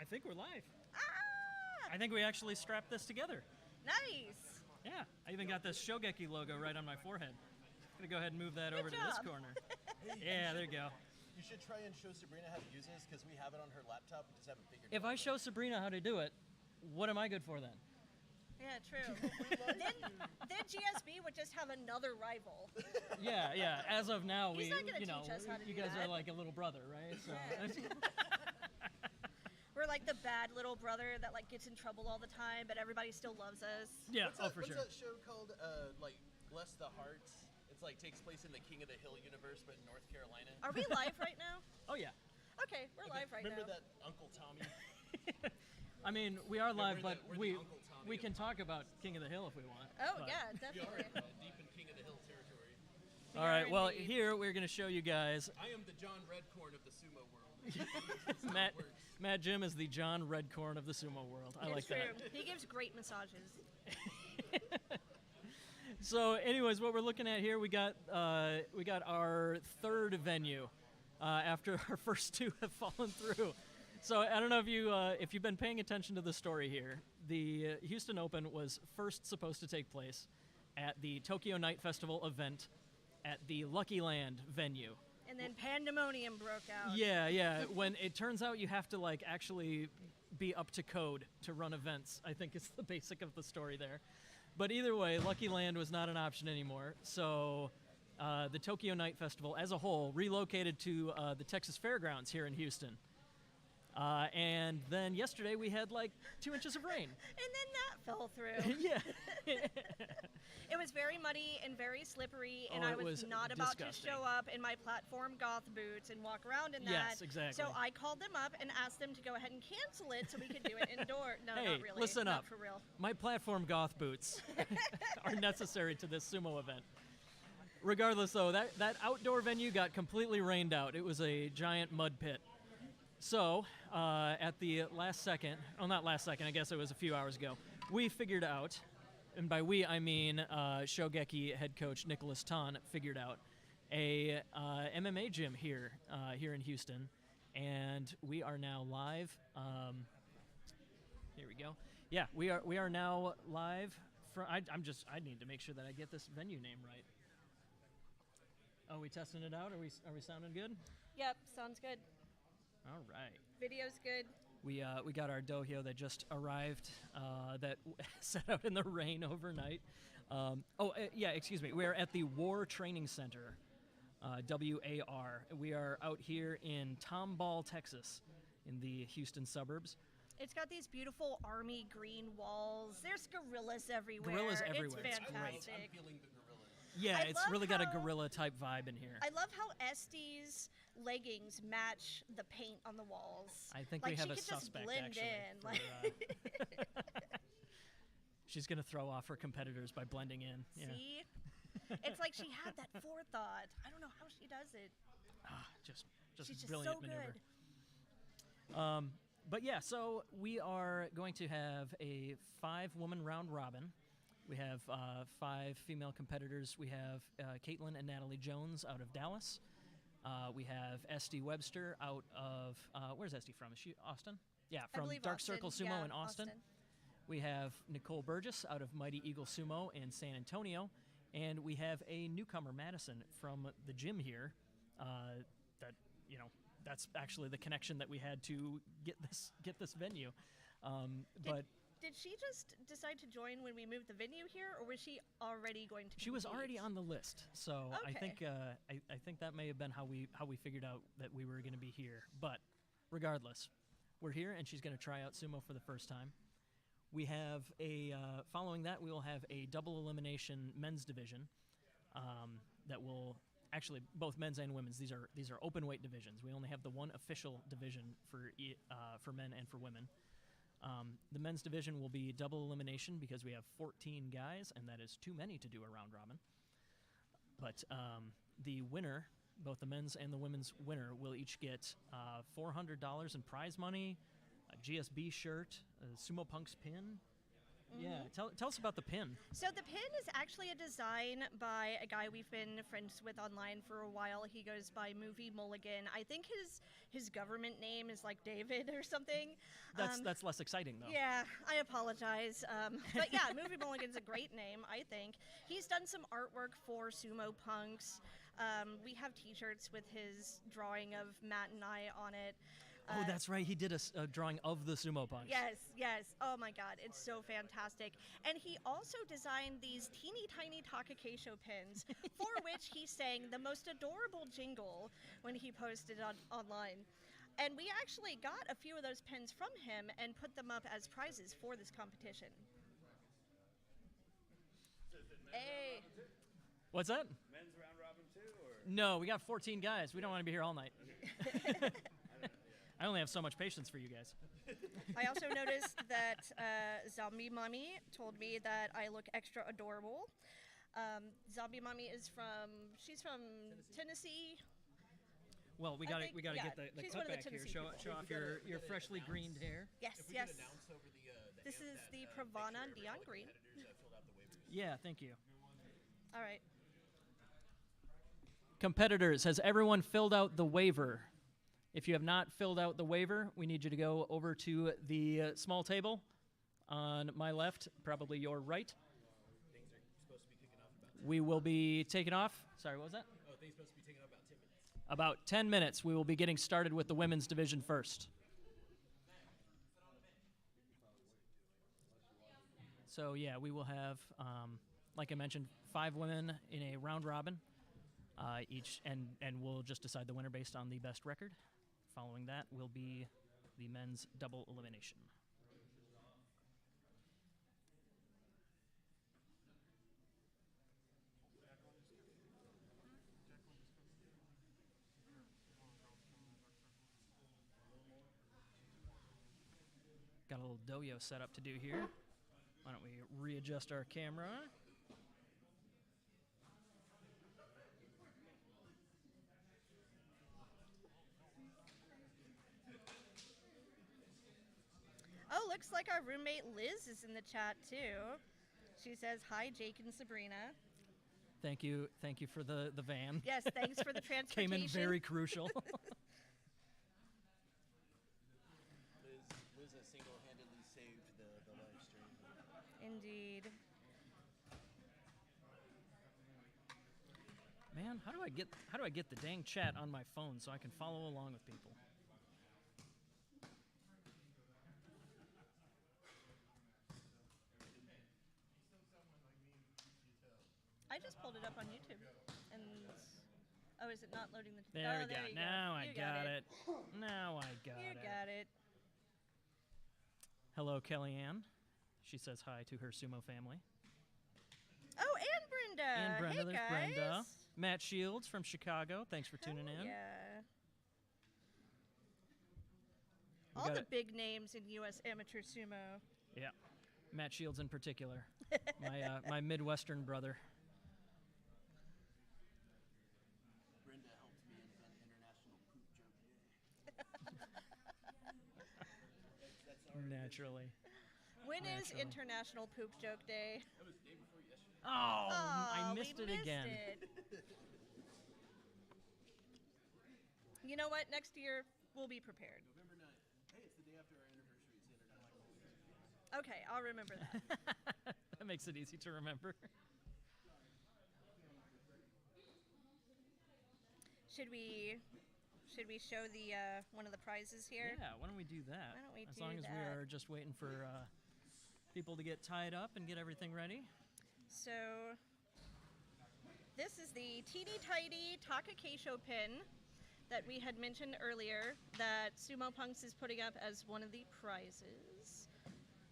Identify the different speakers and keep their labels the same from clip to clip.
Speaker 1: I think we're live.
Speaker 2: Ah!
Speaker 1: I think we actually strapped this together.
Speaker 2: Nice.
Speaker 1: Yeah, I even got this Shogeki logo right on my forehead. Gonna go ahead and move that
Speaker 2: Good
Speaker 1: over to this
Speaker 2: job.
Speaker 1: corner.
Speaker 3: Hey,
Speaker 1: Yeah, there you go.
Speaker 3: You should try and show Sabrina how to use this because we have it on her laptop. We just haven't figured it
Speaker 1: If
Speaker 3: out.
Speaker 1: I show Sabrina how to do it, what am I good for then?
Speaker 2: Yeah, true. then GSB would just have another rival.
Speaker 1: Yeah. As of now,
Speaker 2: He's not gonna
Speaker 1: you know,
Speaker 2: teach us how to
Speaker 1: you
Speaker 2: do
Speaker 1: guys
Speaker 2: that.
Speaker 1: are like a little brother, right? So
Speaker 2: Yeah. We're like the bad little brother that like gets in trouble all the time, but everybody still loves us.
Speaker 1: yeah,
Speaker 3: What's
Speaker 1: for
Speaker 3: what's
Speaker 1: sure.
Speaker 3: that show called? Like Bless the Hearts. It's like takes place in the King of the Hill universe, but in North Carolina.
Speaker 2: Are we live right now?
Speaker 1: Oh yeah.
Speaker 2: Okay, we're live right
Speaker 3: Remember
Speaker 2: now.
Speaker 3: that Uncle Tommy?
Speaker 1: I mean, we are live,
Speaker 3: we're
Speaker 1: but
Speaker 3: the
Speaker 1: we
Speaker 3: Uncle Tommy
Speaker 1: we
Speaker 3: of-
Speaker 1: can talk about King of the Hill if we want.
Speaker 2: Oh
Speaker 1: but-
Speaker 2: yeah,
Speaker 3: We are
Speaker 2: definitely.
Speaker 3: deep in King of the Hill territory.
Speaker 1: All right. Well,
Speaker 2: indeed.
Speaker 1: here we're gonna show you guys.
Speaker 3: I am the John Redcorn of the sumo world. That's how
Speaker 1: Matt
Speaker 3: it works.
Speaker 1: Matt Jim is the John Redcorn of the sumo world. I like
Speaker 2: It's true.
Speaker 1: that.
Speaker 2: He gives great massages.
Speaker 1: So, anyways, what we're looking at here, we got our third venue after our first two have fallen through. So, I don't know if you've been paying attention to the story here. The Houston Open was first supposed to take place at the Tokyo Night Festival event at the Lucky Land venue.
Speaker 2: And then pandemonium broke out.
Speaker 1: Yeah. When it turns out you have to like actually be up to code to run events, I think is the basic of the story there. But either way, Lucky Land was not an option anymore. So the Tokyo Night Festival as a whole relocated to the Texas Fairgrounds here in Houston. And then yesterday we had like 2 inches of rain.
Speaker 2: And then that fell through.
Speaker 1: Yeah.
Speaker 2: It was very muddy and very slippery, and
Speaker 1: Oh,
Speaker 2: I
Speaker 1: it
Speaker 2: was
Speaker 1: was
Speaker 2: not about
Speaker 1: disgusting.
Speaker 2: to show up in my platform goth boots and walk around in that.
Speaker 1: Yes, exactly.
Speaker 2: So I called them up and asked them to go ahead and cancel it so we could do it indoor. No,
Speaker 1: Hey,
Speaker 2: not really.
Speaker 1: listen
Speaker 2: not
Speaker 1: up.
Speaker 2: for real.
Speaker 1: My platform goth boots are necessary to this sumo event. Regardless, though, that outdoor venue got completely rained out. It was a giant mud pit. So, at the last second, well, not last second, I guess it was a few hours ago, we figured out, and by we I mean Shogeki head coach Nicholas Tan figured out a MMA gym here in Houston, and we are now live. Here we go. Yeah, we are now live. I need to make sure that I get this venue name right. Are we testing it out? Are we sounding good?
Speaker 2: Yep, sounds good.
Speaker 1: All right.
Speaker 2: Video's good.
Speaker 1: We got our dohyo that just arrived that sat out in the rain overnight. Excuse me. We're at the War Training Center, WAR. We are out here in Tomball, Texas, in the Houston suburbs.
Speaker 2: It's got these beautiful army green walls. There's gorillas everywhere.
Speaker 1: Gorillas everywhere.
Speaker 2: It's
Speaker 1: It's
Speaker 2: fantastic.
Speaker 3: I'm feeling the gorillas.
Speaker 1: Yeah,
Speaker 2: I
Speaker 1: it's
Speaker 2: love
Speaker 1: really got a
Speaker 2: how-
Speaker 1: gorilla type vibe in here.
Speaker 2: I love how Estee's leggings match the paint on the walls.
Speaker 1: I think
Speaker 2: like,
Speaker 1: we have
Speaker 2: she
Speaker 1: a
Speaker 2: could
Speaker 1: suspect
Speaker 2: just blend
Speaker 1: actually.
Speaker 2: in.
Speaker 1: for,
Speaker 2: Like,
Speaker 1: she's gonna throw off her competitors by blending in. Yeah.
Speaker 2: see? It's like she had that forethought. I don't know how she does it.
Speaker 1: Just
Speaker 2: She's just
Speaker 1: brilliant
Speaker 2: so
Speaker 1: maneuver.
Speaker 2: good.
Speaker 1: But yeah, so we are going to have a 5-woman round robin. We have 5 female competitors. We have Caitlin and Natalie Jones out of Dallas. We have Esty Webster out of where's Esty from? Is she Austin? Yeah,
Speaker 2: I
Speaker 1: from
Speaker 2: believe
Speaker 1: Dark
Speaker 2: Austin.
Speaker 1: Circle Sumo
Speaker 2: Yeah,
Speaker 1: in Austin. We have Nicole Burgess out of Mighty Eagle Sumo in San Antonio, and we have a newcomer, Madison, from the gym here. That's actually the connection that we had to get this venue. But
Speaker 2: Did she just decide to join when we moved the venue here, or was she already going to?
Speaker 1: she was
Speaker 2: compete?
Speaker 1: already on the list, so I
Speaker 2: Okay.
Speaker 1: think I think that may have been how we figured out that we were going to be here. But regardless, we're here, and she's going to try out sumo for the first time. We have following that we will have a double elimination men's division that will actually both men's and women's. These are open weight divisions. We only have the one official division for men and for women. The men's division will be double elimination because we have 14 guys, and that is too many to do a round robin. But the winner, both the men's and the women's winner, will each get $400 in prize money, a GSB shirt, a Sumo Punks pin, Yeah, tell us about the pin.
Speaker 2: So the pin is actually a design by a guy we've been friends with online for a while. He goes by Movie Mulligan. I think his government name is like David or something.
Speaker 1: That's less exciting though.
Speaker 2: Yeah, I apologize. But yeah, Movie Mulligan's a great name, I think. He's done some artwork for sumo punks. We have t-shirts with his drawing of Matt and I on it.
Speaker 1: Oh, that's right. He did a drawing of the sumo punks.
Speaker 2: Yes. Oh my God, it's so fantastic. And he also designed these teeny tiny Takakeisho pins, for which he sang the most adorable jingle when he posted online. And we actually got a few of those pins from him and put them up as prizes for this competition. Hey.
Speaker 1: What's that?
Speaker 4: Men's round robin too, or?
Speaker 1: No, we got 14 guys. We don't want to be here all night. I only have so much patience for you guys.
Speaker 2: I also noticed that Zombie Mommy told me that I look extra adorable. Zombie Mommy she's from Tennessee.
Speaker 1: Well, we got to get the
Speaker 2: she's
Speaker 1: cut
Speaker 2: one of the
Speaker 1: back here.
Speaker 2: Tennessee
Speaker 1: Show
Speaker 2: people.
Speaker 1: off your freshly greened hair.
Speaker 2: Yes,
Speaker 3: If we
Speaker 2: yes.
Speaker 3: could announce over the
Speaker 2: This
Speaker 3: amp
Speaker 2: is
Speaker 3: that,
Speaker 2: the
Speaker 3: make
Speaker 2: Pravana
Speaker 3: sure
Speaker 2: Neon
Speaker 3: all the
Speaker 2: Green.
Speaker 3: competitors that filled out the waivers.
Speaker 1: Yeah, thank you.
Speaker 2: All right.
Speaker 1: Competitors, has everyone filled out the waiver? If you have not filled out the waiver, we need you to go over to the small table on my left, probably your right.
Speaker 3: Things are supposed to be kicking off about.
Speaker 1: We will be taking off. Sorry, what was that?
Speaker 3: Oh, things supposed to be taking off about 10 minutes.
Speaker 1: About 10 minutes. We will be getting started with the women's division first. So yeah, we will have, like I mentioned, 5 women in a round robin each, and we'll just decide the winner based on the best record. Following that will be the men's double elimination. Got a little doyo set up to do here. Why don't we readjust our camera?
Speaker 2: Oh, looks like our roommate Liz is in the chat too. She says, "Hi, Jake and Sabrina."
Speaker 1: Thank you for the van.
Speaker 2: Yes, thanks for the transportation.
Speaker 1: Came in very crucial.
Speaker 3: Liz single-handedly saved the live stream.
Speaker 2: Indeed.
Speaker 1: Man, how do I get the dang chat on my phone so I can follow along with people?
Speaker 2: I just pulled it up on YouTube. And oh, is it not loading the
Speaker 1: There
Speaker 2: oh,
Speaker 1: we go.
Speaker 2: you
Speaker 1: Now I
Speaker 2: You
Speaker 1: got it. Now I got
Speaker 2: You
Speaker 1: it.
Speaker 2: got it.
Speaker 1: Hello, Kellyanne. She says hi to her sumo family.
Speaker 2: Oh, and Brenda.
Speaker 1: And Brenda,
Speaker 2: Hey,
Speaker 1: there's
Speaker 2: guys.
Speaker 1: Brenda. Matt Shields from Chicago. Thanks for tuning in.
Speaker 2: Yeah.
Speaker 1: We
Speaker 2: All
Speaker 1: got
Speaker 2: the
Speaker 1: it.
Speaker 2: big names in U.S. amateur sumo.
Speaker 1: Yeah. Matt Shields in particular. My Midwestern brother.
Speaker 3: Brenda helped me invent International Poop Joke Day.
Speaker 1: Naturally.
Speaker 2: When is
Speaker 1: Naturally.
Speaker 2: International Poop Joke Day?
Speaker 3: That was the day before yesterday.
Speaker 1: Oh, I
Speaker 2: Aw,
Speaker 1: missed
Speaker 2: we
Speaker 1: it again.
Speaker 2: it. You know what? Next year, we'll be prepared.
Speaker 3: November 9th. Hey, it's the day after our anniversary. It's the International Poop Joke.
Speaker 2: Okay, I'll remember that.
Speaker 1: That makes it easy to remember.
Speaker 2: Should we show the one of the prizes here?
Speaker 1: Yeah, why don't we do that?
Speaker 2: Why don't we
Speaker 1: as
Speaker 2: do
Speaker 1: long as we
Speaker 2: that?
Speaker 1: are just waiting for people to get tied up and get everything ready.
Speaker 2: So this is the teeny tiny Takakeisho pin that we had mentioned earlier that Sumo Punks is putting up as one of the prizes.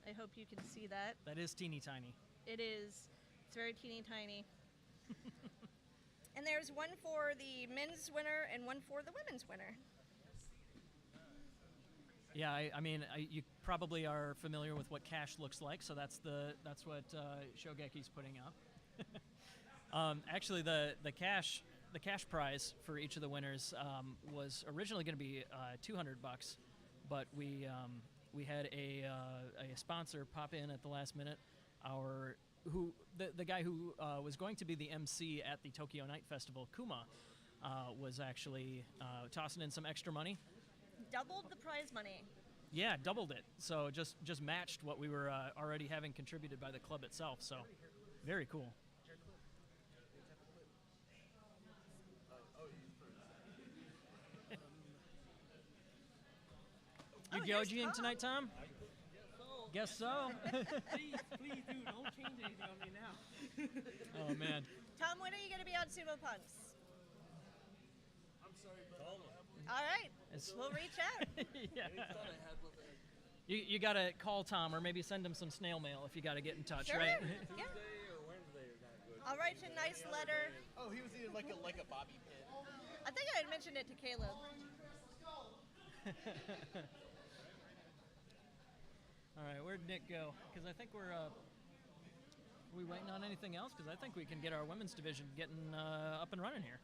Speaker 2: I hope you can see that.
Speaker 1: That is teeny tiny.
Speaker 2: It is. It's very teeny tiny. And there's one for the men's winner and one for the women's winner.
Speaker 1: Yeah, I mean, you probably are familiar with what cash looks like, so that's what Shogeki's putting up. Actually, the cash prize for each of the winners was originally going to be $200, but we had a sponsor pop in at the last minute our the guy who was going to be the MC at the Tokyo Night Festival, Kuma, was actually tossing in some extra money.
Speaker 2: Doubled the prize money.
Speaker 1: Yeah, doubled it. So just matched what we were already having contributed by the club itself. So very cool. You gojiing tonight, Tom? Guess so.
Speaker 5: Please do. Don't change anything on me now.
Speaker 1: Oh, man.
Speaker 2: Tom, when are you going to be on Sumo Punks?
Speaker 3: I'm sorry, but
Speaker 2: All right. We'll reach out.
Speaker 1: Yeah. You got to call Tom or maybe send him some snail mail if you got to get in touch,
Speaker 2: Sure.
Speaker 1: right?
Speaker 2: Yeah.
Speaker 3: Tuesday or Wednesday are not good.
Speaker 2: I'll write you a nice letter.
Speaker 3: Oh, he was eating like a bobby pin.
Speaker 2: I think I had mentioned it to Caleb.
Speaker 1: All right, where'd Nick go? Because I think we're we waiting on anything else? Because I think we can get our women's division getting up and running here.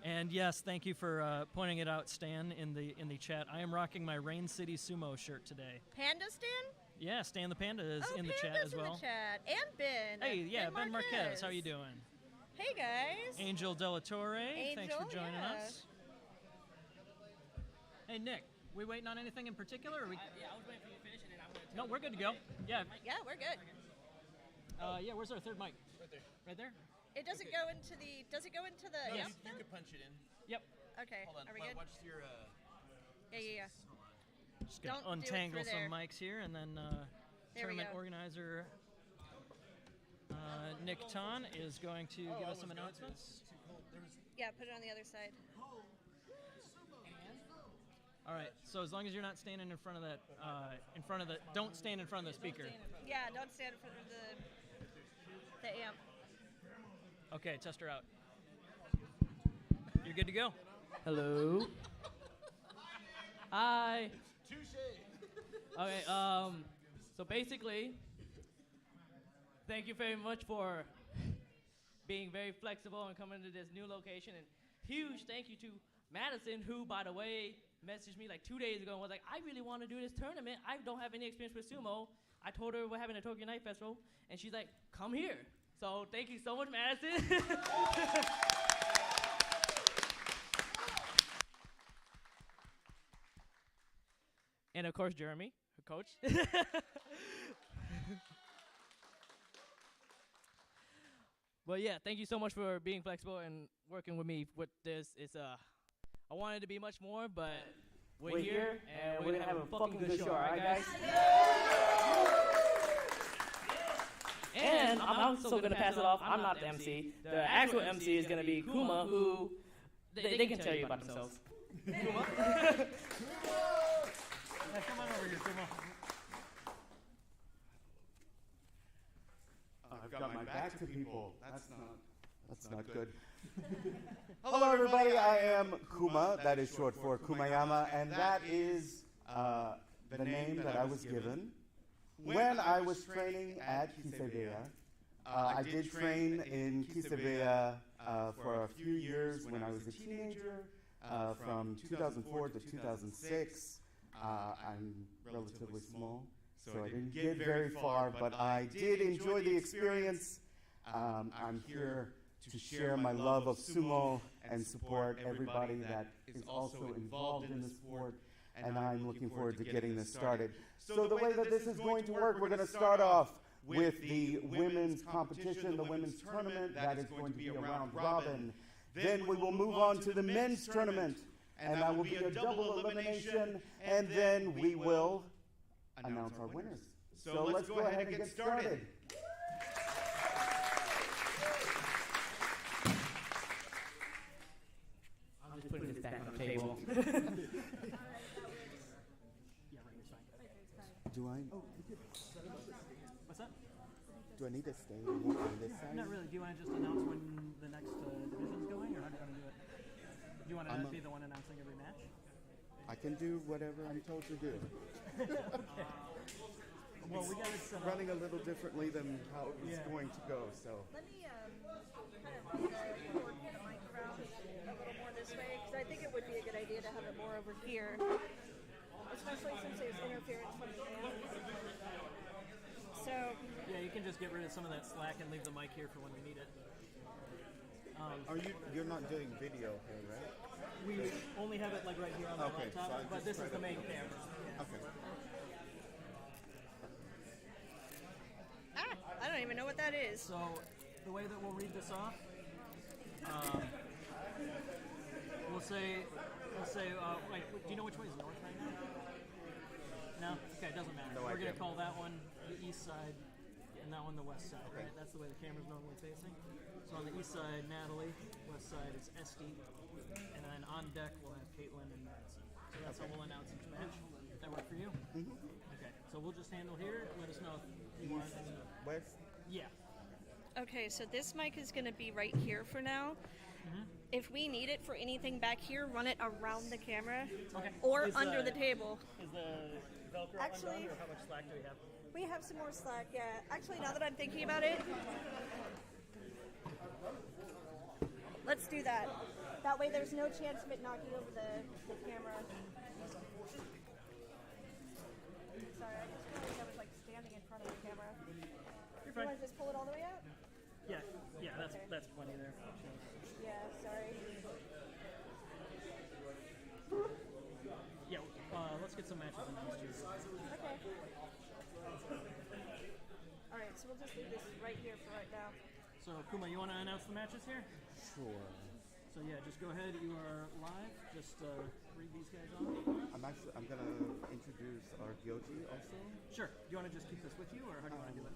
Speaker 1: And yes, thank you for pointing it out, Stan, in the chat. I am rocking my Rain City Sumo shirt today.
Speaker 2: Panda Stan?
Speaker 1: Yeah, Stan the Panda is in the chat
Speaker 2: Panda's
Speaker 1: as well.
Speaker 2: in the chat. And Ben.
Speaker 1: Hey, yeah, Ben Marquez. How you doing?
Speaker 2: Hey, guys.
Speaker 1: Angel Della Torre, thanks for
Speaker 2: Angel,
Speaker 1: joining
Speaker 2: yeah.
Speaker 1: us. Hey, Nick, we waiting on anything in particular? Or we...
Speaker 5: Yeah, I was waiting for you to finish, and then I'm going to
Speaker 1: No, we're good to go. Yeah,
Speaker 2: Yeah, we're good.
Speaker 1: yeah. Where's our third mic?
Speaker 3: Right there.
Speaker 1: Right there.
Speaker 2: It doesn't go into the. Does it go into the?
Speaker 3: No,
Speaker 1: Yeah.
Speaker 3: you could punch it in.
Speaker 1: Yep.
Speaker 2: Okay.
Speaker 3: Hold on.
Speaker 2: Are we good?
Speaker 3: Watch your.
Speaker 2: Yeah.
Speaker 3: Hold on.
Speaker 1: Just gonna
Speaker 2: Don't do it
Speaker 1: untangle
Speaker 2: through
Speaker 1: some
Speaker 2: there.
Speaker 1: mics here, and then
Speaker 2: There we
Speaker 1: tournament
Speaker 2: go.
Speaker 1: organizer Nick Ton is going to give us some
Speaker 3: I was going to.
Speaker 1: announcements.
Speaker 3: It's too cold. There was.
Speaker 2: Yeah. Put it on the other side.
Speaker 1: All right. So as long as you're not standing in front of that, don't stand in front of the speaker.
Speaker 2: Yeah. Don't stand in front of the amp.
Speaker 1: Okay, test her out. You're good to go.
Speaker 5: Hello. Hi.
Speaker 3: Touche.
Speaker 5: Okay, so basically, thank you very much for being very flexible and coming to this new location. And huge thank you to Madison, who, by the way, messaged me like 2 days ago and was like, I really want to do this tournament. I don't have any experience with sumo. I told her we're having a Tokyo Night Festival, and she's like, come here. So thank you so much, Madison. And of course, Jeremy, her coach. But yeah, thank you so much for being flexible and working with me with this. It's I wanted to be much more, but we're here and we're gonna have a fucking good show, alright, guys? And I'm also gonna pass it off. I'm not the MC. The actual MC is gonna be Kuma, who they can tell you about themselves. Kuma.
Speaker 1: Yeah, come on over here, Kumo.
Speaker 6: I've got my back to people. That's not good. Hello, everybody. I am Kuma. That is short for Kumayama, and that is the name that I was given when I was training at Kisebeya. I did train in Kisebeya for a few years when I was a teenager, from 2004 to 2006. I'm relatively small, so I didn't get very far, but I did enjoy the experience. I'm here to share my love of sumo and support everybody that is also involved in the sport, and I'm looking forward to getting this started. So the way that this is going to work, we're going to start off with the women's competition, the women's tournament. That is going to be a round robin. Then we will move on to the men's tournament, and that will be a double elimination, and then we will announce our winners. So let's go ahead and get started.
Speaker 5: I'm just putting this back on the table.
Speaker 6: Do I?
Speaker 1: What's that?
Speaker 6: Do I need to stay on this side?
Speaker 1: Not really. Do you want to just announce when the next division's going, or how do you want to do it? Do you want to be the one announcing every match?
Speaker 6: I can do whatever I'm told to do.
Speaker 1: Well, we got it set up.
Speaker 6: Running a little differently than how it was going to go, so.
Speaker 2: Let me kind of move the mic around a little more this way, because I think it would be a good idea to have it more over here. especially since there's interference from the band. So,
Speaker 1: Yeah, you can just get rid of some of that slack and leave the mic here for when we need it.
Speaker 6: You're not doing video here, right?
Speaker 1: We only have it like right here on the
Speaker 6: Okay,
Speaker 1: laptop,
Speaker 6: so I
Speaker 1: but
Speaker 6: just
Speaker 1: this is
Speaker 6: try
Speaker 1: the
Speaker 6: to-
Speaker 1: main camera. Yeah.
Speaker 6: Okay.
Speaker 2: I don't even know what that is.
Speaker 1: So the way that we'll read this off, we'll say, wait, do you know which way is north right now? No? Okay, it doesn't matter.
Speaker 6: No
Speaker 1: We're going
Speaker 6: idea.
Speaker 1: to call that one the east side and that one the west side, right? That's the way the camera's normally facing. So on the east side, Natalie, west side is Esty, and then on deck we'll have Caitlin and Madison. So that's how we'll announce each match. That work for you? Mm-hmm. Okay, so we'll just handle here. Let us know if you want any.
Speaker 6: West?
Speaker 1: Yeah.
Speaker 2: Okay, so this mic is going to be right here for now. If we need it for anything back here, run it around the camera
Speaker 1: Okay.
Speaker 2: or
Speaker 1: Is
Speaker 2: under the table.
Speaker 1: Is the Velcro
Speaker 2: Actually-
Speaker 1: undone, or how much slack do we have?
Speaker 2: We have some more slack, yeah. Actually, now that I'm thinking about it, let's do that. That way there's no chance of it knocking over the camera. Sorry, I just feel like I was like standing in front of the camera.
Speaker 1: You're
Speaker 2: You
Speaker 1: fine.
Speaker 2: want to just pull it all the way out?
Speaker 1: Yeah,
Speaker 2: Okay.
Speaker 1: that's plenty there.
Speaker 2: Yeah, sorry.
Speaker 1: Yeah, let's get some matches announced here.
Speaker 2: Okay. Alright, so we'll just leave this right here for right now.
Speaker 1: So Kuma, you want to announce the matches here?
Speaker 6: Sure.
Speaker 1: So yeah, just go ahead. You are live. Just read these guys off.
Speaker 6: I'm gonna introduce our Gyoji also.
Speaker 1: Sure. Do you want to just keep this with you, or how do you want to do it?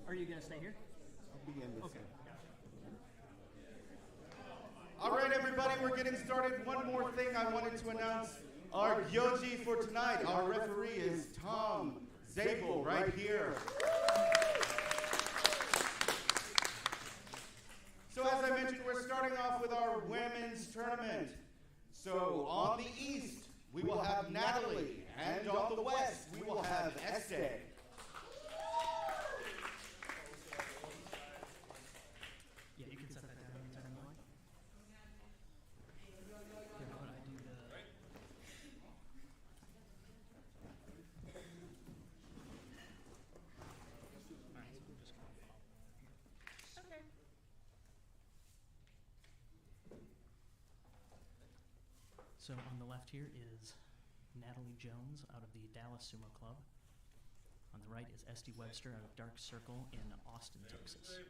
Speaker 1: Are you gonna stay here?
Speaker 6: I'll begin this
Speaker 1: Okay.
Speaker 6: one.
Speaker 7: All right, everybody, we're getting started. One more thing I wanted to announce. Our Gyoji for tonight, our referee is Tom Zabel right here. So as I mentioned, we're starting off with our women's tournament. So on the east, we will have Natalie, and on the west, we will have Estee.
Speaker 1: Yeah, you can set that down anytime you like. Here, how about I do the... Alright, so we're just gonna follow.
Speaker 2: Okay.
Speaker 1: So on the left here is Natalie Jones out of the Dallas Sumo Club. On the right is Esty Webster out of Dark Circle in Austin, Texas.
Speaker 2: Very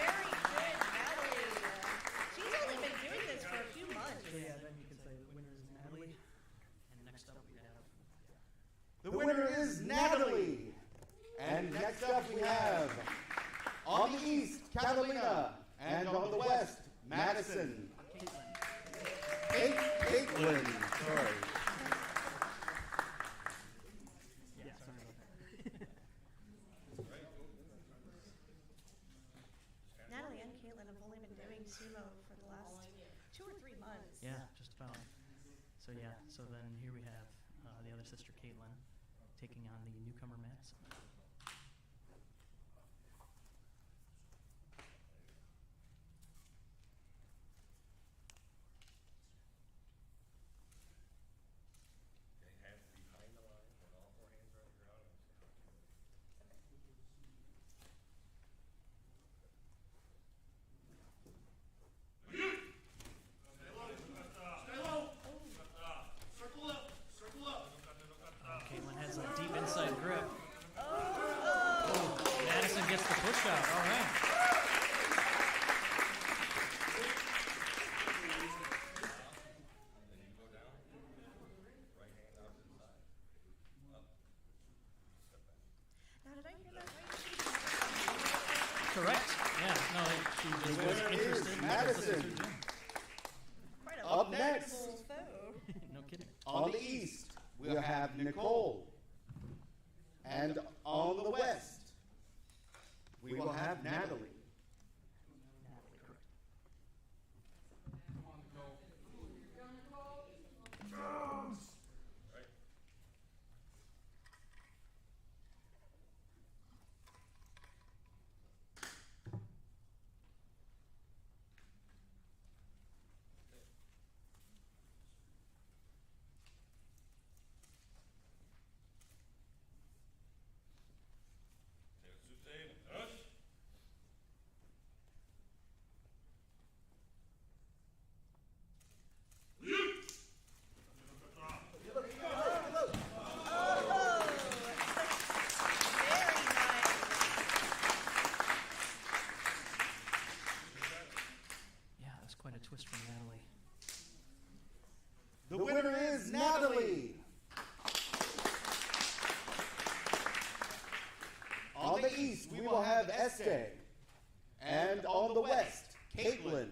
Speaker 2: good, Natalie. She's only been doing this for a few months.
Speaker 1: So yeah, then you can say the winner is Natalie. And next up we have...
Speaker 7: The winner is Natalie. And next up we have, on the east, Catalina. And on the west, Madison. Caitlin. Sorry.
Speaker 1: Yeah, sorry about that.
Speaker 2: Natalie and Caitlin have only been doing sumo for the last 2 or 3 months.
Speaker 1: Yeah, just about. So yeah, so then here we have the other sister, Caitlin, taking on the newcomer, Madison. Caitlin has a deep inside grip. Oh, Madison gets the push out. All right.
Speaker 2: Now, did I hear that right?
Speaker 1: Correct. Yeah. No, she just was
Speaker 7: winner is
Speaker 1: interested. in
Speaker 7: Madison.
Speaker 2: Quite a
Speaker 7: Up next.
Speaker 2: formidable foe.
Speaker 1: No kidding.
Speaker 7: On the east, we'll have Nicole. And on the west, we will have Natalie.
Speaker 1: Natalie, correct. quite a twist from Natalie.
Speaker 7: The winner is Natalie. On the east, we will have Este. And on the west, Caitlin.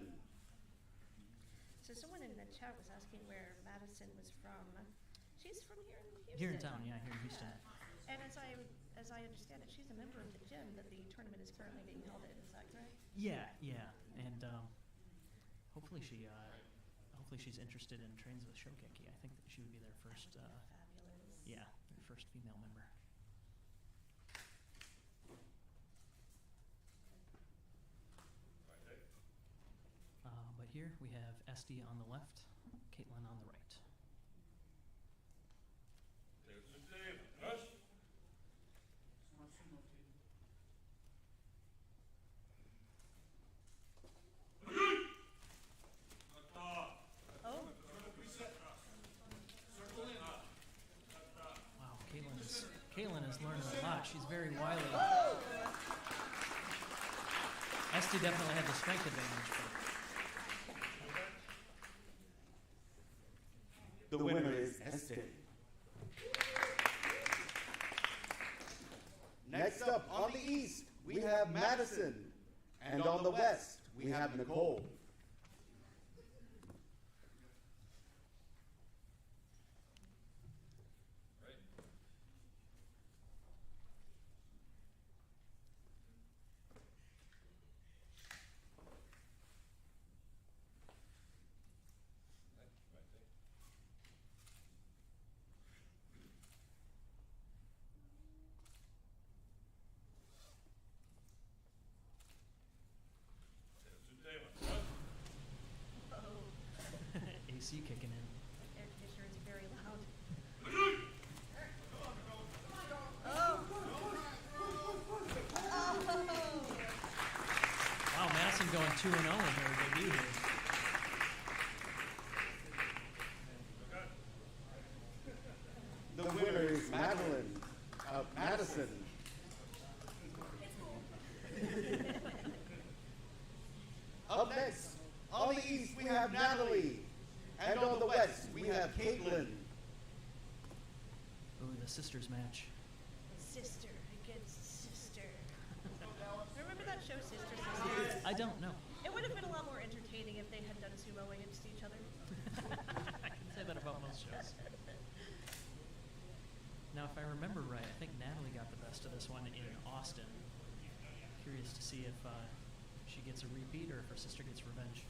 Speaker 2: So someone in the chat was asking where Madison was from. She's from here in Houston.
Speaker 1: Here in town, yeah, here in Houston.
Speaker 2: And as I understand it, she's a member of the gym that the tournament is currently being held in. Is that correct?
Speaker 1: Yeah, and hopefully she's interested in trains with Shokeki. I think that she would be their first,
Speaker 2: Fabulous.
Speaker 1: their first female member. But here we have Esty on the left, Caitlin on the right.
Speaker 2: Oh,
Speaker 1: Wow, Caitlin is learning a lot. She's very wily. Esty definitely had the strength advantage. But
Speaker 7: The winner is Este. Next up, on the east, we have Madison. And on the west, we have Nicole.
Speaker 1: AC kicking in.
Speaker 2: air conditioner is very loud. Oh.
Speaker 1: Wow, Madison going 2-0 in her debut here.
Speaker 7: The winner is Madison. Up next, on the east, we have Natalie. And on the west, we have Caitlin.
Speaker 1: Ooh, the sisters match.
Speaker 2: Sister against sister. Remember that show, Sister Sister?
Speaker 1: I don't know.
Speaker 2: It would have been a lot more entertaining if they had done sumo against each other.
Speaker 1: I can say that about most shows. Now, if I remember right, I think Natalie got the best of this one in Austin. Curious to see if she gets a repeat or if her sister gets revenge.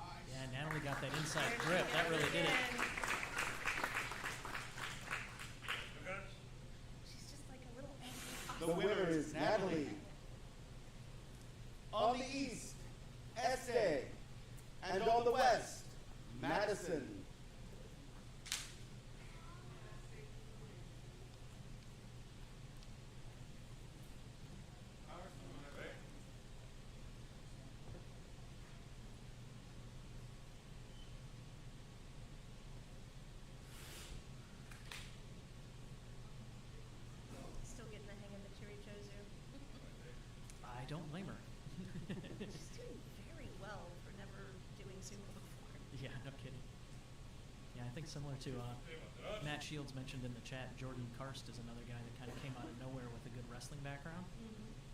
Speaker 2: Oh,
Speaker 1: Yeah, Natalie got that inside grip. That really did it.
Speaker 2: she's just like a little
Speaker 7: The winner is Natalie. On the east, Este. And on the west, Madison.
Speaker 2: still getting the hang of the chirichozu.
Speaker 1: I don't blame her.
Speaker 2: She's doing very well for never doing sumo before.
Speaker 1: Yeah, no kidding. Yeah, I think similar to Matt Shields mentioned in the chat, Jordan Karst is another guy that kind of came out of nowhere with a good wrestling background.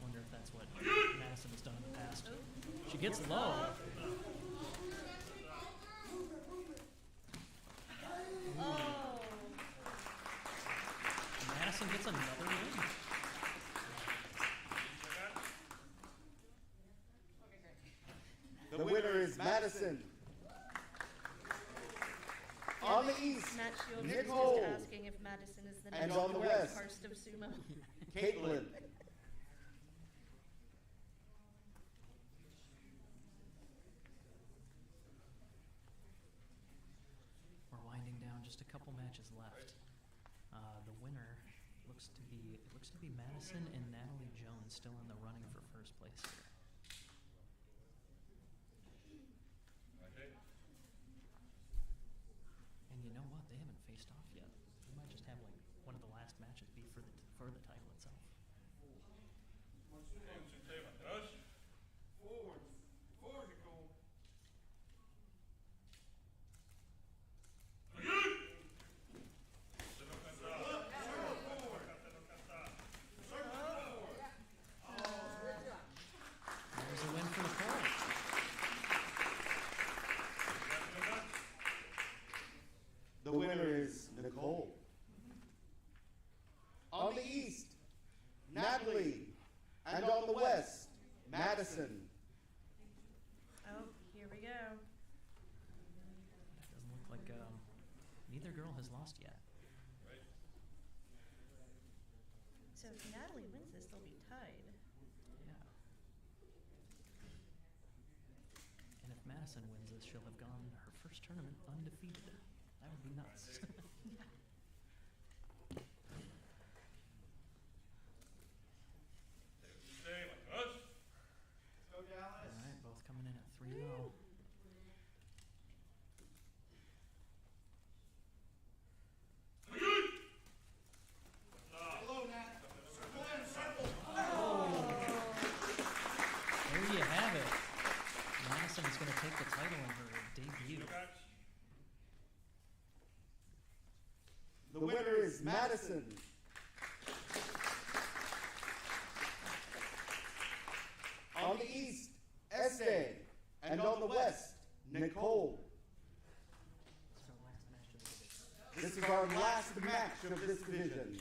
Speaker 1: Wonder if that's what Madison has done in the past. She gets low.
Speaker 2: Oh.
Speaker 1: Madison gets another win.
Speaker 7: The winner is Madison. On the east,
Speaker 2: Matt Shields
Speaker 7: Nicole.
Speaker 2: was just asking if Madison is the
Speaker 7: And
Speaker 2: next
Speaker 7: on the
Speaker 2: Jordan
Speaker 7: west.
Speaker 2: Karst of sumo.
Speaker 7: Caitlin.
Speaker 1: We're winding down, just a couple matches left. The winner looks to be Madison and Natalie Jones still in the running for first first place here. And you know what? They haven't faced off yet. We might just have like one of the last matches be for the title itself. There's a win for Nicole.
Speaker 7: The winner is Nicole. On the east, Natalie. And on the west, Madison.
Speaker 2: Oh, here we go.
Speaker 1: It doesn't look like neither girl has lost yet.
Speaker 2: So if Natalie wins this, they'll be tied.
Speaker 1: Yeah. And if Madison wins this, she'll have gone her first tournament undefeated. That would be nuts. All right, both coming in at 3-0. There you have it. Madison is going to take the title in her debut.
Speaker 7: The winner is Madison. On the east, Estee. And on the west, Nicole. This is our last match of this division.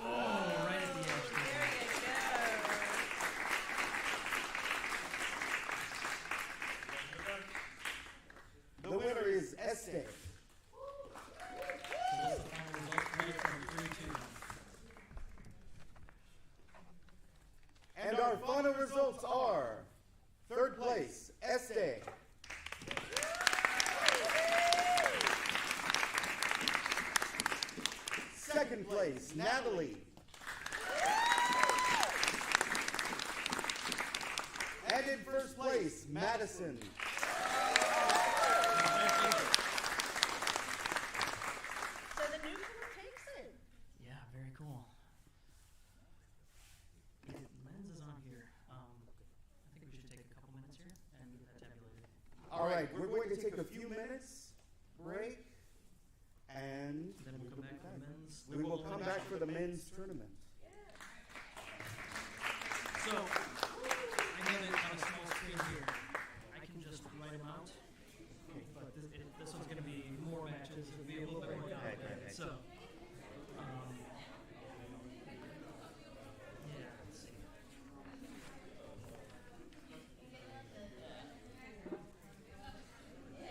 Speaker 1: Oh, right at the edge.
Speaker 2: There you go.
Speaker 7: The winner is Estee.
Speaker 1: So that's the final result. 3-2.
Speaker 7: And our final results are third place, Estee. Second place, Natalie. And in first place, Madison.
Speaker 2: So the newcomer takes it.
Speaker 1: Yeah, very cool. Lens is on here. I think we should take a couple minutes here and get that tabulated.
Speaker 7: All right, we're going to take a few minutes break, and
Speaker 1: Then we'll come back for the men's.
Speaker 7: we will come back for the men's tournament.
Speaker 1: So, I have it on a small screen here. I can just write them out. But this one's going to be more matches. It'll be a little bit more complicated. So, yeah, let's see.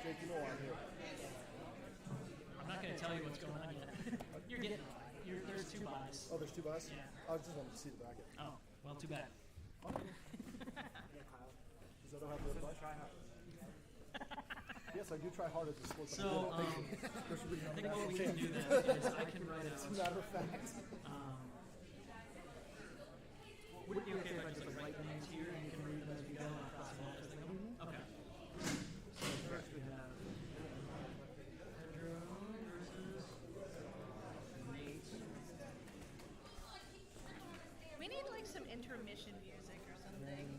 Speaker 8: Jake, you know I'm here.
Speaker 1: I'm not going to tell you what's going on yet. You're getting it. There's 2 buys.
Speaker 8: Oh, there's 2 buys?
Speaker 1: Yeah.
Speaker 8: I just wanted to see the bracket.
Speaker 1: Oh, well, too bad.
Speaker 8: Does that have the buy? Yes, I do try harder to split them.
Speaker 1: So,
Speaker 8: There's really no
Speaker 1: I think
Speaker 8: matter
Speaker 1: what we
Speaker 8: of
Speaker 1: can
Speaker 8: fact.
Speaker 1: do then is I can write
Speaker 8: As a
Speaker 1: out.
Speaker 8: matter of fact.
Speaker 1: Would it be okay if I just write the names here and you can read them as we go and I'll cross them off as they go? Okay. So first we have Pedro versus Nate.
Speaker 2: We need like some intermission music or something.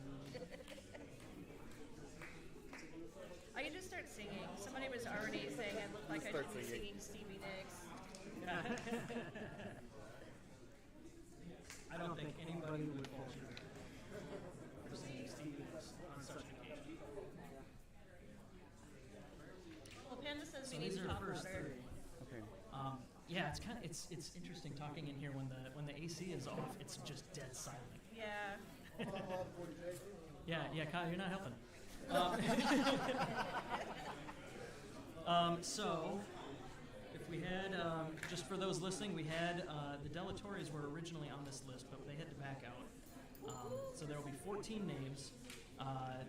Speaker 2: I can just start singing. Somebody was already saying I look like I should be singing Stevie Nicks.
Speaker 1: I don't think anybody would fault you for singing Stevie Nicks on such an occasion.
Speaker 2: Well, Panda says
Speaker 1: So
Speaker 2: we need
Speaker 1: these are
Speaker 2: top
Speaker 1: the first
Speaker 2: water.
Speaker 1: 3.
Speaker 7: Okay.
Speaker 1: Yeah, it's interesting talking in here when the AC is off. It's just dead silent.
Speaker 2: Yeah.
Speaker 1: Yeah, Kyle, you're not helping. So, if we had, just for those listening, we had the Delatories were originally on this list, but they had to back out. So there will be 14 names.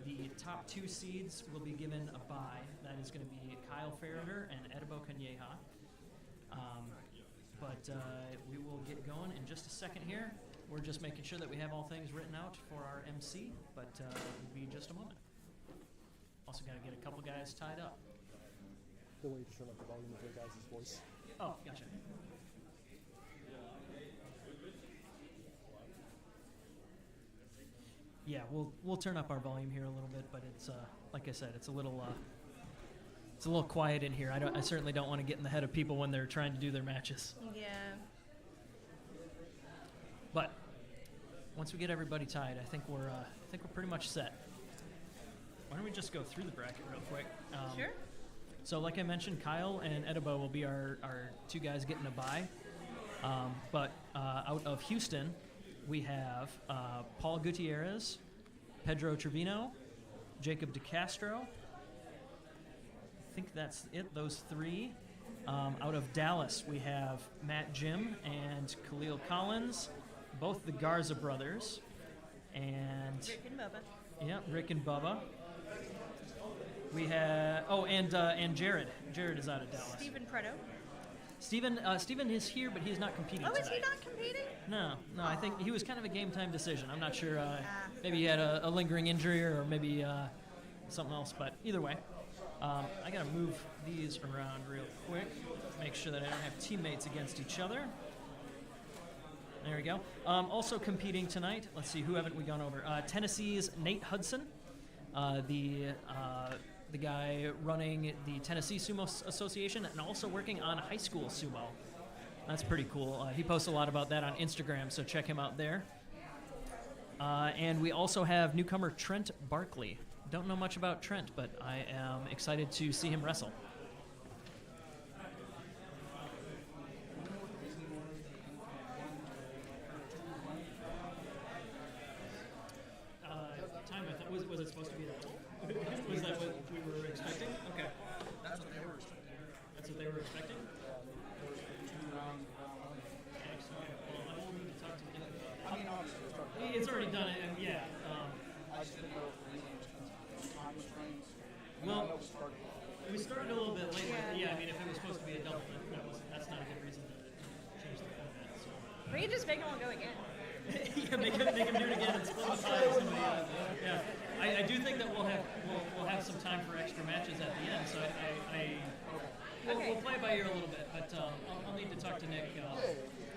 Speaker 1: The top 2 seeds will be given a bye. That is going to be Kyle Farrader and Edibo Canyeja. But we will get going in just a second here. We're just making sure that we have all things written out for our MC, but it'll be just a moment. Also got to get a couple guys tied up.
Speaker 8: The way to turn up the volume of your guys' voice.
Speaker 1: Oh, gotcha. Yeah, we'll turn up our volume here a little bit, but it's like I said, it's a little quiet in here. I certainly don't want to get in the head of people when they're trying to do their matches.
Speaker 2: Yeah.
Speaker 1: But once we get everybody tied, I think we're pretty much set. Why don't we just go through the bracket real quick?
Speaker 2: Sure.
Speaker 1: So like I mentioned, Kyle and Edibo will be our 2 guys getting a bye. But out of Houston, we have Paul Gutierrez, Pedro Trevino, Jacob DeCastro. I think that's it, those 3. Out of Dallas, we have Matt Jim and Khalil Collins, both the Garza brothers. And
Speaker 2: Rick and Bubba.
Speaker 1: yeah, Rick and Bubba. We have and Jared. Jared is out of Dallas.
Speaker 2: Stephen Preto.
Speaker 1: Steven is here, but he's not competing
Speaker 2: Oh,
Speaker 1: tonight.
Speaker 2: is he not competing?
Speaker 1: No, I think he was kind of a game time decision. I'm not sure. Maybe he had a lingering injury or maybe something else. But either way, I gotta move these around real quick. Make sure that I don't have teammates against each other. There we go. Also competing tonight. Let's see, who haven't we gone over? Tennessee's Nate Hudson, the guy running the Tennessee Sumo Association and also working on high school sumo. That's pretty cool. He posts a lot about that on Instagram, so check him out there. And we also have newcomer Trent Barkley. Don't know much about Trent, but I am excited to see him wrestle. Time, I thought, was it supposed to be a double? Was that what we were expecting? Okay.
Speaker 3: That's what they were expecting.
Speaker 1: That's what they were expecting? Excellent. Well, I will need to talk to him.
Speaker 8: I mean, obviously, it's starting.
Speaker 1: It's already done it, and yeah.
Speaker 8: I just didn't know if there was any time restraints.
Speaker 1: Well,
Speaker 8: I know we started.
Speaker 1: we started a little bit later.
Speaker 2: Yeah.
Speaker 1: Yeah, I mean, if it was supposed to be a double, that's not a good reason to change the format. So.
Speaker 2: We can just make them all go again.
Speaker 1: Yeah, make him do it again and split the pie with somebody else. Yeah, I do think that we'll have some time for extra matches at the end. So we'll play by ear a little bit, but I'll need to talk to Nick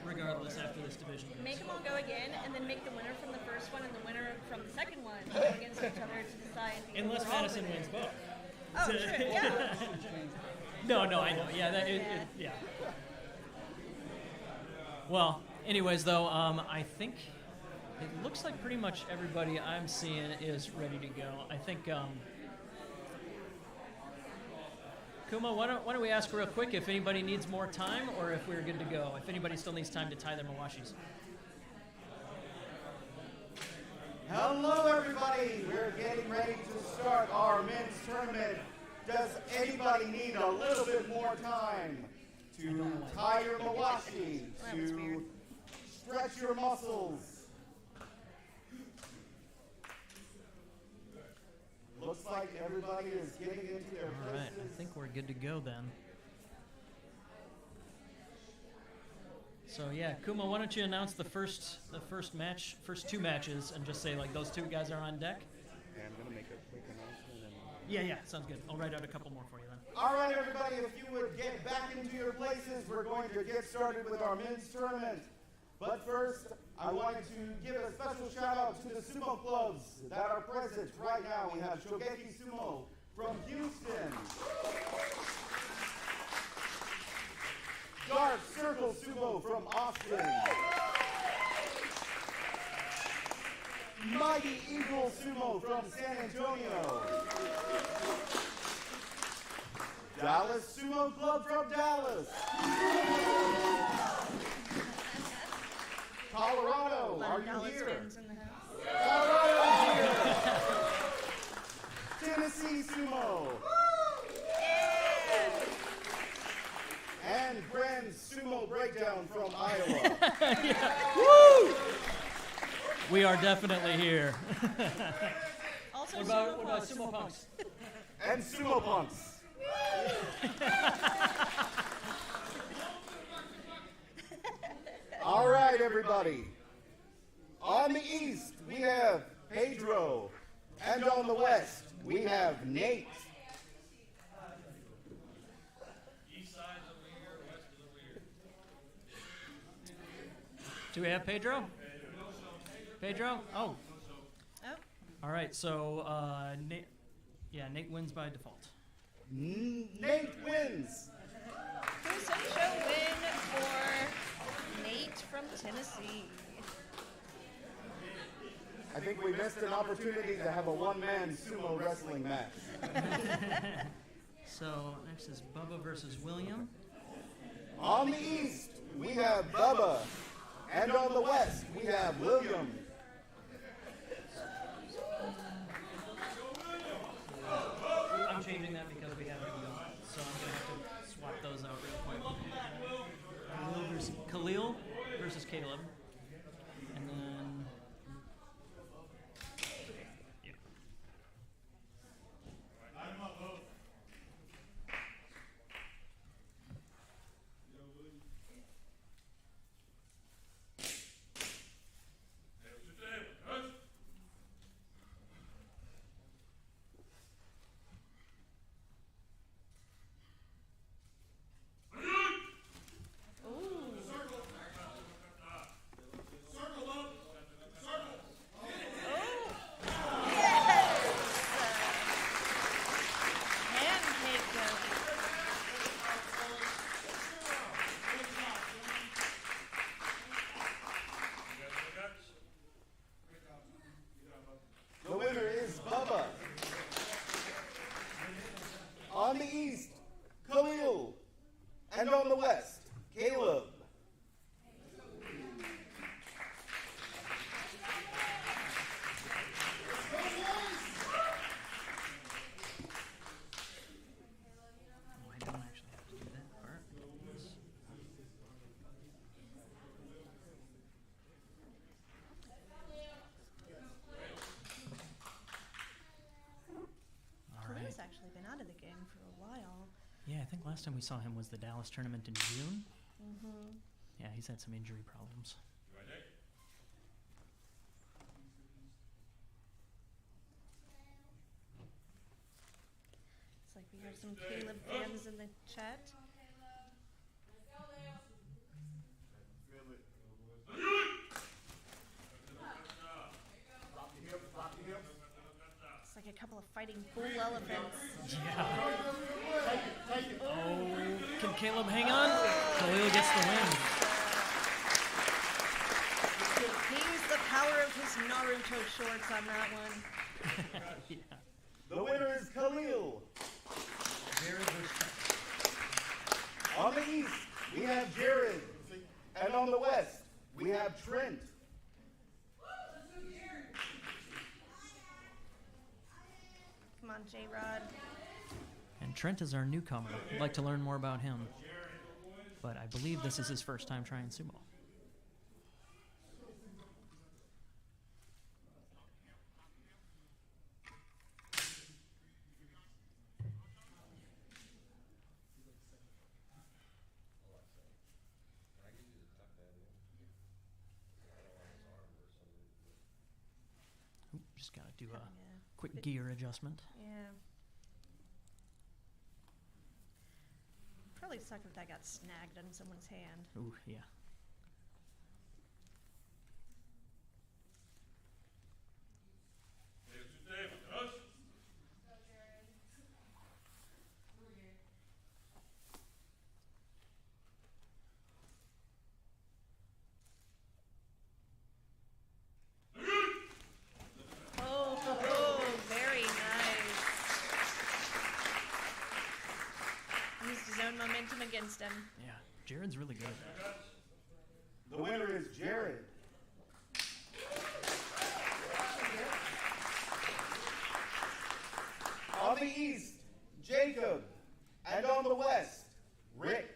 Speaker 1: regardless after this division.
Speaker 2: Make them all go again, and then make the winner from the first one and the winner from the second one go against each other to decide. the
Speaker 1: Unless
Speaker 2: overall
Speaker 1: Madison
Speaker 2: winner.
Speaker 1: wins both.
Speaker 2: Oh, true. Yeah.
Speaker 1: No, I know. Yeah, yeah. Well, anyways, though, I think it looks like pretty much everybody I'm seeing is ready to go. I think, Kuma, why don't we ask real quick if anybody needs more time or if we're good to go? If anybody still needs time to tie their mawashis.
Speaker 7: Hello, everybody. We're getting ready to start our men's tournament. Does anybody need a little bit more time to tie your mawashi,
Speaker 2: That was weird.
Speaker 7: to stretch your muscles? Looks like everybody is getting into their
Speaker 1: All right,
Speaker 7: places.
Speaker 1: I think we're good to go then. So yeah, Kuma, why don't you announce the first match, first 2 matches, and just say like those 2 guys are on deck?
Speaker 6: Okay, I'm gonna make a quick announcement and
Speaker 1: Yeah, sounds good. I'll write out a couple more for you then.
Speaker 7: All right, everybody, if you would get back into your places, we're going to get started with our men's tournament. But first, I wanted to give a special shout out to the sumo clubs that are present right now. We have Shogeki Sumo from Houston, Dark Circle Sumo from Austin, Mighty Eagle Sumo from San Antonio, Dallas Sumo Club from Dallas. Colorado, are you
Speaker 2: Dallas
Speaker 7: here?
Speaker 2: fans in the house.
Speaker 7: Colorado here. Tennessee Sumo. And Grand Sumo Breakdown from Iowa.
Speaker 1: We are definitely here.
Speaker 2: Also,
Speaker 1: What about Sumo Punks?
Speaker 7: And Sumo Punks. All right, everybody. On the east, we have Pedro. And on the west, we have Nate.
Speaker 1: Do we have Pedro? Pedro? Oh.
Speaker 2: Oh,
Speaker 1: All right, so Nate, Nate wins by default.
Speaker 7: Nate wins.
Speaker 2: Crusoe Show win for Nate from Tennessee.
Speaker 7: I think we missed an opportunity to have a one-man sumo wrestling match.
Speaker 1: So next is Bubba versus William.
Speaker 7: On the east, we have Bubba. And on the west, we have William.
Speaker 1: I'm changing that because we have him going, so I'm gonna have to swap those out real quick. Khalil versus Caleb, and then yeah.
Speaker 7: The winner is Bubba. On the east, Khalil. And on the west, Caleb.
Speaker 1: I don't actually have to do that part. All right.
Speaker 2: Khalil's actually been out of the game for a while.
Speaker 1: Yeah, I think last time we saw him was the Dallas tournament in June.
Speaker 2: Mm-hmm.
Speaker 1: Yeah, he's had some injury problems.
Speaker 2: It's like we have some Caleb fans in the chat. It's like a couple of fighting bull elephants.
Speaker 1: Yeah. Oh, can Caleb hang on? Khalil gets the win.
Speaker 2: He used the power of his Naruto shorts on that one.
Speaker 1: Yeah.
Speaker 7: The winner is Khalil.
Speaker 1: Jared versus
Speaker 7: On the east, we have Jared. And on the west, we have Trent.
Speaker 2: Come on, J-Rod.
Speaker 1: And Trent is our newcomer. I'd like to learn more about him. But I believe this is his first time trying sumo. Oop, just gotta do a quick gear adjustment.
Speaker 2: Yeah. Probably sucked if that got snagged on someone's hand.
Speaker 1: Ooh, yeah.
Speaker 2: Oh, very nice. against him.
Speaker 1: Yeah, Jared's really good at that.
Speaker 7: The winner is Jared. On the east, Jacob. And on the west, Rick.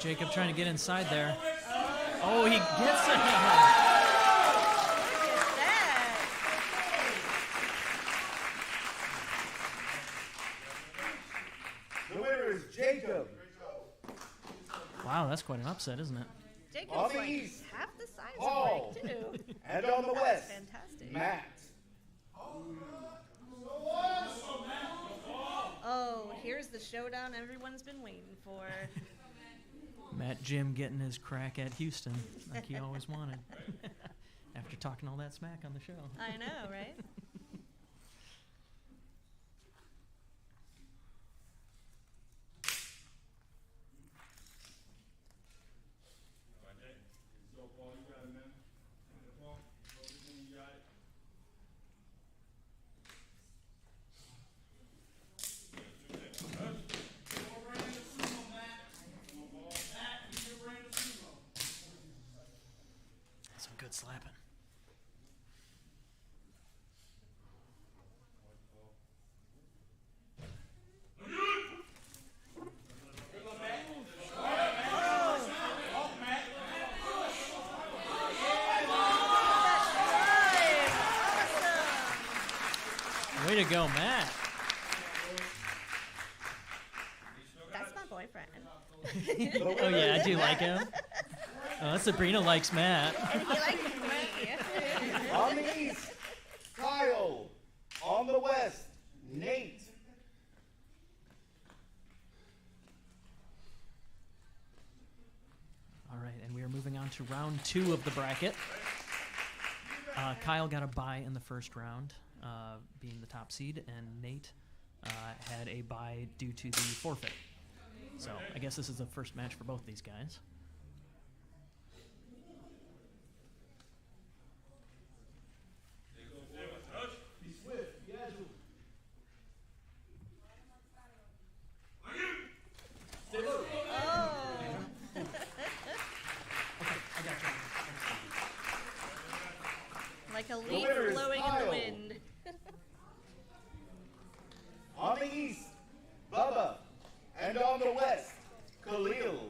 Speaker 1: Jacob trying to get inside there. Oh, he gets it.
Speaker 2: Look at that.
Speaker 7: The winner is Jacob.
Speaker 1: Wow, that's quite an upset, isn't it?
Speaker 2: Jacob's
Speaker 7: On the
Speaker 2: like
Speaker 7: east,
Speaker 2: half the size
Speaker 7: Paul.
Speaker 2: of Rick, too.
Speaker 7: And on the west,
Speaker 2: Fantastic.
Speaker 7: Matt.
Speaker 2: Oh, here's the showdown everyone's been waiting for.
Speaker 1: Matt Jim getting his crack at Houston like he always wanted. After talking all that smack on the show.
Speaker 2: I know, right?
Speaker 1: Some good slapping. Way to go, Matt.
Speaker 2: That's my boyfriend.
Speaker 1: Oh, yeah, do you like him? Sabrina likes Matt.
Speaker 2: And he likes me.
Speaker 7: On the east, Kyle. On the west, Nate.
Speaker 1: All right, and we are moving on to round 2 of the bracket. Kyle got a bye in the first round, being the top seed, and Nate had a bye due to the forfeit. So I guess this is the first match for both these guys.
Speaker 2: Like a
Speaker 7: The
Speaker 2: leaf
Speaker 7: winner is
Speaker 2: blowing in
Speaker 7: Kyle.
Speaker 2: the wind.
Speaker 7: On the east, Bubba. And on the west, Khalil.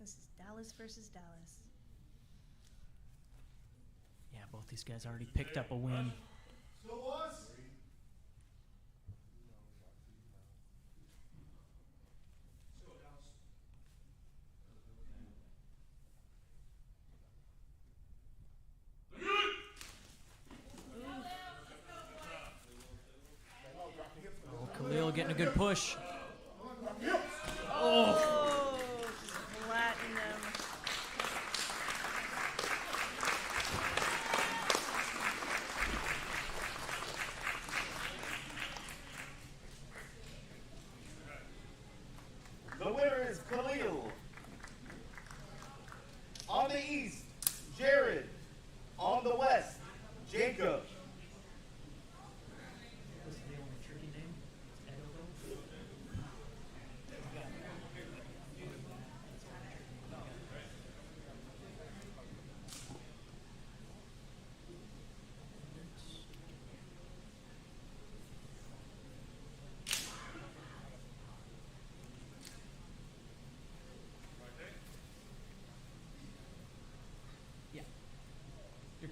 Speaker 2: This is Dallas versus Dallas.
Speaker 1: Yeah, both these guys already picked up a win. Oh, Khalil getting a good push.
Speaker 2: Oh, just flattened him.
Speaker 7: The winner is Khalil. On the east, Jared. On the west, Jacob.
Speaker 1: This is the only tricky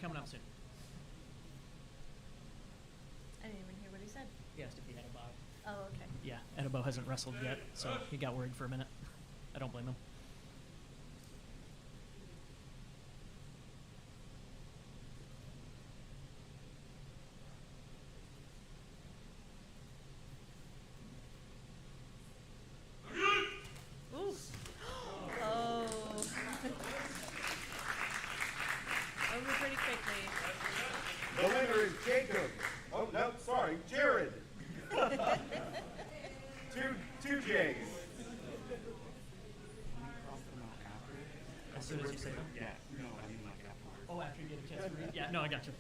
Speaker 1: coming up soon.
Speaker 2: I didn't even hear what he said.
Speaker 1: He asked if he had a bow.
Speaker 2: Oh, okay.
Speaker 1: Yeah, Edibo hasn't wrestled yet, so he got worried for a minute. I don't blame him.
Speaker 2: Ooh. Oh. Over pretty quickly.
Speaker 7: The winner is Jacob. Oh, no, sorry, Jared. two J's.
Speaker 1: As soon as you say that?
Speaker 6: Yeah, no, I mean like afterwards.
Speaker 1: Oh, after you get a chance to read? Yeah, no, I got you.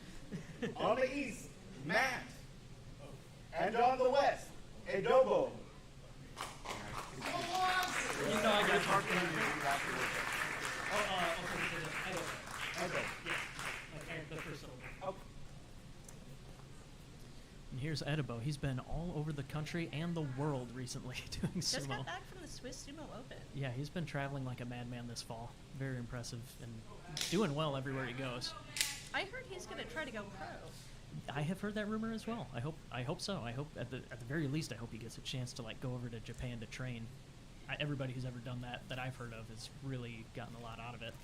Speaker 7: On the east, Matt. And on the west, Adobo.
Speaker 1: You know I got you. Okay, Edo. Yeah, like the first syllable.
Speaker 7: Oh.
Speaker 1: And here's Edibo. He's been all over the country and the world recently doing
Speaker 2: Just
Speaker 1: sumo.
Speaker 2: got back from the Swiss Sumo Open.
Speaker 1: Yeah, he's been traveling like a madman this fall. Very impressive and doing well everywhere he goes.
Speaker 2: I heard he's going to try to go pro.
Speaker 1: I have heard that rumor as well. I hope so. I hope at the very least I hope he gets a chance to like go over to Japan to train. Everybody who's ever done that I've heard of has really gotten a lot out of it.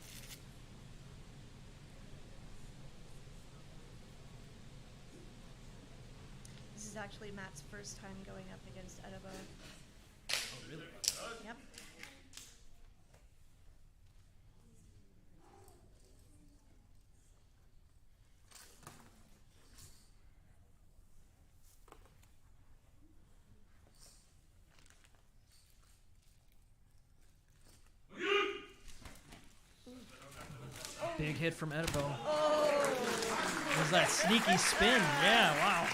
Speaker 2: This is actually Matt's first time going up against Edibo.
Speaker 1: Oh, really?
Speaker 2: Yep.
Speaker 1: Big hit from Edibo.
Speaker 2: Oh!
Speaker 1: Was that sneaky spin? Yeah, wow.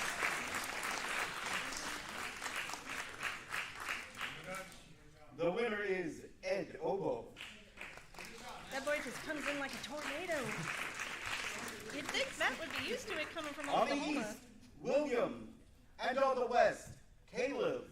Speaker 7: The winner is Ed Obo.
Speaker 2: That boy just comes in like a tornado. You'd think Matt would be used to it coming from
Speaker 7: On the
Speaker 2: Oklahoma.
Speaker 7: east, William. And on the west, Caleb.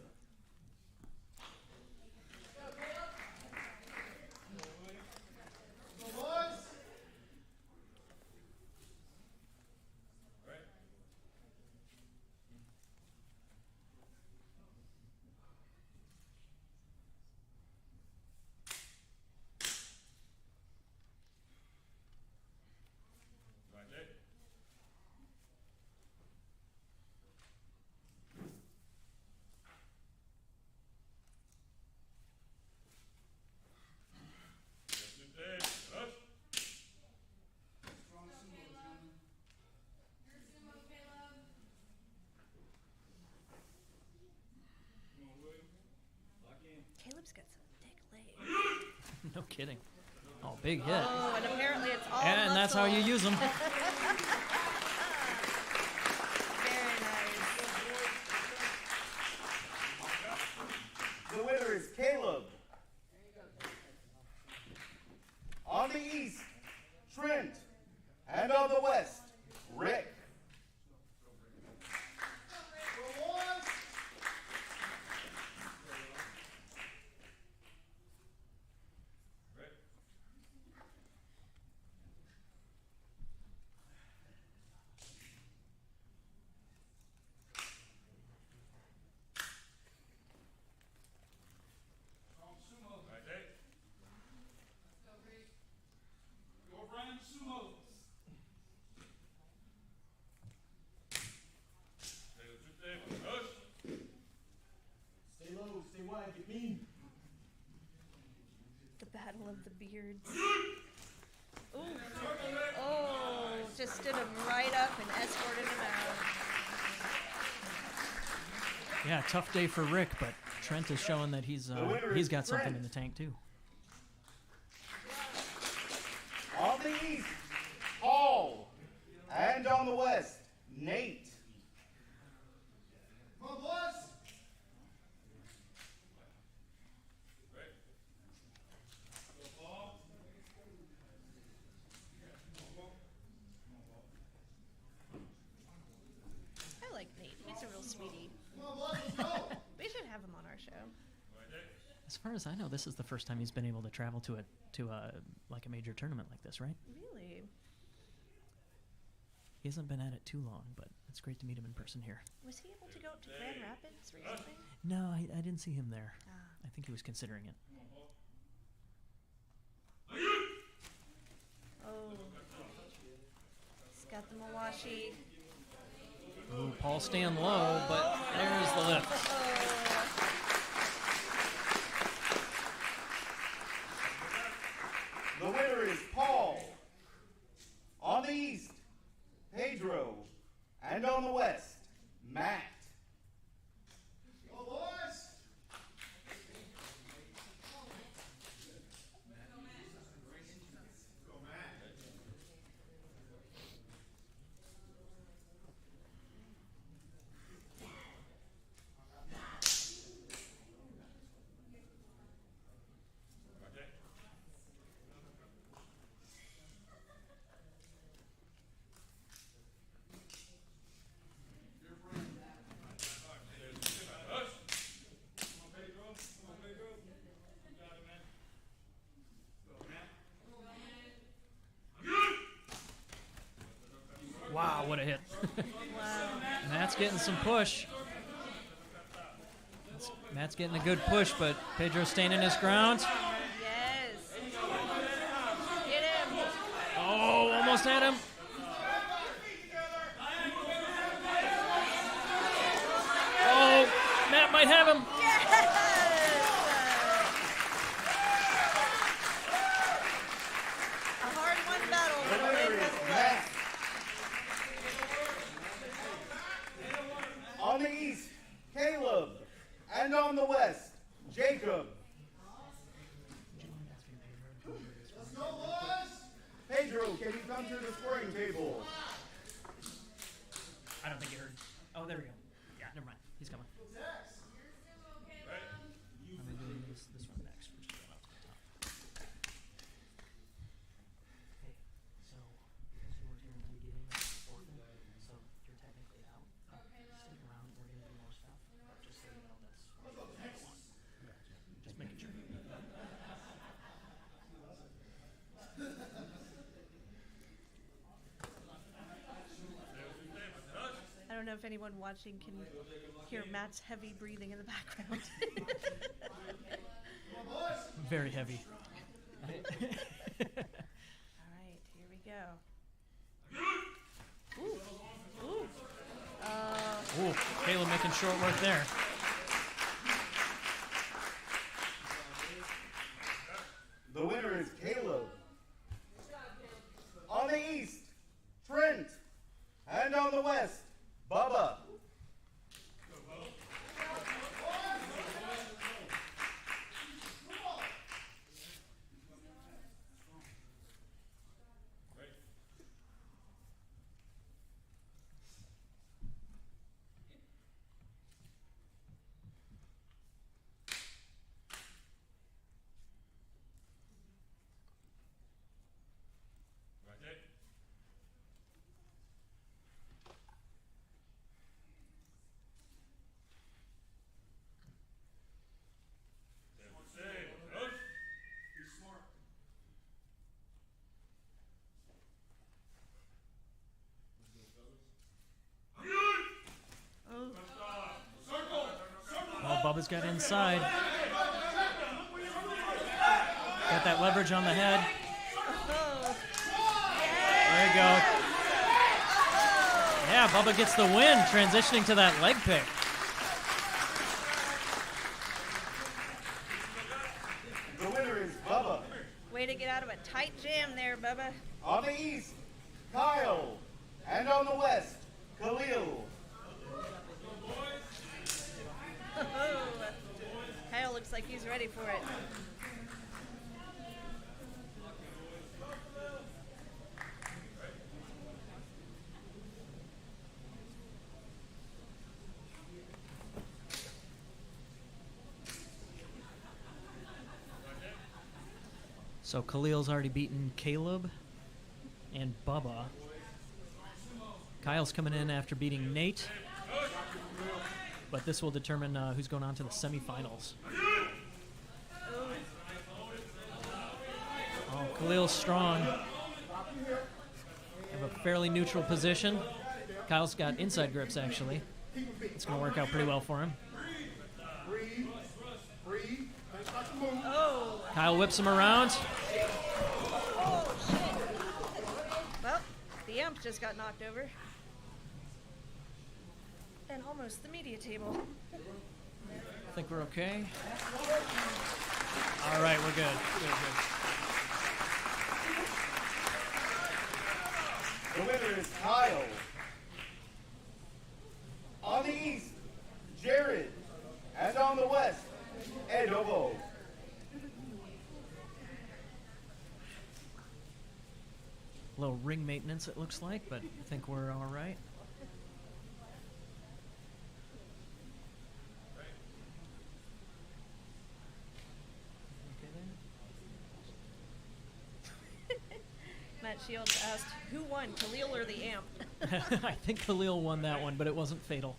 Speaker 2: Caleb's got some thick legs.
Speaker 1: No kidding. Oh, big hit.
Speaker 2: Oh, and apparently it's all
Speaker 1: And that's how you
Speaker 2: muscle.
Speaker 1: use them.
Speaker 2: Very nice.
Speaker 7: The winner is Caleb. On the east, Trent. And on the west, Rick.
Speaker 3: Stay low, stay wide, get mean.
Speaker 2: The battle of the beards. Ooh. Oh, just stood him right up and escorted him out.
Speaker 1: Yeah, tough day for Rick, but Trent is showing that he's got something in the tank too.
Speaker 7: On the east, Paul. And on the west, Nate. Come on, boys.
Speaker 2: I like Nate. He's a real sweetie. We should have him on our show.
Speaker 1: As far as I know, this is the first time he's been able to travel to a like a major tournament like this, right?
Speaker 2: Really?
Speaker 1: He hasn't been at it too long, but it's great to meet him in person here.
Speaker 2: Was he able to go to Grand Rapids recently?
Speaker 1: No, I didn't see him there.
Speaker 2: Ah.
Speaker 1: I think he was considering it.
Speaker 2: Oh. He's got the Mawashi.
Speaker 1: Ooh, Paul staying low, but there's the lift.
Speaker 7: The winner is Paul. On the east, Pedro. And on the west, Matt. Go boys!
Speaker 1: Wow, what a hit.
Speaker 2: Wow.
Speaker 1: Matt's getting some push. Matt's getting a good push, but Pedro's staying in his ground.
Speaker 2: Yes. Get him.
Speaker 1: Oh, almost had him. Oh, Matt might have him.
Speaker 2: Yes. A hard-won battle.
Speaker 7: The
Speaker 2: but
Speaker 7: winner
Speaker 2: it
Speaker 7: is
Speaker 2: was
Speaker 7: Matt. On the east, Caleb. And on the west, Jacob. Let's go, boys! Pedro, can you come to the scoring table?
Speaker 1: I don't think he heard. Oh, there we go. Yeah, never mind. He's coming. I'm going to do this one next. We're just going up to the top. Hey, so because you weren't here in the beginning of the orphan, so you're technically out. Stick around. We're going to do more stuff. Just so you know, that's what I want. Just making sure.
Speaker 2: I don't know if anyone watching can hear Matt's heavy breathing in the background.
Speaker 1: Very heavy.
Speaker 2: All right, here we go. Ooh. Ooh.
Speaker 1: Ooh, Caleb making short work there.
Speaker 7: The winner is Caleb. On the east, Trent. And on the west, Bubba.
Speaker 1: Oh, Bubba's got inside. Got that leverage on the head. There you go. Yeah, Bubba gets the win, transitioning to that leg pick.
Speaker 7: The winner is Bubba.
Speaker 2: Way to get out of a tight jam there, Bubba.
Speaker 7: On the east, Kyle. And on the west, Khalil.
Speaker 2: Kyle looks like he's ready for it.
Speaker 1: So Khalil's already beaten Caleb and Bubba. Kyle's coming in after beating Nate. But this will determine who's going on to the semifinals. Oh, Khalil's strong. And have a fairly neutral position. Kyle's got inside grips, actually. It's going to work out pretty well for him.
Speaker 2: Oh.
Speaker 1: Kyle whips him around.
Speaker 2: Oh, shit. Well, the amp just got knocked over. And almost the media table.
Speaker 1: I think we're okay. All right, we're good. Good.
Speaker 7: The winner is Kyle. On the east, Jared. And on the west, Edobo.
Speaker 1: A little ring maintenance, it looks like, but I think we're all right.
Speaker 2: Matt Shields asked, who won, Khalil or the amp?
Speaker 1: I think Khalil won that one, but it wasn't fatal.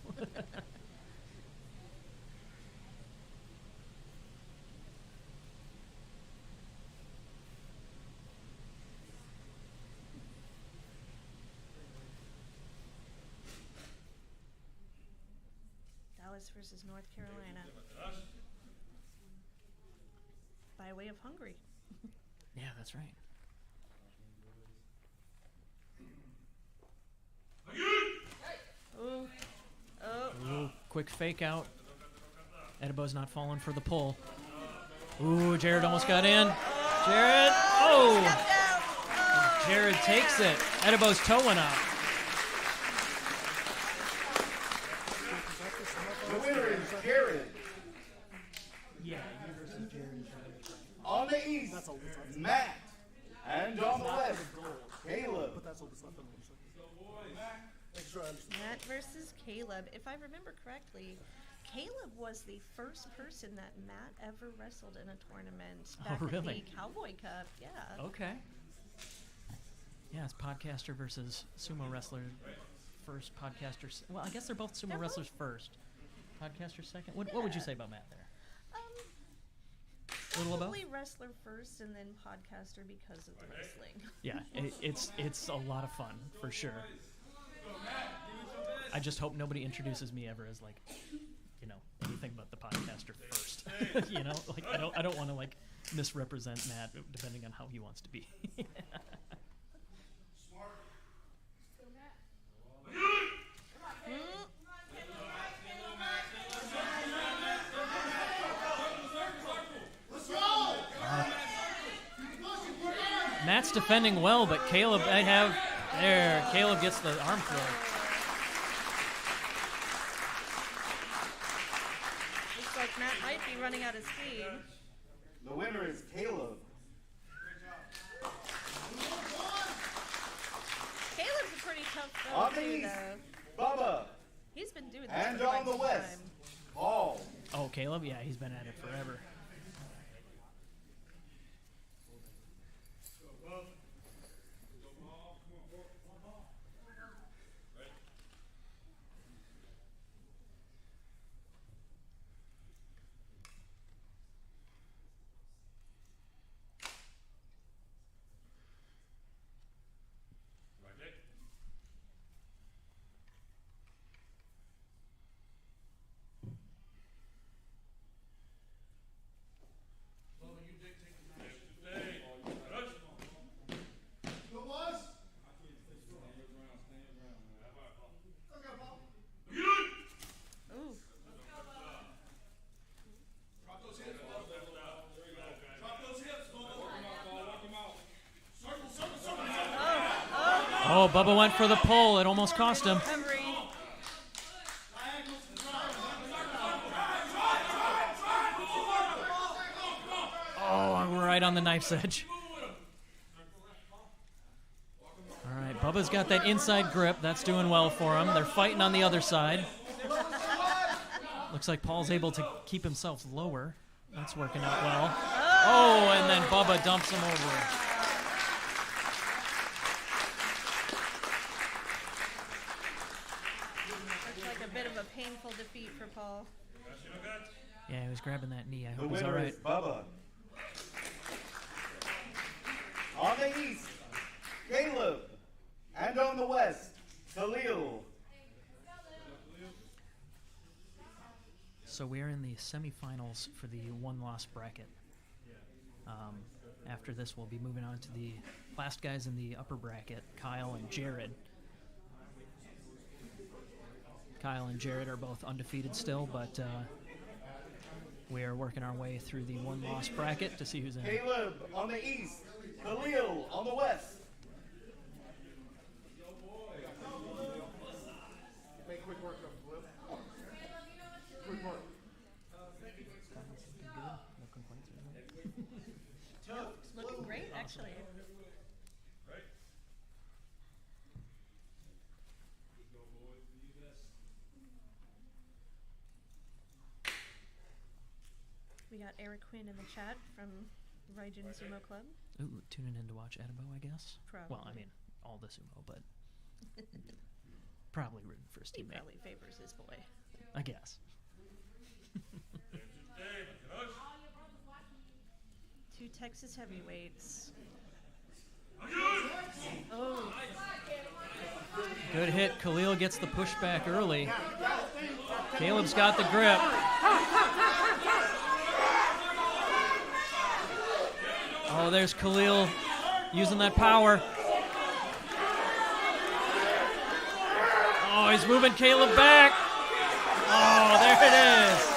Speaker 2: Dallas versus North Carolina. By way of Hungary.
Speaker 1: Yeah, that's right.
Speaker 2: Ooh. Oh.
Speaker 1: Ooh, quick fake out. Edibo's not falling for the pull. Ooh, Jared almost got in. Jared, oh!
Speaker 2: Stepped out. Oh,
Speaker 1: Jared takes it. Edibo's toe went out.
Speaker 7: The winner is Jared.
Speaker 8: Yeah, you versus Jerry.
Speaker 7: On the east, Matt. And on the west, Caleb.
Speaker 8: But that's all the stuff in there. Make sure I understand.
Speaker 2: Matt versus Caleb. If I remember correctly, Caleb was the first person that Matt ever wrestled in a tournament back at
Speaker 1: really?
Speaker 2: the Cowboy Cup. Yeah.
Speaker 1: Okay. Yeah, it's podcaster versus sumo wrestler first, podcaster. Well, I guess they're both sumo
Speaker 2: They're
Speaker 1: wrestlers first. Podcaster second. What would you say about Matt there? Little above?
Speaker 2: Probably wrestler first and then podcaster because of the wrestling.
Speaker 1: Yeah, it's a lot of fun for sure. I just hope nobody introduces me ever as like, anything but the podcaster first. Like I don't want to like misrepresent Matt depending on how he wants to be. Matt's defending well, but Caleb, Caleb gets the arm throw.
Speaker 2: Looks like Matt might be running out of speed.
Speaker 7: The winner is Caleb.
Speaker 2: Caleb's a pretty tough
Speaker 7: On
Speaker 2: fellow
Speaker 7: the
Speaker 2: too,
Speaker 7: east,
Speaker 2: though.
Speaker 7: Bubba.
Speaker 2: He's been doing this
Speaker 7: And
Speaker 2: for quite
Speaker 7: on the
Speaker 2: some
Speaker 7: west,
Speaker 2: time.
Speaker 7: Paul.
Speaker 1: Oh, Caleb? Yeah, he's been at it forever.
Speaker 2: Ooh.
Speaker 1: Oh, Bubba went for the pull. It almost cost him.
Speaker 2: Recovery.
Speaker 1: Oh, right on the knife's edge. All right, Bubba's got that inside grip. That's doing well for him. They're fighting on the other side. Looks like Paul's able to keep himself lower. That's working out well. Oh, and then Bubba dumps him over.
Speaker 2: Looks like a bit of a painful defeat for Paul.
Speaker 1: Yeah, he was grabbing that knee. I
Speaker 7: The
Speaker 1: hope he's all
Speaker 7: winner
Speaker 1: right.
Speaker 7: is Bubba. On the east, Caleb. And
Speaker 1: So we are in the semifinals for the one-loss bracket. After this, we'll be moving on to the last guys in the upper bracket, Kyle and Jared. Kyle and Jared are both undefeated still, but we are working our way through the one-loss bracket to see who's in.
Speaker 7: Caleb on the east, Khalil on the west. Make quick work of Khalil. Quick work.
Speaker 2: Looking great, actually. We got Eric Quinn in the chat from Raijin Sumo Club.
Speaker 1: Ooh, tuning in to watch Edibo, I guess.
Speaker 2: Probably.
Speaker 1: Well, I mean, all the sumo, but probably rooting for his
Speaker 2: He
Speaker 1: teammate.
Speaker 2: probably favors his boy.
Speaker 1: I guess.
Speaker 2: Two Texas heavyweights. Oh,
Speaker 1: Good hit. Khalil gets the pushback early. Caleb's got the grip. Oh, there's Khalil using that power. Oh, he's moving Caleb back. Oh, there it is.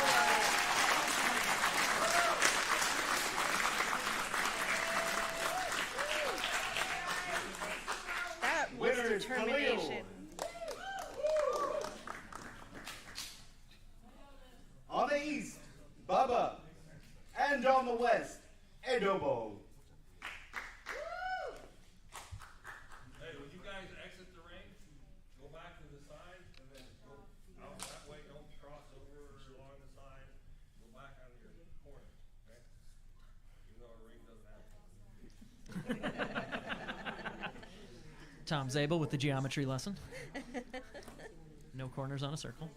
Speaker 2: that was
Speaker 7: Winner is Khalil.
Speaker 2: determination.
Speaker 7: On the east, Bubba. And on the west, Edobo.
Speaker 9: Hey, when you guys exit the ring, go back to the side and then go out that way. Don't cross over along the side. Go back out of your corner, okay? Even though our ring doesn't have one.
Speaker 1: Tom Zabel with the geometry lesson. No corners on a circle.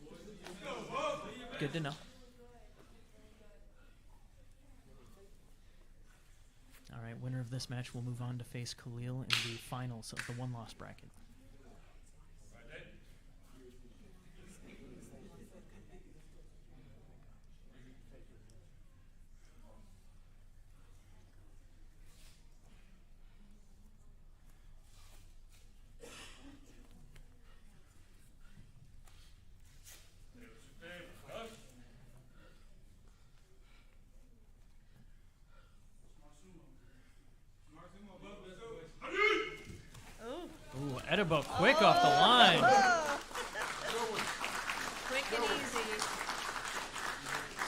Speaker 1: Good to know. All right, winner of this match will move on to face Khalil in the finals of the one-loss bracket.
Speaker 2: Oh,
Speaker 1: Ooh, Edibo quick off the line.
Speaker 2: quick and easy.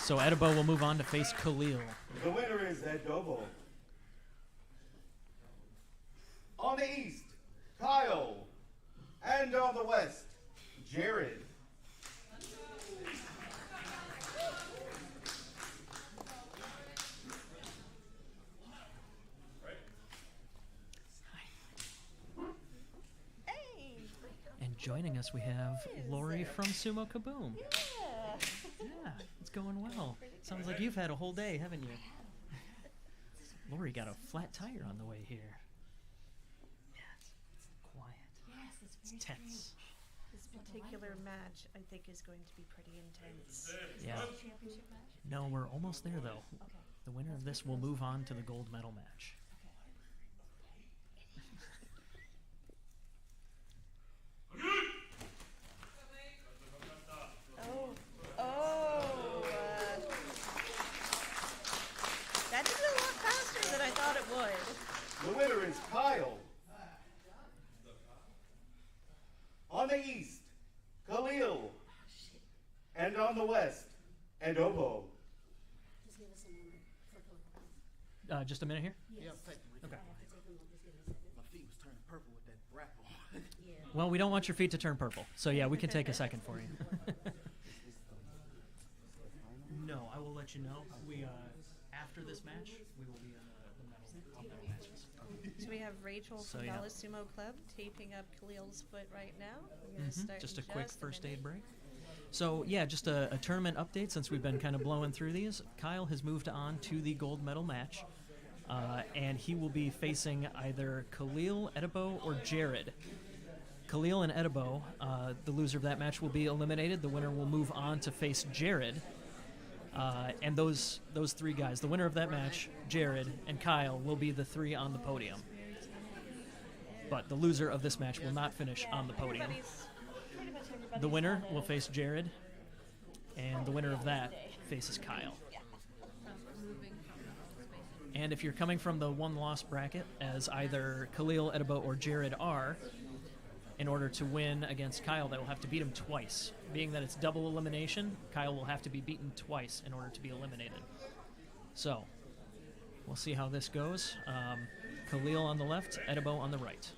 Speaker 1: So Edibo will move on to face Khalil.
Speaker 7: The winner is Edobo. On the east, Kyle. And on the west, Jared.
Speaker 2: Hey,
Speaker 1: And joining us, we have Lori from Sumo Kaboom.
Speaker 2: yeah.
Speaker 1: Yeah, it's going well. Sounds like you've had a whole day, haven't you? Lori got a flat tire on the way here. Quiet. It's tense.
Speaker 2: This particular match, I think, is going to be pretty intense.
Speaker 1: Yeah. No, we're almost there, though. The winner of this will move on to the gold medal match.
Speaker 2: That did a lot faster than I thought it would.
Speaker 7: The winner is Kyle. On the east, Khalil. And on the west, Edobo.
Speaker 1: Just a minute here.
Speaker 8: Yeah,
Speaker 1: Okay.
Speaker 8: my feet was turning purple with that grapple.
Speaker 1: Well, we don't want your feet to turn purple, so yeah, we can take a second for you. No, I will let you know. We after this match, we will be on the medal matches.
Speaker 2: So we have Rachel
Speaker 1: So,
Speaker 2: from
Speaker 1: yeah.
Speaker 2: Dallas Sumo Club taping up Khalil's foot right now. We're gonna start
Speaker 1: Just a
Speaker 2: in
Speaker 1: quick
Speaker 2: just
Speaker 1: first
Speaker 2: minute.
Speaker 1: aid break. So yeah, just a tournament update since we've been kind of blowing through these. Kyle has moved on to the gold medal match, and he will be facing either Khalil, Edibo, or Jared. Khalil and Edibo, the loser of that match will be eliminated. The winner will move on to face Jared. And those three guys, the winner of that match, Jared and Kyle, will be the three on the podium. But the loser of this match will not finish on the podium. The winner will face Jared, and the winner of that faces Kyle. And if you're coming from the one-loss bracket, as either Khalil, Edibo, or Jared are, in order to win against Kyle, they will have to beat him twice. Being that it's double elimination, Kyle will have to be beaten twice in order to be eliminated. So, we'll see how this goes. Khalil on the left, Edibo on the right.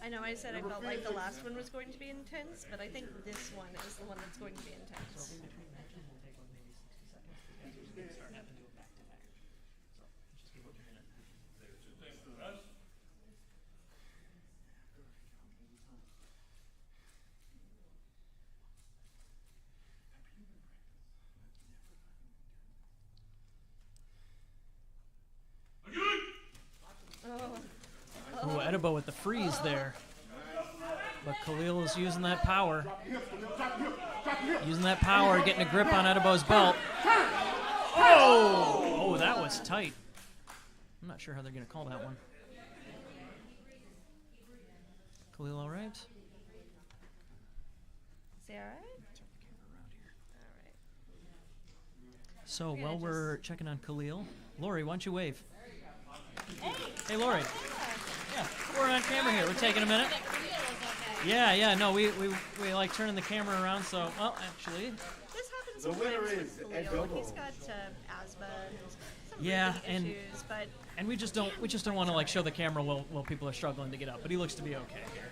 Speaker 2: I know I said I felt like the last one was going to be intense, but I think this one is the one that's going to be intense.
Speaker 1: Oh, Edibo with the freeze there. But Khalil is using that power. Using that power, getting a grip on Edibo's belt. Oh! Oh, that was tight. I'm not sure how they're going to call that one. Khalil all right?
Speaker 2: Is he all right?
Speaker 1: So while we're checking on Khalil, Lori, why don't you wave? Hey, Lori. Yeah, we're on camera here. We're taking a minute. Yeah, no, we like turning the camera around, so, well, actually.
Speaker 2: This happens
Speaker 7: The winner
Speaker 2: sometimes
Speaker 7: is
Speaker 2: with
Speaker 7: Ed
Speaker 2: Khalil.
Speaker 7: Dobo.
Speaker 2: He's got asthma and some
Speaker 1: Yeah,
Speaker 2: breathing issues, but
Speaker 1: and we just don't want to like show the camera while people are struggling to get up, but he looks to be okay here.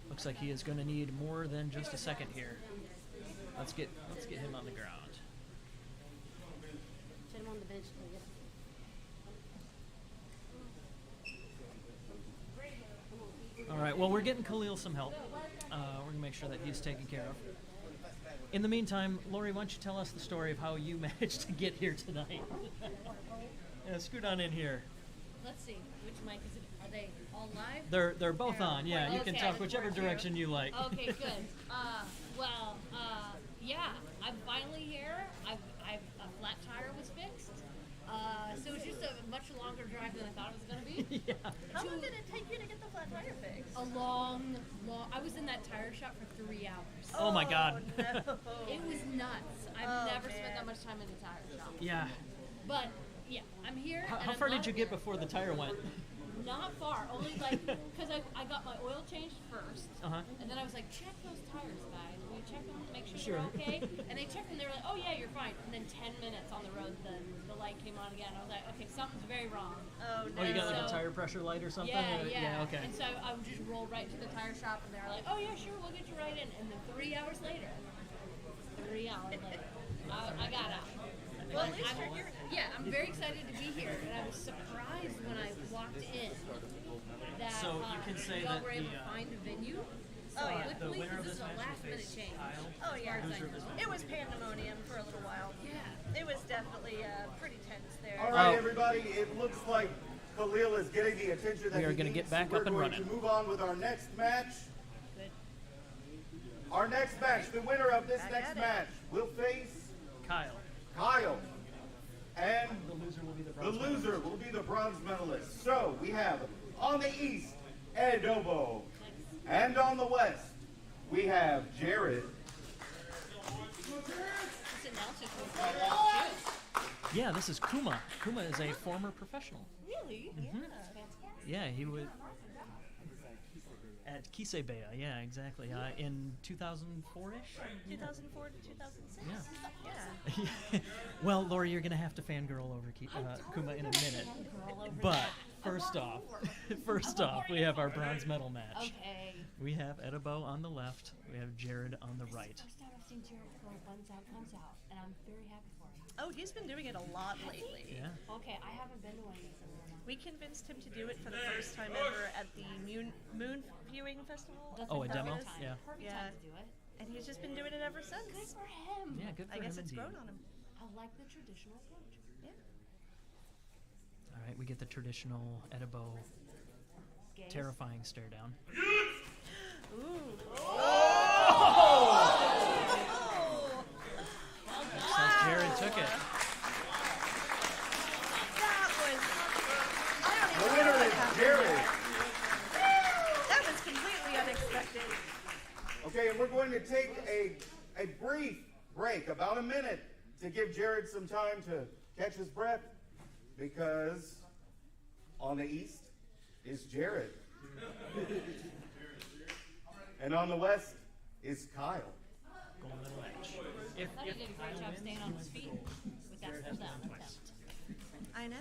Speaker 1: Looks like he is going to need more than just a second here. Let's get him on the ground.
Speaker 10: Sit him on the bench.
Speaker 1: All right, well, we're getting Khalil some help. We're going to make sure that he's taken care of. In the meantime, Lori, why don't you tell us the story of how you managed to get here tonight? Yeah, scoot on in here.
Speaker 10: Let's see. Which mic is it? Are they all live?
Speaker 1: They're both on, yeah. You can talk whichever direction you like.
Speaker 10: Okay, good. Yeah, I'm finally here. A flat tire was fixed. So it was just a much longer drive than I thought it was going to be.
Speaker 1: Yeah.
Speaker 2: how long did it take you to get the flat tire fixed?
Speaker 10: A long, I was in that tire shop for 3 hours.
Speaker 1: Oh my God.
Speaker 2: No.
Speaker 10: It was nuts. I've never spent that much time in a tire shop.
Speaker 1: Yeah.
Speaker 10: But, yeah, I'm here.
Speaker 1: How far did you get before the tire went?
Speaker 10: Not far, only like, because I got my oil changed first, and then I was like, check those tires, guys. Will you check them, make sure they're okay? And they checked them, they were like, oh yeah, you're fine. And then 10 minutes on the road, the light came on again. I was like, okay, something's very wrong.
Speaker 2: Oh, no.
Speaker 1: Oh, you got like a tire pressure light or something?
Speaker 10: Yeah,
Speaker 1: Okay.
Speaker 10: And so I would just roll right to the tire shop, and they were like, oh yeah, sure, we'll get you right in. And then 3 hours later, I got out.
Speaker 2: Well, at least you're here.
Speaker 10: Yeah, I'm very excited to be here, and I was surprised when I walked in that
Speaker 1: So you can say
Speaker 10: y'all
Speaker 1: that
Speaker 10: were able
Speaker 1: the,
Speaker 10: to find a venue
Speaker 2: Oh, yeah.
Speaker 1: the
Speaker 10: quickly,
Speaker 1: winner of
Speaker 10: because
Speaker 1: this
Speaker 10: this is a
Speaker 1: match will
Speaker 10: last-minute
Speaker 1: face
Speaker 10: change.
Speaker 1: Kyle.
Speaker 2: Oh, yeah.
Speaker 10: As far as I
Speaker 1: Loser of this
Speaker 10: know.
Speaker 1: match.
Speaker 2: It was pandemonium for a little while.
Speaker 10: Yeah.
Speaker 2: It was definitely pretty tense there.
Speaker 7: All right, everybody. It looks like Khalil is getting the attention that
Speaker 1: We are
Speaker 7: he
Speaker 1: gonna
Speaker 7: needs.
Speaker 1: get back
Speaker 7: We're
Speaker 1: up and
Speaker 7: going
Speaker 1: running.
Speaker 7: to move on with our next match. Our next match, the winner of this
Speaker 2: Back
Speaker 7: next
Speaker 2: at it.
Speaker 7: match will face
Speaker 1: Kyle.
Speaker 7: Kyle. And
Speaker 1: The loser will be the
Speaker 7: the
Speaker 1: bronze medalist.
Speaker 7: loser will be the bronze medalist. So we have on the east, Edibo. And on the west, we have Jared.
Speaker 10: This announcer's supposed to be
Speaker 1: Yeah, this is Kuma. Kuma is a former professional.
Speaker 10: Really?
Speaker 1: Yeah, he would at Kisebeya. Yeah, exactly. In 2004-ish.
Speaker 2: 2004 to 2006.
Speaker 1: Yeah.
Speaker 2: Yeah.
Speaker 1: Well, Lori, you're gonna have to fangirl over Kuma in a minute. But first off, we have our bronze medal match.
Speaker 10: Okay.
Speaker 1: We have Edibo on the left. We have Jared on the right.
Speaker 10: First time I've seen Jared throw buns out, and I'm very happy for him.
Speaker 2: Oh, he's been doing it a lot lately.
Speaker 1: Yeah.
Speaker 10: Okay, I haven't been to one of these in a while.
Speaker 2: We convinced him to do it for the first time ever at the Moon Viewing Festival.
Speaker 10: That's
Speaker 1: Oh,
Speaker 10: a
Speaker 1: a demo?
Speaker 10: perfect time.
Speaker 1: Yeah.
Speaker 10: Perfect
Speaker 2: Yeah.
Speaker 10: time to do it.
Speaker 2: And he's just been doing it ever
Speaker 10: Good
Speaker 2: since.
Speaker 10: for him.
Speaker 1: Yeah, good for
Speaker 2: I guess
Speaker 1: him
Speaker 2: it's
Speaker 1: indeed.
Speaker 2: grown on him.
Speaker 10: I like the traditional approach.
Speaker 2: Yeah.
Speaker 1: All right, we get the traditional Edibo
Speaker 10: Gaze.
Speaker 1: terrifying stare down.
Speaker 2: Ooh.
Speaker 1: Looks like Jared took it.
Speaker 2: That was. I don't
Speaker 7: The
Speaker 2: even
Speaker 7: winner
Speaker 2: know what
Speaker 7: is
Speaker 2: happened
Speaker 7: Jared.
Speaker 2: there. That was completely unexpected.
Speaker 7: Okay, and we're going to take a brief break, about a minute, to give Jared some time to catch his breath, because on the east is Jared. And on the west is Kyle.
Speaker 1: Going a little edge.
Speaker 10: I thought he did a great job staying on his feet with that pull down attempt.
Speaker 2: I know.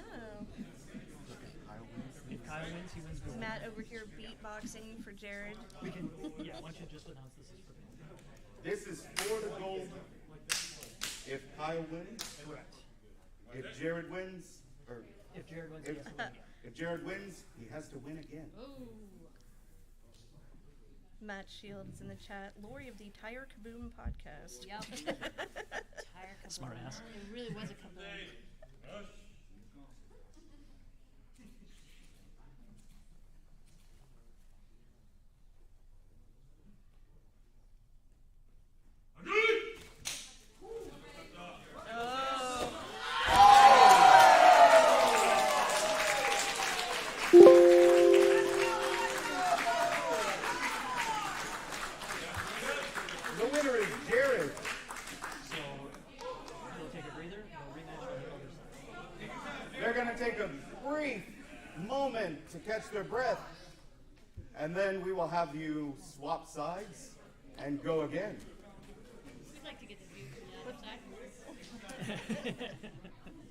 Speaker 1: If Kyle wins, he wins gold.
Speaker 2: Matt over here beatboxing for Jared.
Speaker 1: We can, yeah, why don't you just announce this is for gold?
Speaker 7: This is for the gold. If Kyle wins,
Speaker 1: Correct.
Speaker 7: if Jared wins, or
Speaker 1: If Jared wins, he has to win again.
Speaker 7: if Jared wins, he has to win again.
Speaker 10: Ooh.
Speaker 2: Matt Shields in the chat. Lori of the Tire Kaboom podcast.
Speaker 10: Yep. Tire kaboom.
Speaker 1: Smart ass.
Speaker 10: It really was a kaboom.
Speaker 7: The winner is Jared.
Speaker 1: So, he'll take a breather, they'll rematch on the other side.
Speaker 7: They're going to take a brief moment to catch their breath, and then we will have you swap sides and go again.
Speaker 10: We'd like to get the view from the other side.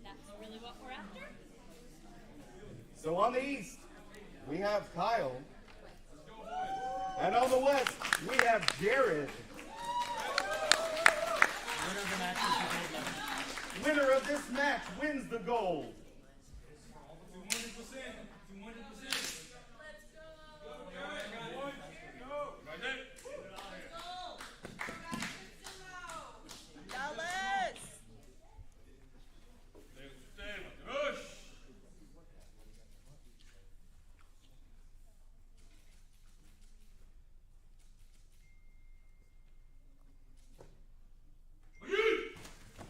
Speaker 10: That's really what we're after.
Speaker 7: So on the east, we have Kyle, and on the west, we have Jared.
Speaker 1: Winner of the match is the gold medal.
Speaker 7: Winner of this match wins the gold.
Speaker 9: 200%. 200%. Like that.
Speaker 2: Dallas!
Speaker 9: Rush.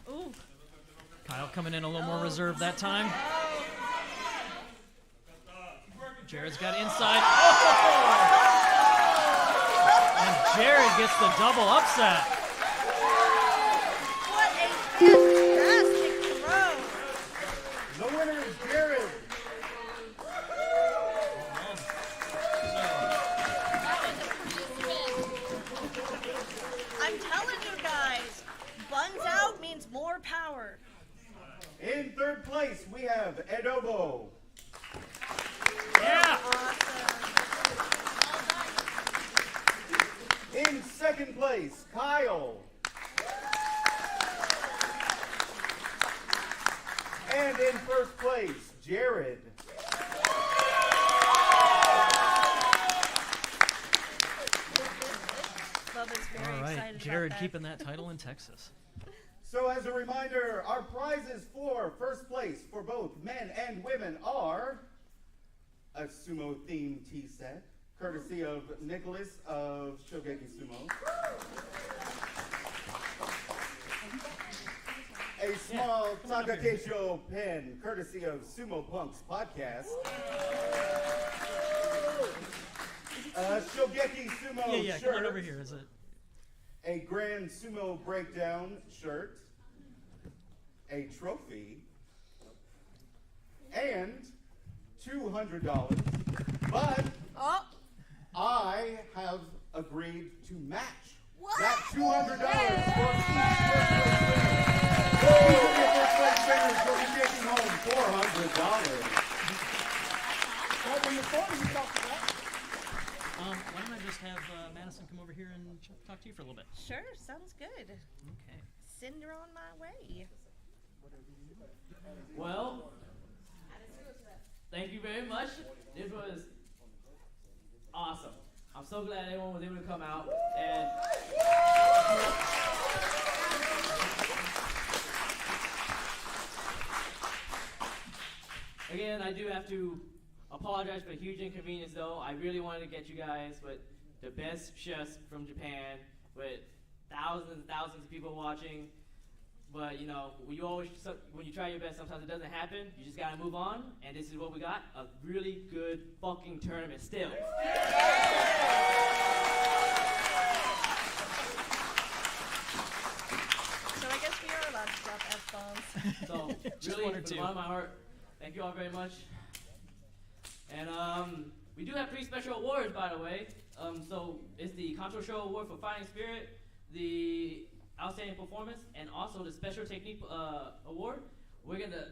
Speaker 2: Ooh.
Speaker 1: Kyle coming in a little more reserved that time. Jared's got inside. And Jared gets the double upset.
Speaker 2: What a fantastic throw!
Speaker 7: The winner is Jared.
Speaker 2: I'm telling you guys, buns out means more power.
Speaker 7: In third place, we have Edobo.
Speaker 1: Yeah.
Speaker 7: In second place, Kyle. And in first place, Jared.
Speaker 2: Bubba's very
Speaker 1: All right,
Speaker 2: excited
Speaker 1: Jared
Speaker 2: about that.
Speaker 1: keeping that title in Texas.
Speaker 7: So as a reminder, our prizes for first place for both men and women are a sumo-themed tea set, courtesy of Nicholas of Shogeki Sumo. A small Takakeisho pen, courtesy of Sumo Punk's podcast. A Shogeki Sumo
Speaker 1: Yeah,
Speaker 7: shirt.
Speaker 1: come on over here. Is it?
Speaker 7: A Grand Sumo Breakdown shirt, a trophy, and $200. But
Speaker 2: Oh,
Speaker 7: I have agreed to match
Speaker 2: What?
Speaker 7: that $200 for each first place winner. Each of the first place winners will be taking home $400.
Speaker 1: Why don't I just have Madison come over here and talk to you for a little bit?
Speaker 2: sure, sounds good.
Speaker 1: Okay.
Speaker 2: Send her on my way.
Speaker 5: Well, thank you very much. This was awesome. I'm so glad everyone was able to come out. And Again, I do have to apologize for the huge inconvenience, though. I really wanted to get you guys with the best chefs from Japan, with thousands and thousands of people watching. But, you know, when you try your best, sometimes it doesn't happen. You just got to move on. And this is what we got, a really good fucking tournament still.
Speaker 2: So I guess we are allowed to drop F-bombs.
Speaker 5: So, really, from the bottom of my heart, thank you all very much. And we do have 3 special awards, by the way. So it's the Control Show Award for Fighting Spirit, the Outstanding Performance, and also the Special Technique Award. We're gonna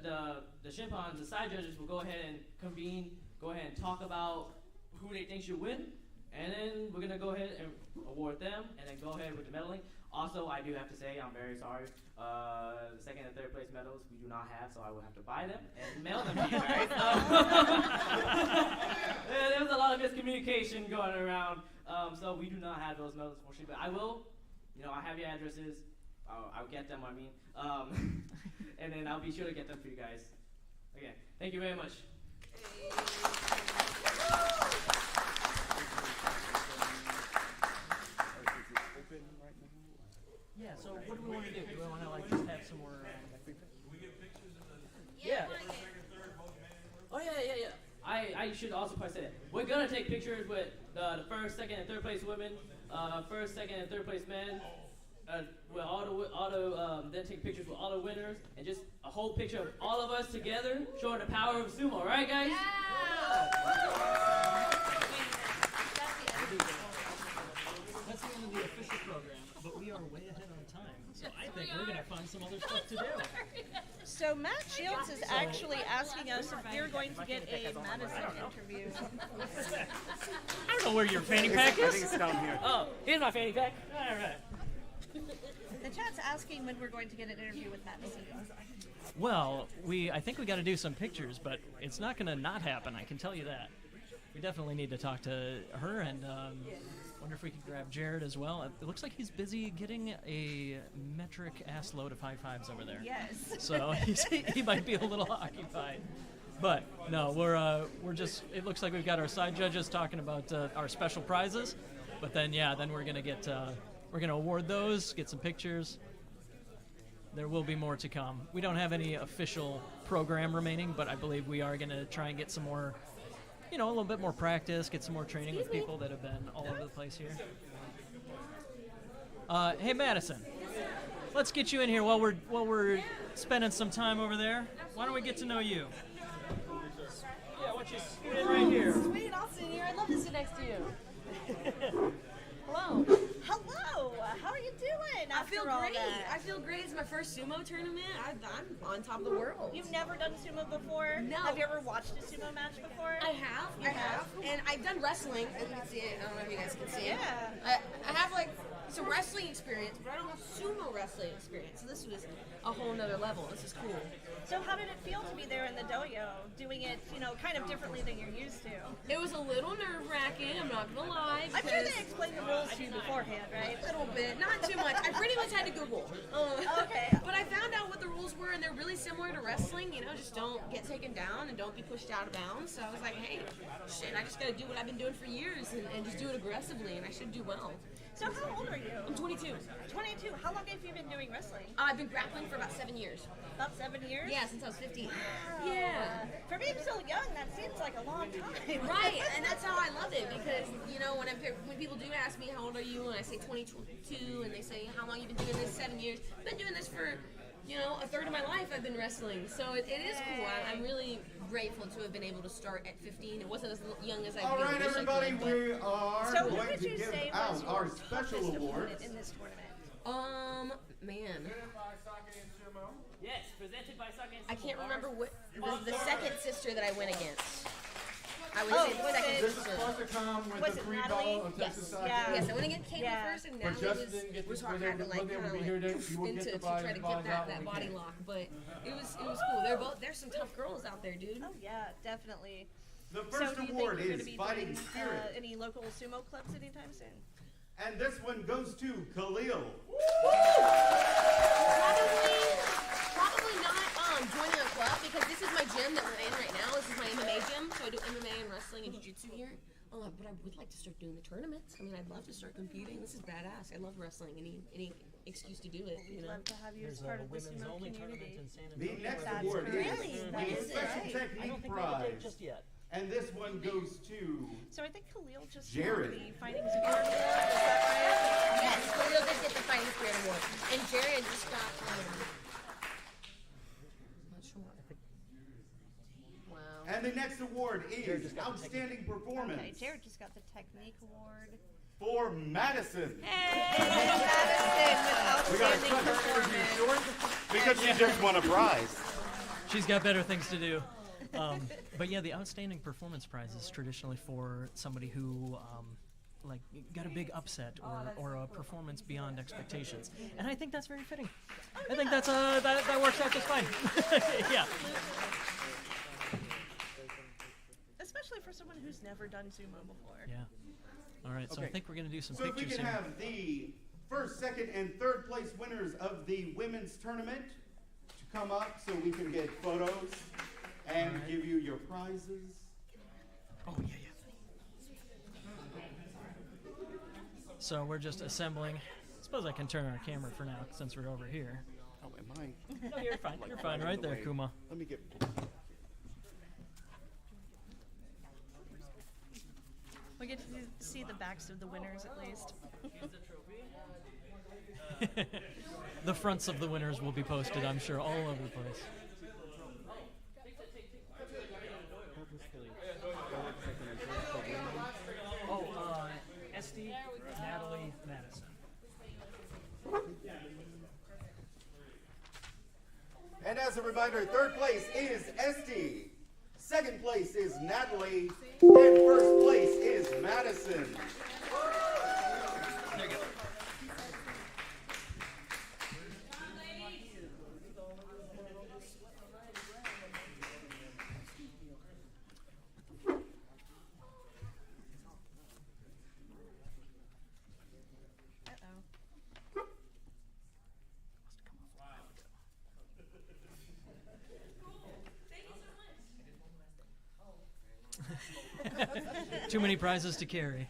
Speaker 5: the Shimpans, the side judges, will go ahead and convene, go ahead and talk about who they think should win, and then we're gonna go ahead and award them, and then go ahead with the medaling. Also, I do have to say, I'm very sorry. The 2nd and 3rd place medals we do not have, so I will have to buy them and mail them to you guys. Yeah, there was a lot of miscommunication going around, so we do not have those medals, unfortunately. But I will, you know, I have your addresses. I'll get them, and then I'll be sure to get them for you guys. Again, thank you very much.
Speaker 1: Yeah, so what do we want to do? Do we want to like just have some more?
Speaker 9: Can we get pictures of the
Speaker 5: Yeah.
Speaker 9: second, third, both men and women?
Speaker 5: Oh yeah. I should also probably say that we're gonna take pictures with the 1st, 2nd, and 3rd place women, 1st, 2nd, and 3rd place men. With then take pictures with all the winners, and just a whole picture of all of us together, showing the power of sumo. Right, guys?
Speaker 1: That's the end of the official program, but we are way ahead on time, so I think we're gonna find some other stuff to do.
Speaker 2: So Matt Shields is actually asking us if we're going to get a Madison interview.
Speaker 1: I don't know where your fanny pack is.
Speaker 6: I think it's down here.
Speaker 5: Oh, here's my fanny pack.
Speaker 1: All right.
Speaker 2: The chat's asking when we're going to get an interview with Madison.
Speaker 1: Well, I think we got to do some pictures, but it's not going to not happen. I can tell you that. We definitely need to talk to her, and wonder if we could grab Jared as well. It looks like he's busy getting a metric ass load of high fives over there.
Speaker 2: Yes.
Speaker 1: So he might be a little occupied. But no, we're just. It looks like we've got our side judges talking about our special prizes, but then we're gonna get. We're going to award those, get some pictures. There will be more to come. We don't have any official program remaining, but I believe we are going to try and get some more, a little bit more practice, get some more training with people that have been all over the place here. Hey, Madison, let's get you in here while we're spending some time over there. Why don't we get to know you? Yeah, why don't you scoot in right here?
Speaker 11: Sweet, I'll sit here. I'd love to sit next to you. Hello.
Speaker 2: Hello. How are you doing?
Speaker 11: I feel
Speaker 2: all
Speaker 11: great.
Speaker 2: that?
Speaker 11: I feel great. It's my first sumo tournament. I'm on top of the world.
Speaker 2: You've never done sumo before?
Speaker 11: No.
Speaker 2: Have you ever watched a sumo match before?
Speaker 11: I have. I have. And I've done wrestling. As you can see it. I don't know if you guys can see it.
Speaker 2: Yeah.
Speaker 11: I have some wrestling experience, but I don't have sumo wrestling experience. So this was a whole nother level. This is cool.
Speaker 2: So how did it feel to be there in the dojo, doing it, kind of differently than you're used to?
Speaker 11: It was a little nerve-wracking, I'm not gonna lie.
Speaker 2: I'm sure they explained the rules to you beforehand, right?
Speaker 11: A little bit, not too much. I pretty much had to Google.
Speaker 2: Okay.
Speaker 11: But I found out what the rules were, and they're really similar to wrestling. Just don't get taken down and don't be pushed out of bounds. So I was like, hey, shit, I just gotta do what I've been doing for years and just do it aggressively, and I should do well.
Speaker 2: So how old are you?
Speaker 11: I'm 22.
Speaker 2: 22. How long have you been doing wrestling?
Speaker 11: I've been grappling for about 7 years.
Speaker 2: About 7 years?
Speaker 11: Yeah, since I was 15.
Speaker 2: Wow.
Speaker 11: Yeah.
Speaker 2: For being so young, that seems like a long time.
Speaker 11: Right, and that's how I love it because, when people do ask me how old are you, and I say 22, and they say how long you've been doing this, 7 years. I've been doing this for, a third of my life I've been wrestling. So it is cool. I'm really grateful to have been able to start at 15. It wasn't as young as I
Speaker 7: All right, everybody, we are
Speaker 2: So who
Speaker 7: going
Speaker 2: would
Speaker 7: to
Speaker 2: you
Speaker 7: give
Speaker 2: say
Speaker 7: out
Speaker 2: was
Speaker 7: our
Speaker 2: your
Speaker 7: special
Speaker 2: toughest
Speaker 7: awards.
Speaker 2: opponent in this tournament?
Speaker 11: Man.
Speaker 5: Yes, presented by Sake.
Speaker 11: I can't remember what the second sister that I went against. I would
Speaker 2: Oh,
Speaker 11: say the
Speaker 2: was
Speaker 11: second
Speaker 2: it-
Speaker 7: This is
Speaker 11: sister.
Speaker 7: supposed to come with
Speaker 2: Was
Speaker 7: the
Speaker 2: it
Speaker 7: free
Speaker 2: Natalie?
Speaker 7: bottle of
Speaker 11: Yes.
Speaker 7: Texas sake.
Speaker 2: Yeah.
Speaker 11: Yes, I went against Caitlin
Speaker 2: Yeah.
Speaker 11: first, and
Speaker 7: But
Speaker 11: now
Speaker 7: Justin
Speaker 11: it
Speaker 7: didn't get
Speaker 11: was
Speaker 7: to-
Speaker 11: hard
Speaker 7: wasn't
Speaker 11: to like
Speaker 7: able
Speaker 11: kind
Speaker 7: to
Speaker 11: of
Speaker 7: be here today. You will get
Speaker 11: into
Speaker 7: the
Speaker 11: to try to
Speaker 7: body
Speaker 11: get
Speaker 7: out
Speaker 11: that
Speaker 7: when we
Speaker 11: body
Speaker 7: can.
Speaker 11: lock, but it was cool. There's some tough girls out there, dude.
Speaker 2: Oh yeah, definitely.
Speaker 7: The
Speaker 2: So
Speaker 7: first
Speaker 2: do you
Speaker 7: award
Speaker 2: think you're
Speaker 7: is
Speaker 2: going to be
Speaker 7: Fighting
Speaker 2: doing
Speaker 7: Spirit.
Speaker 2: any local sumo clubs anytime soon?
Speaker 7: And this one goes to Khalil.
Speaker 11: Probably not joining a club because this is my gym that we're in right now. doing jiu-jitsu here. But I would like to start doing the tournaments. I mean, I'd love to start competing. This is badass. I love wrestling. Any excuse to do it, you know.
Speaker 2: Love to have you as
Speaker 1: There's
Speaker 2: part
Speaker 1: a
Speaker 2: of the
Speaker 1: women's
Speaker 2: sumo
Speaker 1: only tournament
Speaker 2: community.
Speaker 1: in San
Speaker 7: The
Speaker 1: Antonio.
Speaker 7: next
Speaker 2: That's
Speaker 7: award
Speaker 2: really?
Speaker 7: is
Speaker 2: That
Speaker 7: the
Speaker 2: is
Speaker 7: Special
Speaker 2: right.
Speaker 1: I don't
Speaker 7: Technique
Speaker 1: think we have a date
Speaker 7: Prize.
Speaker 1: just yet.
Speaker 7: And this one goes to
Speaker 2: So I think Khalil just
Speaker 7: Jared.
Speaker 2: won the Fighting Spirit Award. Is that right?
Speaker 11: Yes, Khalil did get the Fighting Spirit Award. And Jared just got, not sure. Wow.
Speaker 7: And the next award
Speaker 1: Jared
Speaker 7: is
Speaker 1: just got the
Speaker 7: Outstanding Performance
Speaker 2: Okay, Jared just got the Technique Award.
Speaker 7: for Madison.
Speaker 2: Hey, Madison with
Speaker 7: We got to
Speaker 2: outstanding
Speaker 7: cut her interview
Speaker 2: performance.
Speaker 7: short because she just won a prize.
Speaker 1: She's got better things to do. But yeah, the Outstanding Performance Prize is traditionally for somebody who like got a big upset or a performance beyond expectations, and I think that's very fitting. I think that's that works out just fine. Yeah.
Speaker 2: Especially for someone who's never done sumo before.
Speaker 1: Yeah. All right, so I
Speaker 7: Okay.
Speaker 1: think we're gonna do some
Speaker 7: So if we
Speaker 1: pictures
Speaker 7: can
Speaker 1: here.
Speaker 7: have the first, second, and third place winners of the women's tournament to come up so we can get photos and
Speaker 1: Alright.
Speaker 7: give you your prizes.
Speaker 1: Oh yeah, yeah. So we're just assembling. Suppose I can turn our camera for now since we're over here.
Speaker 6: Oh, am I?
Speaker 1: No, you're fine.
Speaker 6: Like,
Speaker 1: You're fine,
Speaker 6: in
Speaker 1: right
Speaker 6: the
Speaker 1: there,
Speaker 6: way?
Speaker 1: Kuma.
Speaker 6: Let me get.
Speaker 2: We get to see the backs of the winners at least.
Speaker 1: The fronts of the winners will be posted, I'm sure, all over the place. Oh, Esty, Natalie, Madison.
Speaker 7: And as a reminder, third place is Esty, second place is Natalie, and first place is Madison.
Speaker 2: Uh-oh.
Speaker 1: Too many prizes to carry.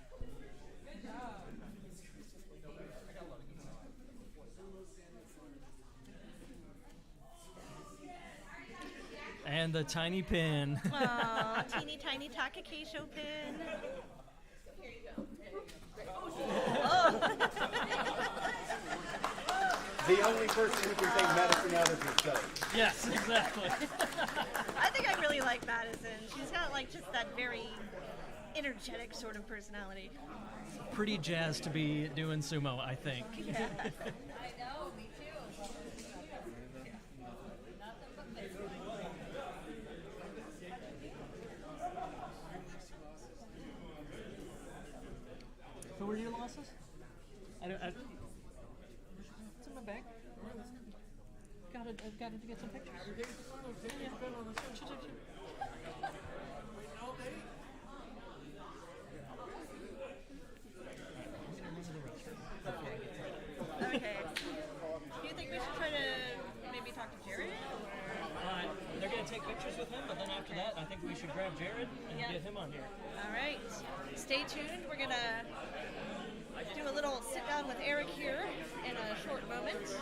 Speaker 1: And the tiny pin.
Speaker 2: Aw, teeny tiny Takakeisho pin.
Speaker 7: The only person who can take medicine out is yourself.
Speaker 1: Yes, exactly.
Speaker 2: I think I really like Madison. She's got like just that very energetic sort of personality.
Speaker 1: Pretty jazzed to be doing sumo, I think.
Speaker 2: Yeah.
Speaker 10: I know, me too.
Speaker 1: Who were your losses? It's in my bag. Got to get some pictures. Yeah.
Speaker 2: Okay. Do you think we should try to maybe talk to Jared?
Speaker 1: They're going to take pictures with him, but then after that, I think we should grab Jared and
Speaker 2: Yeah.
Speaker 1: get him on here.
Speaker 2: All right. Stay tuned. We're going to do a little sit down with Eric here in a short moment.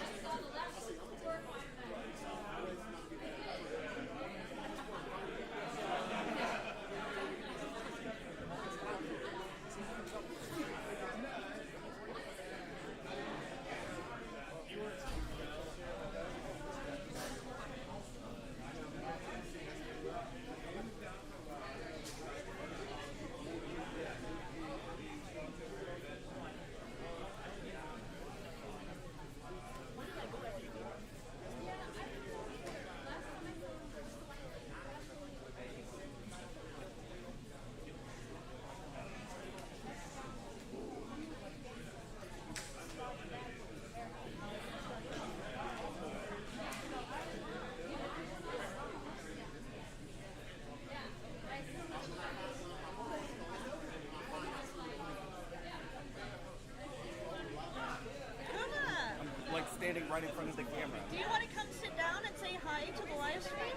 Speaker 6: Standing right in front of the camera.
Speaker 2: Do you want to come sit down and say hi to the live stream?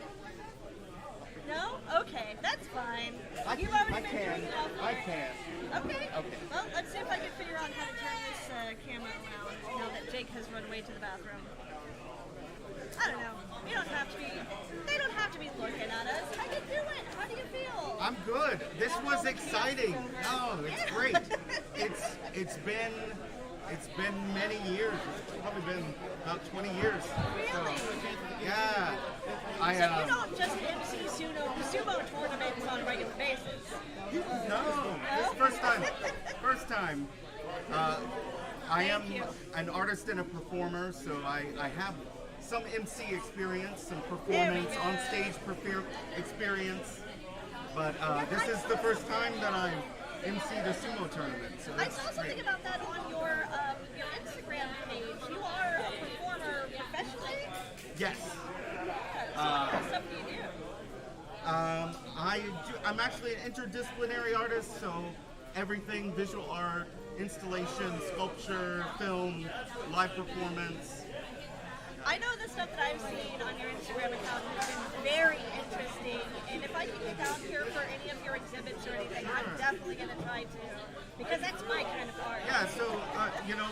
Speaker 2: No? Okay, that's fine. You've already been doing
Speaker 7: can.
Speaker 2: Okay.
Speaker 7: Okay.
Speaker 2: Well, let's see if I can figure out how to turn this camera around now that Jake has run away to the bathroom. I don't know. You don't have to be. They don't have to be looking at us. How you doing? How do you feel?
Speaker 7: I'm good. This was exciting. Oh, it's great. It's been many years. It's probably been about 20 years.
Speaker 2: Really?
Speaker 7: So, yeah.
Speaker 2: So you don't just MC sumo tournaments on a regular basis.
Speaker 7: No, this is first time. First time. I am an artist and a performer, so I have some MC experience, some performance, on stage experience. But this is the first time that I've MC'd a sumo tournament. So
Speaker 2: I saw something about that on your Instagram page. You are a performer professionally?
Speaker 7: Yes.
Speaker 2: So what kind of stuff do you do?
Speaker 7: I'm actually an interdisciplinary artist, so everything: visual art, installation, sculpture, film, live performance.
Speaker 2: I know the stuff that I've seen on your Instagram account has been very interesting, and if I can get down here for any of your exhibits or anything, I'm definitely going to try to, because that's my kind of art.
Speaker 7: Yeah, so,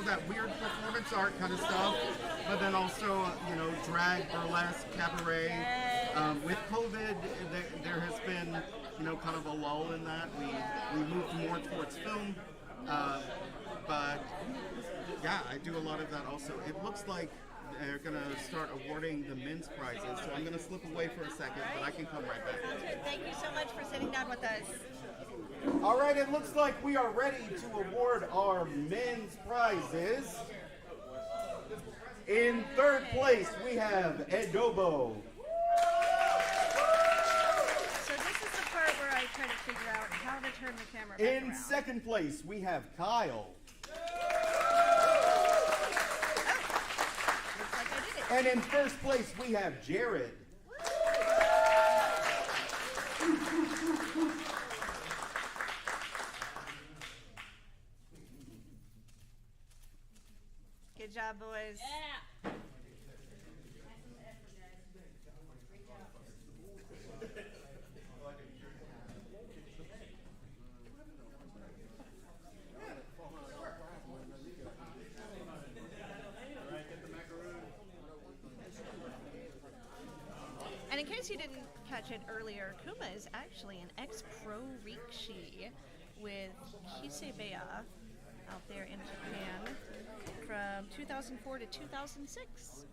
Speaker 7: that weird performance art kind of stuff, but then also, drag, burlesque, cabaret. With COVID, there has been, kind of a lull in that. We moved more towards film, but, yeah, I do a lot of that also. It looks like they're going to start awarding the men's prizes, so I'm going to slip away for a second, but I can come right back.
Speaker 2: Sounds good. Thank you so much for sitting down with us.
Speaker 6: All right, it looks like we are ready to award our men's prizes. In third place, we have Edobo.
Speaker 2: So this is the part where I try to figure out how to turn the camera back
Speaker 6: In
Speaker 2: around.
Speaker 6: second place, we have Kyle.
Speaker 2: Looks like I did it.
Speaker 6: And in first place, we have Jared.
Speaker 2: Good job, boys.
Speaker 10: Yeah.
Speaker 2: And in case you didn't catch it earlier, Kuma is actually an ex-pro Rikishi with Kisebeya out there in Japan from 2004 to 2006.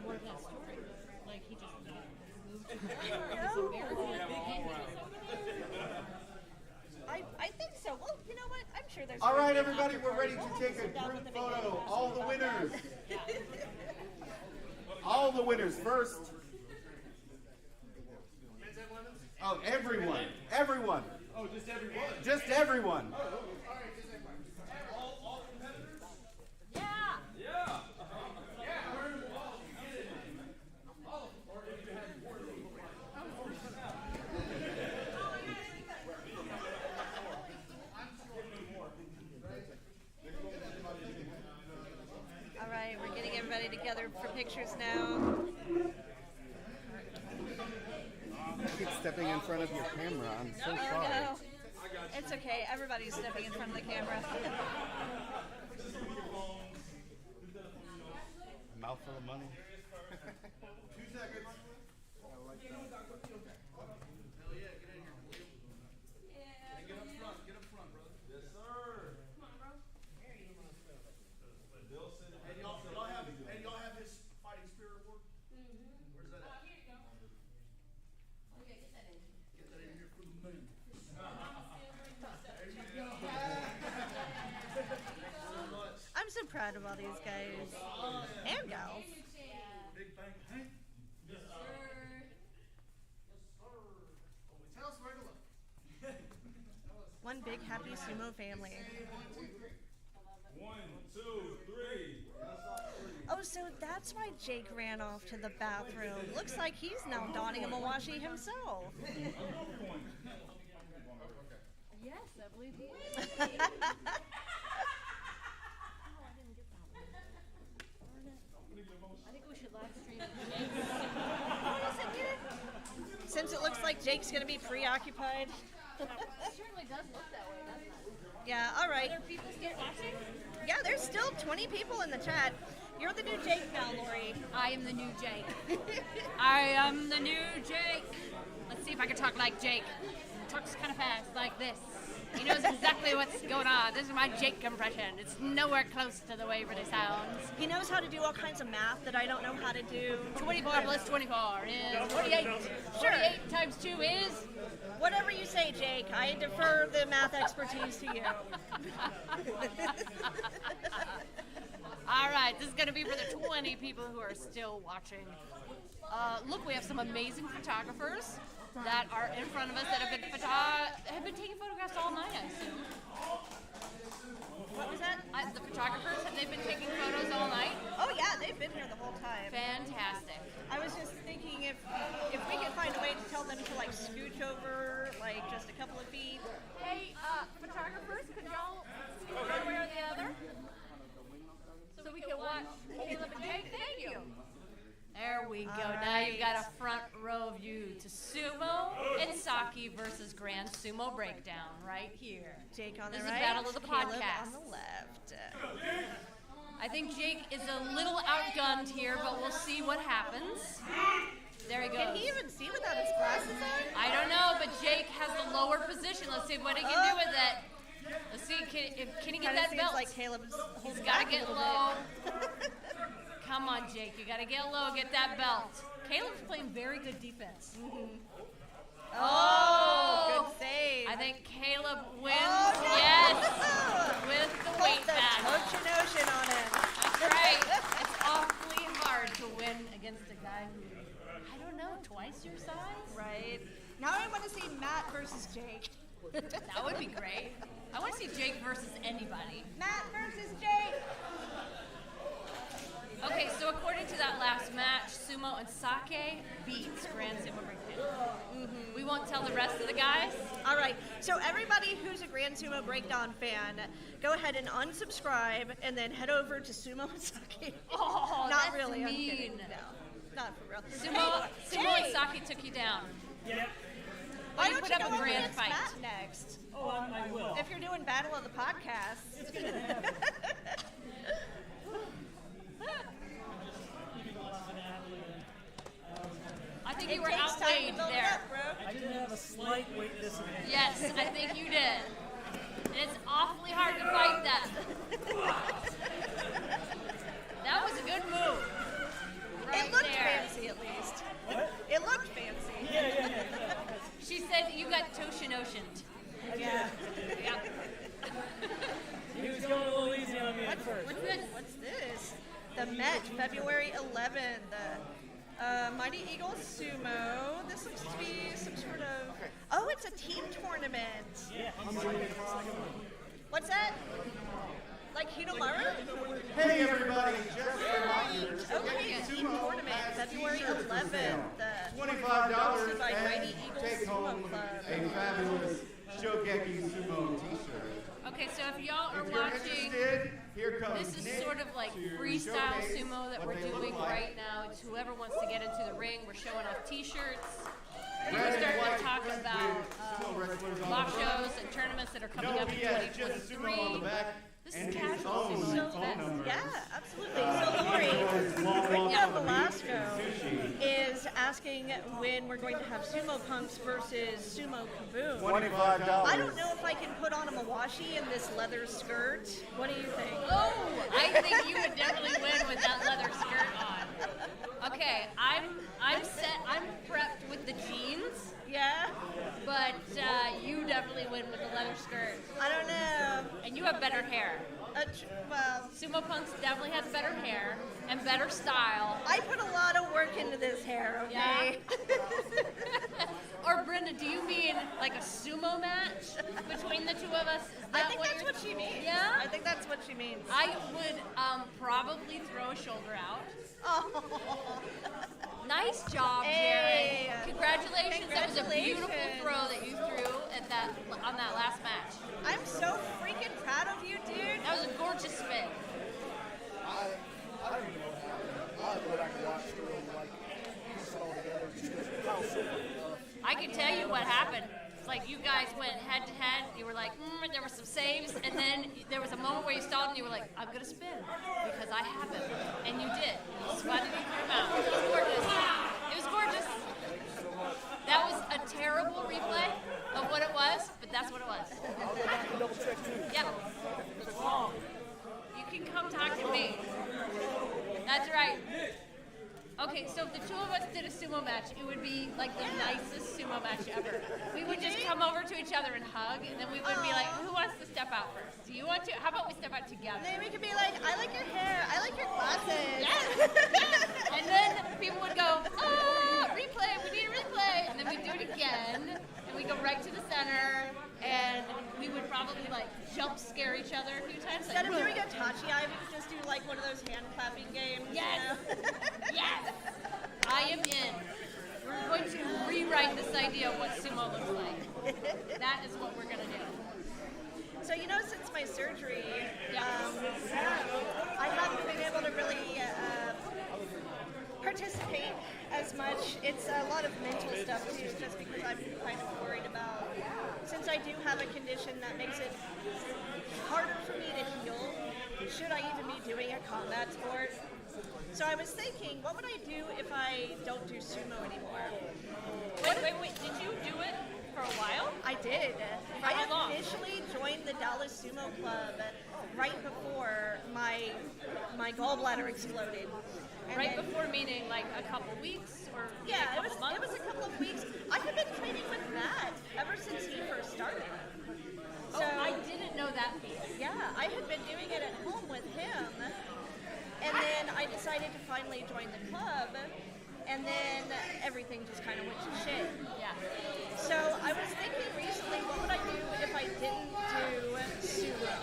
Speaker 10: More of that story. Like he just moved.
Speaker 2: I think so. Well, you know what? I'm sure there's.
Speaker 6: All right,
Speaker 2: gonna be an
Speaker 6: everybody,
Speaker 2: after
Speaker 6: we're ready
Speaker 2: party.
Speaker 6: to
Speaker 2: We'll
Speaker 6: take
Speaker 2: have
Speaker 6: a
Speaker 2: sit down
Speaker 6: group
Speaker 2: with them
Speaker 6: photo.
Speaker 2: again.
Speaker 6: All the winners. All the winners first. Oh, everyone. Everyone.
Speaker 9: Oh, just everyone.
Speaker 6: Just everyone.
Speaker 9: All competitors?
Speaker 10: Yeah.
Speaker 9: Yeah.
Speaker 2: All right, we're getting everybody together for pictures now.
Speaker 6: I keep stepping in front of your camera. I'm so
Speaker 2: Oh,
Speaker 6: sorry.
Speaker 2: no. It's okay. Everybody's stepping in front of the camera.
Speaker 6: Mouthful of money.
Speaker 7: 2 seconds.
Speaker 3: Y'all have his fighting spirit award? Where's that at?
Speaker 10: Here you go. Okay, get that in.
Speaker 3: Get that in here for the moon.
Speaker 2: I'm so proud of all these guys and gals.
Speaker 3: Big bang Hank. Tell us where to look.
Speaker 2: One big happy sumo family.
Speaker 9: 1, 2, 3.
Speaker 2: Oh, so that's why Jake ran off to the bathroom. Looks like he's now donning a mawashi himself.
Speaker 10: Yes, I believe he is.
Speaker 2: All
Speaker 10: Oh, I didn't get that one. Darn it. I think
Speaker 2: Jake's gonna be preoccupied.
Speaker 10: It certainly does look that way, doesn't it?
Speaker 2: Yeah, all right.
Speaker 10: Are there people still watching?
Speaker 2: Yeah, there's still 20 people in the chat. You're the new Jake now, Lori.
Speaker 10: I am the new Jake. I am the new Jake. Let's see if I can talk like Jake. Talks kind of fast, like this. He knows exactly what's going on. This is my Jake impression. It's nowhere close to the way it sounds.
Speaker 2: He knows how to do all kinds of math that I don't know how to do.
Speaker 10: 24 plus 24 is 48.
Speaker 2: Sure.
Speaker 10: 48 times 2 is?
Speaker 2: Whatever you say, Jake. I defer the math expertise to you.
Speaker 10: All right, this is going to be for the 20 people who are still watching. Look, we have some amazing photographers that are in front of us that have been taking photographs all night, I assume.
Speaker 2: What was that?
Speaker 10: The photographers, have they been taking photos all night?
Speaker 2: Oh yeah, they've been here the whole time.
Speaker 10: Fantastic.
Speaker 2: I was just thinking if we could find a way to tell them to like scooch over like just a couple of feet.
Speaker 10: Hey, photographers, could y'all scoot one way or the other? So we can watch Caleb and Jake. Thank you. There we go.
Speaker 2: All
Speaker 10: Now you've got
Speaker 2: right.
Speaker 10: a front row view to Sumo and Saki versus Grand Sumo Breakdown right here.
Speaker 2: Jake on
Speaker 10: This
Speaker 2: the
Speaker 10: is
Speaker 2: right,
Speaker 10: Battle of the
Speaker 2: Caleb
Speaker 10: Podcast.
Speaker 2: on the left.
Speaker 10: I think Jake is a little outgunned here, but we'll see what happens. There he goes.
Speaker 2: Can he even see without his glasses on?
Speaker 10: I don't know, but Jake has the lower position. Let's see what he can do with it. Let's see, can he get
Speaker 2: Kinda
Speaker 10: that
Speaker 2: seems
Speaker 10: belt?
Speaker 2: like Caleb's
Speaker 10: He's
Speaker 2: holding
Speaker 10: got to
Speaker 2: back a
Speaker 10: get
Speaker 2: little
Speaker 10: low.
Speaker 2: bit.
Speaker 10: Come on, Jake. You got to get low, get that belt. Caleb's playing very good defense.
Speaker 2: Oh, good save.
Speaker 10: I think Caleb wins.
Speaker 2: Oh, no.
Speaker 10: Yes, with the weight
Speaker 2: Put the
Speaker 10: battle.
Speaker 2: Ocean Ocean on it.
Speaker 10: That's right. It's awfully hard to win against a guy who, I don't know, twice your size?
Speaker 2: Right. Now I want to see Matt versus Jake.
Speaker 10: That would be great. I want to see Jake versus anybody.
Speaker 2: Matt versus Jake.
Speaker 10: Okay, so according to that last match, Sumo and Sake beats Grand Sumo Breakdown. We won't tell the rest of the guys.
Speaker 2: All right. So everybody who's a Grand Sumo Breakdown fan, go ahead and unsubscribe, and then head over to Sumo and Sake.
Speaker 10: Oh,
Speaker 2: Not
Speaker 10: that's
Speaker 2: really. I'm
Speaker 10: mean.
Speaker 2: kidding. No, not for real.
Speaker 10: Sumo and
Speaker 2: Jake,
Speaker 10: Sake took you down.
Speaker 1: Yeah.
Speaker 2: why
Speaker 10: you
Speaker 2: don't
Speaker 10: put
Speaker 2: you
Speaker 10: up
Speaker 2: go
Speaker 10: a
Speaker 2: over
Speaker 10: grand
Speaker 2: against
Speaker 10: fight.
Speaker 2: Matt next?
Speaker 1: Oh, I will.
Speaker 2: If you're doing Battle of the Podcast.
Speaker 1: It's gonna happen.
Speaker 10: I think
Speaker 2: It
Speaker 10: you were
Speaker 2: takes time to
Speaker 10: outweighed
Speaker 2: build it
Speaker 10: there.
Speaker 2: up, bro.
Speaker 1: I did have a slight weight disadvantage.
Speaker 10: Yes, I think you did. And it's awfully hard to fight that. That was a good move. Right
Speaker 2: It looked
Speaker 10: there.
Speaker 2: fancy, at least.
Speaker 1: What?
Speaker 2: It looked fancy.
Speaker 1: Yeah.
Speaker 10: She said you got Toshin-oceaned.
Speaker 2: Yeah.
Speaker 10: Yeah.
Speaker 1: He was going a little easy on me at first.
Speaker 2: What's this? The Met, February 11th. Mighty Eagle Sumo. This looks to be some sort of. Oh, it's a team tournament.
Speaker 1: Yeah.
Speaker 2: What's that? Like Hinomaru?
Speaker 7: Hey everybody, just a reminder.
Speaker 2: Okay, team tournament, February 11th.
Speaker 7: $25
Speaker 2: Hosted by Mighty
Speaker 7: and
Speaker 2: Eagle
Speaker 7: take
Speaker 2: Sumo
Speaker 7: home
Speaker 2: Club.
Speaker 7: a fabulous Shogeki Sumo t-shirt.
Speaker 10: Okay, so if y'all are
Speaker 7: If you're
Speaker 10: watching,
Speaker 7: interested, here comes
Speaker 10: this is
Speaker 7: Nick
Speaker 10: sort of like
Speaker 7: to
Speaker 10: freestyle
Speaker 7: showcase
Speaker 10: sumo that
Speaker 7: what
Speaker 10: we're
Speaker 7: they look
Speaker 10: doing
Speaker 7: like.
Speaker 10: right now. It's whoever wants to get into the ring. We're showing off t-shirts. And
Speaker 7: Red
Speaker 10: we're
Speaker 7: and
Speaker 10: starting to
Speaker 7: white
Speaker 10: talk
Speaker 7: with
Speaker 10: about
Speaker 7: sumo wrestlers on
Speaker 10: mock
Speaker 7: the front.
Speaker 10: shows and tournaments that are coming
Speaker 7: No
Speaker 10: up in
Speaker 7: BS, just sumo on
Speaker 10: 2023.
Speaker 7: the back
Speaker 10: This
Speaker 7: and
Speaker 10: is
Speaker 7: his
Speaker 10: casual
Speaker 7: own
Speaker 10: sumo.
Speaker 2: So
Speaker 7: phone number.
Speaker 2: yeah, absolutely. So Lori, Rita Velasco is asking when we're going to have Sumo Punks versus Sumo Kaboom.
Speaker 6: $25.
Speaker 2: I don't know if I can put on a mawashi in this leather skirt. What do you think?
Speaker 10: Oh, I think you would definitely win with that leather skirt on. Okay, I'm set. I'm prepped with the jeans,
Speaker 2: Yeah?
Speaker 10: but you definitely win with the leather skirt.
Speaker 2: I don't know.
Speaker 10: And you have better hair.
Speaker 2: Well,
Speaker 10: Sumo Punks definitely has better hair and better style.
Speaker 2: I put a lot of work into this hair, okay?
Speaker 10: Or Brenda, do you mean like a sumo match between the two of us? Is
Speaker 2: I
Speaker 10: that
Speaker 2: think that's what she means.
Speaker 10: Yeah?
Speaker 2: I think that's what she means.
Speaker 10: I would probably throw a shoulder out.
Speaker 2: Oh.
Speaker 10: Nice job,
Speaker 2: Hey.
Speaker 10: Jared. Congratulations. That was a beautiful
Speaker 2: Congratulations.
Speaker 10: throw that you threw at that on that last match.
Speaker 2: I'm so freaking proud of you, dude.
Speaker 10: That was a gorgeous spin.
Speaker 8: I don't even know how. I go back and watch through like piece it all together just because how simple.
Speaker 10: I can tell you like you guys went head to head. You were like, there were some saves, and then there was a moment where you stalled and you were like, I'm gonna spin because I have it, and you did. You spun it in your mouth. It was gorgeous. It was gorgeous. That was a terrible replay of what it was, but that's what it was. Yep. You can come talk to me. That's right. Okay, so if the two of us did a sumo match, it would be like the nicest sumo match ever. We would just come over to each other and hug, and then we would be like, who wants to step out first? Do you want to? How about we step out together?
Speaker 2: Then we could be like, I like your hair, I like your glasses.
Speaker 10: Yes! Yes! And then people would go, replay, we need a replay. And then we'd do it again, and we'd go right to the center, and we would probably like jump scare each other a few times.
Speaker 2: Instead of doing a tachi, I would just do like one of those hand clapping games.
Speaker 10: Yes!
Speaker 2: You know?
Speaker 10: Yes! I am in. We're going to rewrite this idea of what sumo looks like. That is what we're going to do.
Speaker 2: So, you know, since my surgery, I haven't been able to really participate as much. It's a lot of mental stuff too, just because I'm kind of worried about, since I do have a condition that makes it harder for me to heal, should I even be doing a combat sport? So I was thinking, what would I do if I don't do sumo anymore?
Speaker 10: Wait. Did you do it for a while?
Speaker 2: I did. I
Speaker 10: How long?
Speaker 2: officially joined the Dallas Sumo Club right before my gallbladder exploded. And
Speaker 10: Right
Speaker 2: then-
Speaker 10: before, meaning like a couple weeks or
Speaker 2: Yeah,
Speaker 10: a couple months?
Speaker 2: it was a couple of weeks. I had been training with Matt ever since he first started.
Speaker 10: Oh, I didn't know that piece.
Speaker 2: Yeah, I had been doing it at home with him. And then I decided to finally join the club, and then everything just kind of went to shit.
Speaker 10: Yeah.
Speaker 2: So I was thinking recently, what would I do if I didn't do sumo?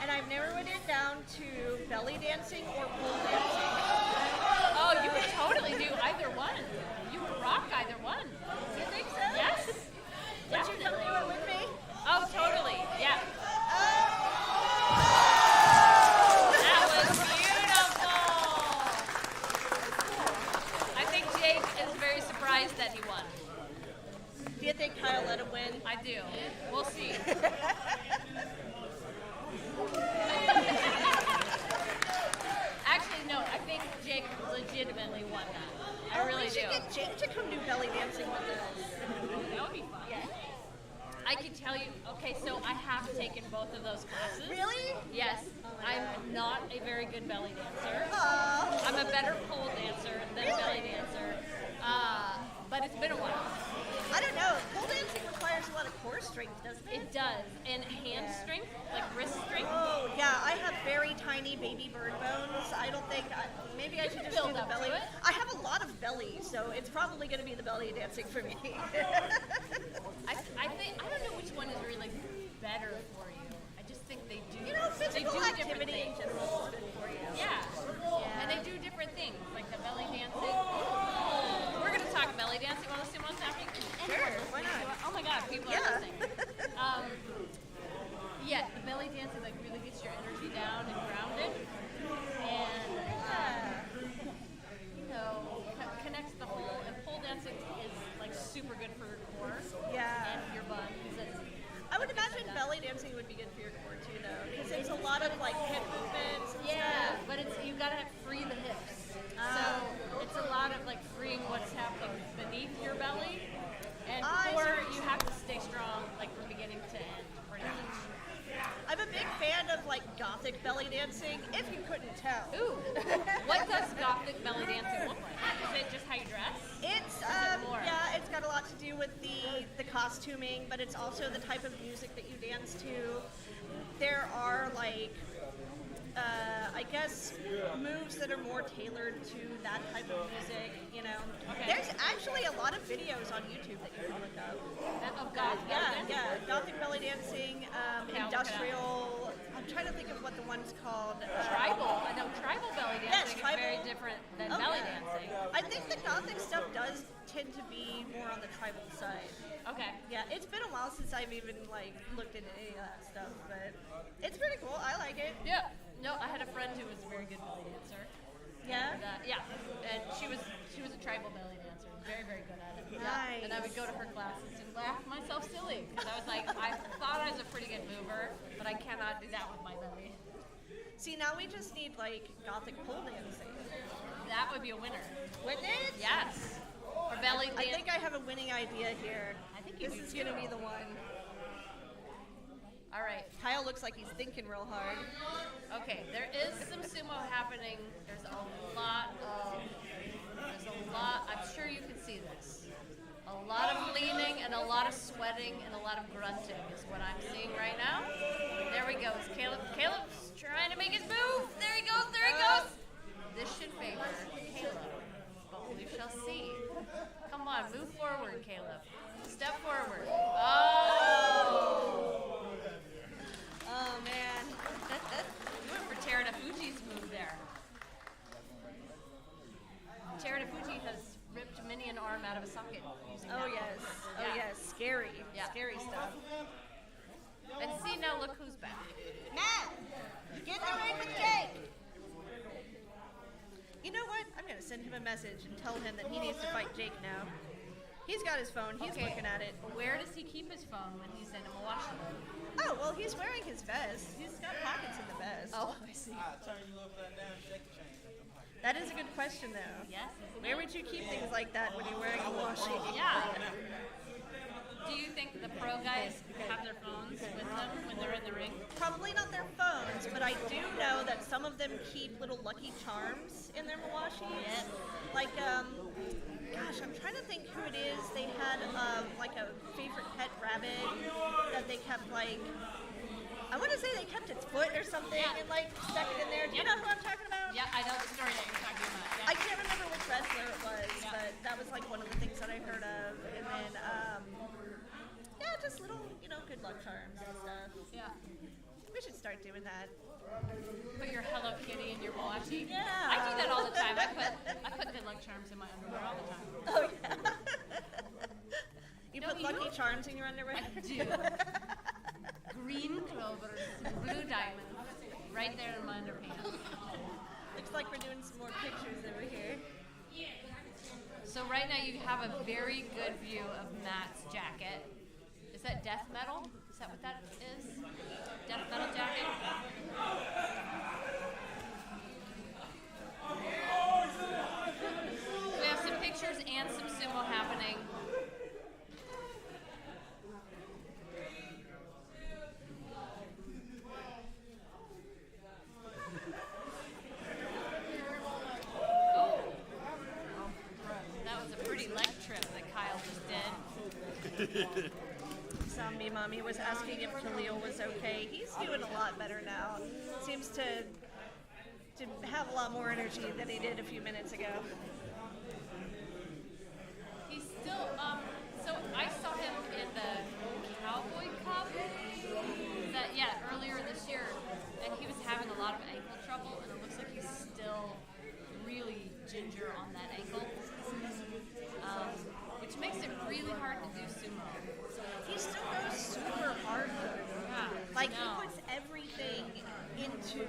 Speaker 2: And I've narrowed it down to belly dancing or pole dancing.
Speaker 10: Oh, you could totally do either one. You could rock either one.
Speaker 2: You think so?
Speaker 10: Yes.
Speaker 2: Would you come do it with me?
Speaker 10: Oh, totally. Yeah. That he won.
Speaker 2: Do you think Kyle let him win?
Speaker 10: I do. We'll see. Actually, no. I think Jake legitimately won that. I really
Speaker 2: we should
Speaker 10: do.
Speaker 2: get Jake to come do belly dancing with us.
Speaker 10: That would be fun. Yeah. I can tell you. Okay, so I have taken both of those classes.
Speaker 2: Really?
Speaker 10: Yes. I'm not a very good belly dancer.
Speaker 2: Aww.
Speaker 10: I'm a better pole dancer than a belly dancer. But it's been a while.
Speaker 2: I don't know. Pole dancing requires a lot of core strength, doesn't it?
Speaker 10: It does. And hand strength, like wrist strength.
Speaker 2: Oh, yeah. I have very tiny baby bird bones. I don't think, maybe I should just do
Speaker 10: build
Speaker 2: the
Speaker 10: up to
Speaker 2: belly.
Speaker 10: it.
Speaker 2: I have a lot of belly, so it's probably going to be the belly dancing for me.
Speaker 10: I don't know which one is really better for you. I just think they do.
Speaker 2: You know, physical
Speaker 10: they do different
Speaker 2: activity in
Speaker 10: things.
Speaker 2: general is good for you.
Speaker 10: Yeah. And they do different things, like the belly dancing. We're going to talk belly dancing while the sumo's happening.
Speaker 2: Sure, why not?
Speaker 10: Oh my God, people are listening. Yeah, the belly dancing like really gets your energy down and grounded, and you know connects the whole. And pole dancing is like super good for your core and your butt.
Speaker 2: I would imagine belly dancing would be good for your core too, though, because it's a lot of like hip movements. And
Speaker 10: Yeah,
Speaker 2: stuff.
Speaker 10: but it's you gotta free the hips. So it's a lot of like freeing what's happening beneath your belly, and core you have to stay strong like from beginning to end, pretty much.
Speaker 2: I'm a big fan of like gothic belly dancing, if you couldn't tell.
Speaker 10: Ooh, what does gothic belly dancing look like? Is it just how you dress?
Speaker 2: It's
Speaker 10: more?
Speaker 2: yeah, it's got a lot to do with the costuming, but it's also the type of music that you dance to. There are like I guess moves that are more tailored to that type of music, you know.
Speaker 10: Okay.
Speaker 2: There's actually a lot of videos on YouTube that you can look up.
Speaker 10: Oh God,
Speaker 2: Yeah, gothic belly dancing,
Speaker 10: Okay, I'll look it up.
Speaker 2: industrial. I'm trying to think of what the one's called.
Speaker 10: Tribal. I know tribal belly
Speaker 2: Yes,
Speaker 10: dancing
Speaker 2: tribal.
Speaker 10: is very different than
Speaker 2: Oh,
Speaker 10: belly
Speaker 2: yeah.
Speaker 10: dancing.
Speaker 2: I think the gothic stuff does tend to be more on the tribal side.
Speaker 10: Okay.
Speaker 2: Yeah, it's been a while since I've even like looked into any of that stuff, but it's pretty cool. I like it.
Speaker 10: Yeah. No, I had a friend who was a very good belly dancer.
Speaker 2: Yeah?
Speaker 10: And, yeah, and she was a tribal belly dancer. very, very good at it.
Speaker 2: Nice.
Speaker 10: Yeah. And I would go to her classes and laugh myself silly because I was like, I thought I was a pretty good mover, but I cannot do that with my belly.
Speaker 2: See, now we just need like gothic pole dancing.
Speaker 10: That would be a winner.
Speaker 2: Wouldn't it?
Speaker 10: Yes. Or belly dance.
Speaker 2: I think I have a winning idea here.
Speaker 10: I think you
Speaker 2: This
Speaker 10: do
Speaker 2: is gonna
Speaker 10: too.
Speaker 2: be the one.
Speaker 10: All right.
Speaker 2: Kyle looks like he's thinking real hard.
Speaker 10: Okay, there is some sumo happening. There's a lot, I'm sure you can see this. A lot of leaning and a lot of sweating and a lot of grunting is what I'm seeing right now. There we go. It's Caleb's trying to make his move. There he goes, there he goes. This should favor Caleb, but we shall see. Come on, move forward, Caleb. Step forward. Oh!
Speaker 2: Oh man.
Speaker 10: You went for Teradafuji's move there. Teradafuji has ripped many an arm out of a socket using
Speaker 2: Oh
Speaker 10: that.
Speaker 2: yes. Oh
Speaker 10: Yeah.
Speaker 2: yes. Scary.
Speaker 10: Yeah.
Speaker 2: Scary stuff.
Speaker 10: And see, now look who's back.
Speaker 2: Matt, get in the ring with Jake. You know what? I'm gonna send him a message and tell him that he needs to fight Jake now. He's got his phone. He's looking at it.
Speaker 10: Where does he keep his phone when he's in Milwaukee?
Speaker 2: Oh well, he's wearing his vest. He's got pockets in the vest.
Speaker 10: Oh, I see.
Speaker 8: Turn you upside down, shake the chain.
Speaker 2: That is a good question though.
Speaker 10: Yes.
Speaker 2: Where would you keep things like that when you're wearing a washi?
Speaker 10: Yeah. Do you think the pro guys have their phones with them when they're in the ring?
Speaker 2: Probably not their phones, but I do know that some of them keep little Lucky Charms in their mawashis.
Speaker 10: Yes.
Speaker 2: Like, gosh, I'm trying to think who it is. They had like a favorite pet rabbit that they kept like. I want to say they kept its foot or something
Speaker 10: Yeah.
Speaker 2: and like stuck it in there. Do you know who I'm talking about?
Speaker 10: Yeah, I know the story that you're talking about.
Speaker 2: I
Speaker 10: Yeah.
Speaker 2: can't remember which wrestler it was,
Speaker 10: Yeah.
Speaker 2: but that was like one of the things that I heard of. And then, yeah, just little, good luck charms and stuff.
Speaker 10: Yeah.
Speaker 2: We should start doing that.
Speaker 10: Put your Hello Kitty in your washi.
Speaker 2: Yeah.
Speaker 10: I do that all the time. I put good luck charms in my underwear all the time.
Speaker 2: Oh yeah. You
Speaker 10: No,
Speaker 2: put
Speaker 10: you
Speaker 2: Lucky
Speaker 10: don't.
Speaker 2: Charms in your underwear?
Speaker 10: I do. Green clovers, blue diamonds, right there in my underpants.
Speaker 2: Looks like we're doing some more pictures over here.
Speaker 10: So right now you have a very good view of Matt's jacket. Is that death metal? Is that what that is? Death metal jacket? We have some pictures and some sumo happening. Oh. That was a pretty leg trip that Kyle just did.
Speaker 2: Zombie Mommy was asking if Khalil was okay. He's doing a lot better now. Seems to have a lot more energy than he did a few minutes ago.
Speaker 10: He's still, so I saw him in the Cowboy Cup, earlier this year, and he was having a lot of ankle trouble, and it looks like he's still really ginger on that ankle, which makes it really hard to do sumo.
Speaker 2: He still goes super hard though.
Speaker 10: Yeah,
Speaker 2: Like he
Speaker 10: no.
Speaker 2: puts everything into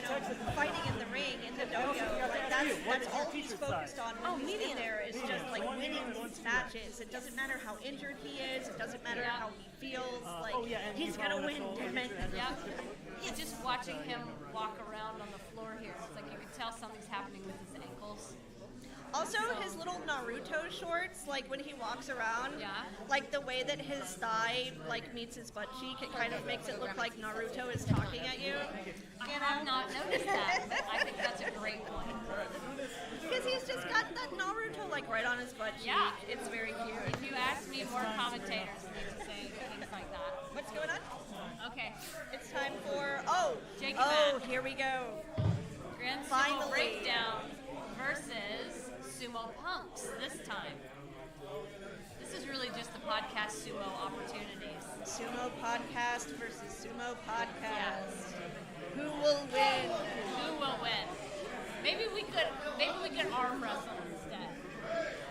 Speaker 12: text it.
Speaker 2: fighting in the ring, in the dojo. Like that's all he's focused on when he's in there is just like winning these matches. It doesn't matter how injured he is. It doesn't matter how he feels. Like he's gonna win, damn it.
Speaker 10: Yeah. Just watching him walk around on the floor here, it's like you can tell something's happening with his ankles.
Speaker 2: Also, his little Naruto shorts, like when he walks around,
Speaker 10: Yeah.
Speaker 2: like the way that his thigh like meets his butt cheek, it kind of makes it look like Naruto is talking at you.
Speaker 10: I have not noticed that. I think that's a great point.
Speaker 2: Because he's just got that Naruto like right on his butt cheek.
Speaker 10: Yeah.
Speaker 2: It's very cute.
Speaker 10: If you ask me, more commentators need to say things like that.
Speaker 2: What's going on?
Speaker 10: Okay.
Speaker 2: It's time for
Speaker 10: Jake and
Speaker 2: oh,
Speaker 10: Matt.
Speaker 2: here we go.
Speaker 10: Grand
Speaker 2: Finally.
Speaker 10: Sumo Breakdown versus Sumo Punks this time. This is really just the podcast sumo opportunities.
Speaker 2: Sumo podcast versus sumo podcast.
Speaker 10: Yes.
Speaker 2: Who will win?
Speaker 10: Who will win? Maybe we could arm wrestle instead.